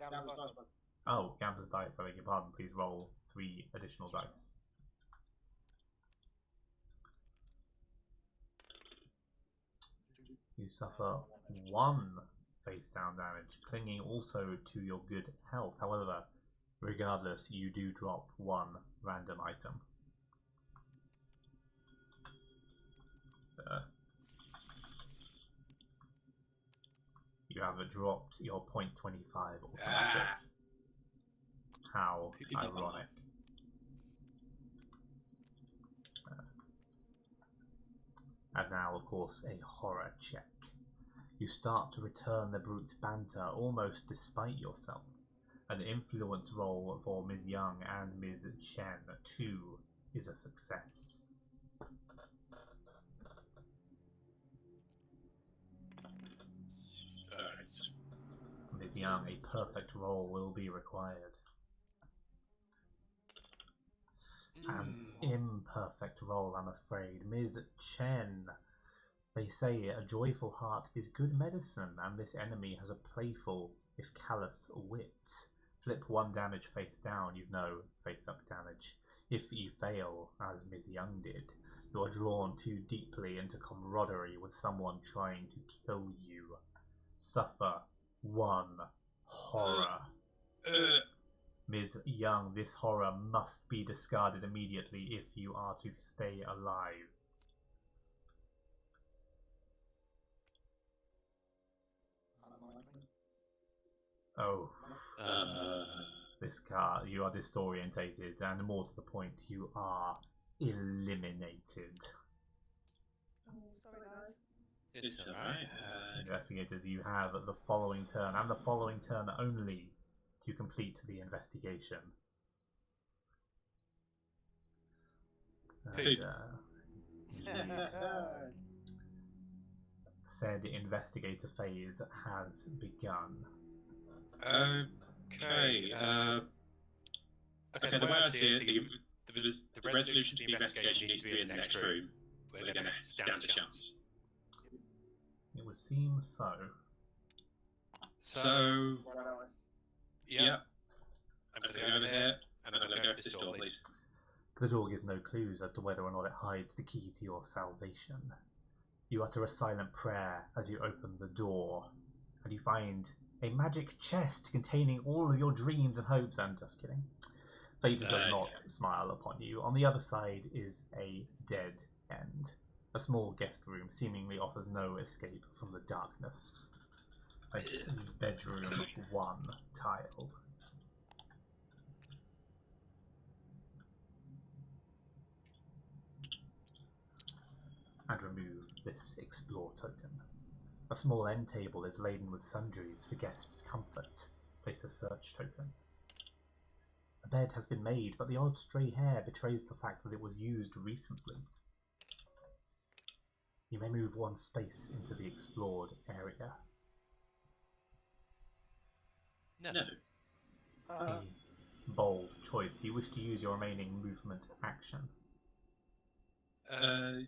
S2: Gambler's dice, bud.
S1: Oh, Gambler's dice, I beg your pardon. Please roll 3 additional dice. You suffer 1 face down damage, clinging also to your good health. However, regardless, you do drop 1 random item. You have dropped your .25 automatic. How ironic. And now, of course, a horror check. You start to return the brute's banter almost despite yourself. An influence roll for Ms. Young and Ms. Chen, too, is a success. Ms. Young, a perfect roll will be required. An imperfect roll, I'm afraid. Ms. Chen. They say a joyful heart is good medicine, and this enemy has a playful, if callous, wit. Flip 1 damage face down, you know, face up damage. If you fail, as Ms. Young did, you are drawn too deeply into camaraderie with someone trying to kill you. Suffer 1 horror. Ms. Young, this horror must be discarded immediately if you are to stay alive.
S2: Unlikely.
S1: Oh. This car, you are disorientated, and more to the point, you are eliminated.
S4: Oh, sorry guys.
S3: It's alright.
S1: Investigators, you have the following turn, and the following turn only, to complete the investigation. And, said investigator phase has begun.
S3: Okay. Okay, the way I see it, the resolution to the investigation needs to be in the next room. We're going to stand a chance.
S1: It would seem so.
S3: So,
S2: Right away.
S3: yeah. I'm going to go over here, and I'm going to go for this door, please.
S1: The door gives no clues as to whether or not it hides the key to your salvation. You utter a silent prayer as you open the door, and you find a magic chest containing all of your dreams and hopes. And just kidding. Fate does not smile upon you. On the other side is a dead end. A small guest room seemingly offers no escape from the darkness. It's bedroom 1 tile. And remove this explore token. A small end table is laden with sundries for guests' comfort. Place a search token. A bed has been made, but the odd stray hair betrays the fact that it was used recently. You may move one space into the explored area.
S3: No.
S1: A bold choice. Do you wish to use your remaining movement action?
S3: I'd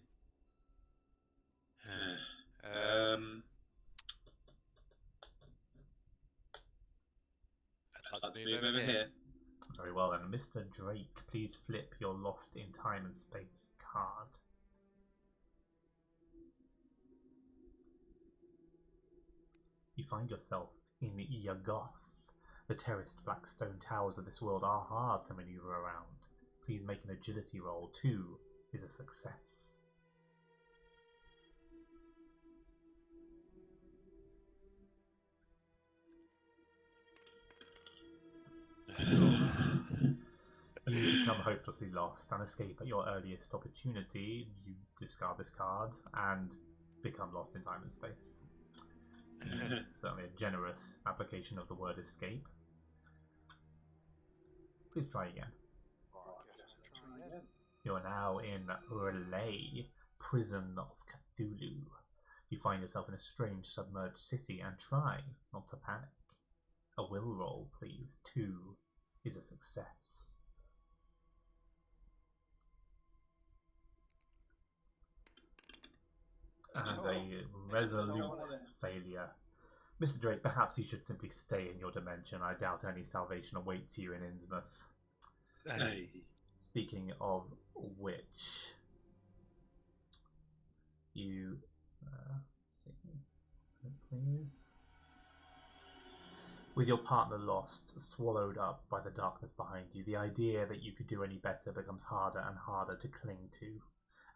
S3: like to move over here.
S1: Very well then. Mr. Drake, please flip your Lost in Time and Space card. You find yourself in Yagoth. The terraced black stone towers of this world are hard to maneuver around. Please make an agility roll. 2 is a success. You become hopelessly lost and escape at your earliest opportunity. You discard this card and become lost in time and space. Certainly a generous application of the word escape. Please try again.
S2: Right, I guess I'll try again.
S1: You're now in Relay, Prison of Cthulhu. You find yourself in a strange submerged city and try not to panic. A will roll, please. 2 is a success. And a resolute failure. Mr. Drake, perhaps you should simply stay in your dimension. I doubt any salvation awaits you in Innsmouth.
S3: Hey.
S1: Speaking of which, you see, please. With your partner lost, swallowed up by the darkness behind you, the idea that you could do any better becomes harder and harder to cling to,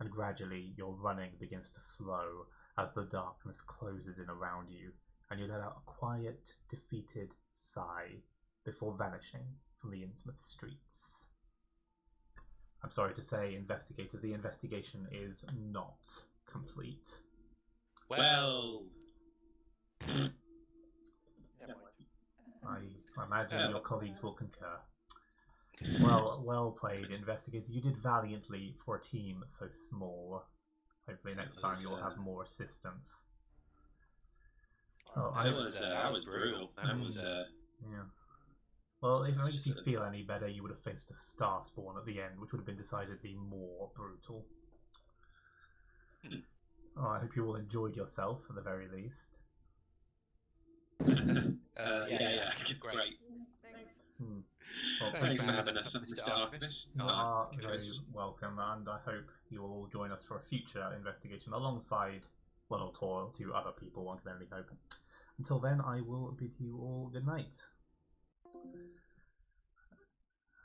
S1: and gradually your running begins to slow as the darkness closes in around you, and you let out a quiet, defeated sigh before vanishing from the Innsmouth streets. I'm sorry to say, investigators, the investigation is not complete.
S3: Well.
S2: Yeah,
S1: I imagine your colleagues will concur. Well played, investigators. You did valiantly for a team so small. Hopefully next time you'll have more assistance. Oh,
S3: That was brutal. That was
S1: yeah. Well, if it makes you feel any better, you would have faced a star spawn at the end, which would have been decidedly more brutal. Oh, I hope you all enjoyed yourself at the very least.
S3: yeah, great.
S4: Thanks.
S1: Well,
S3: Thanks for having us, Mr. Archivist.
S1: you are very welcome, and I hope you will all join us for a future investigation alongside one or two other people, one can only hope. Until then, I will bid you all good night.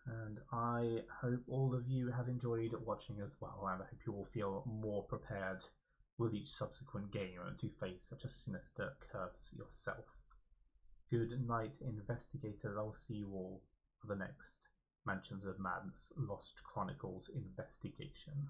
S1: And I hope all of you have enjoyed watching as well, and I hope you all feel more prepared with each subsequent game to face such a sinister curse yourself. Good night, investigators. I will see you all for the next Mansions of Madness Lost Chronicles investigation.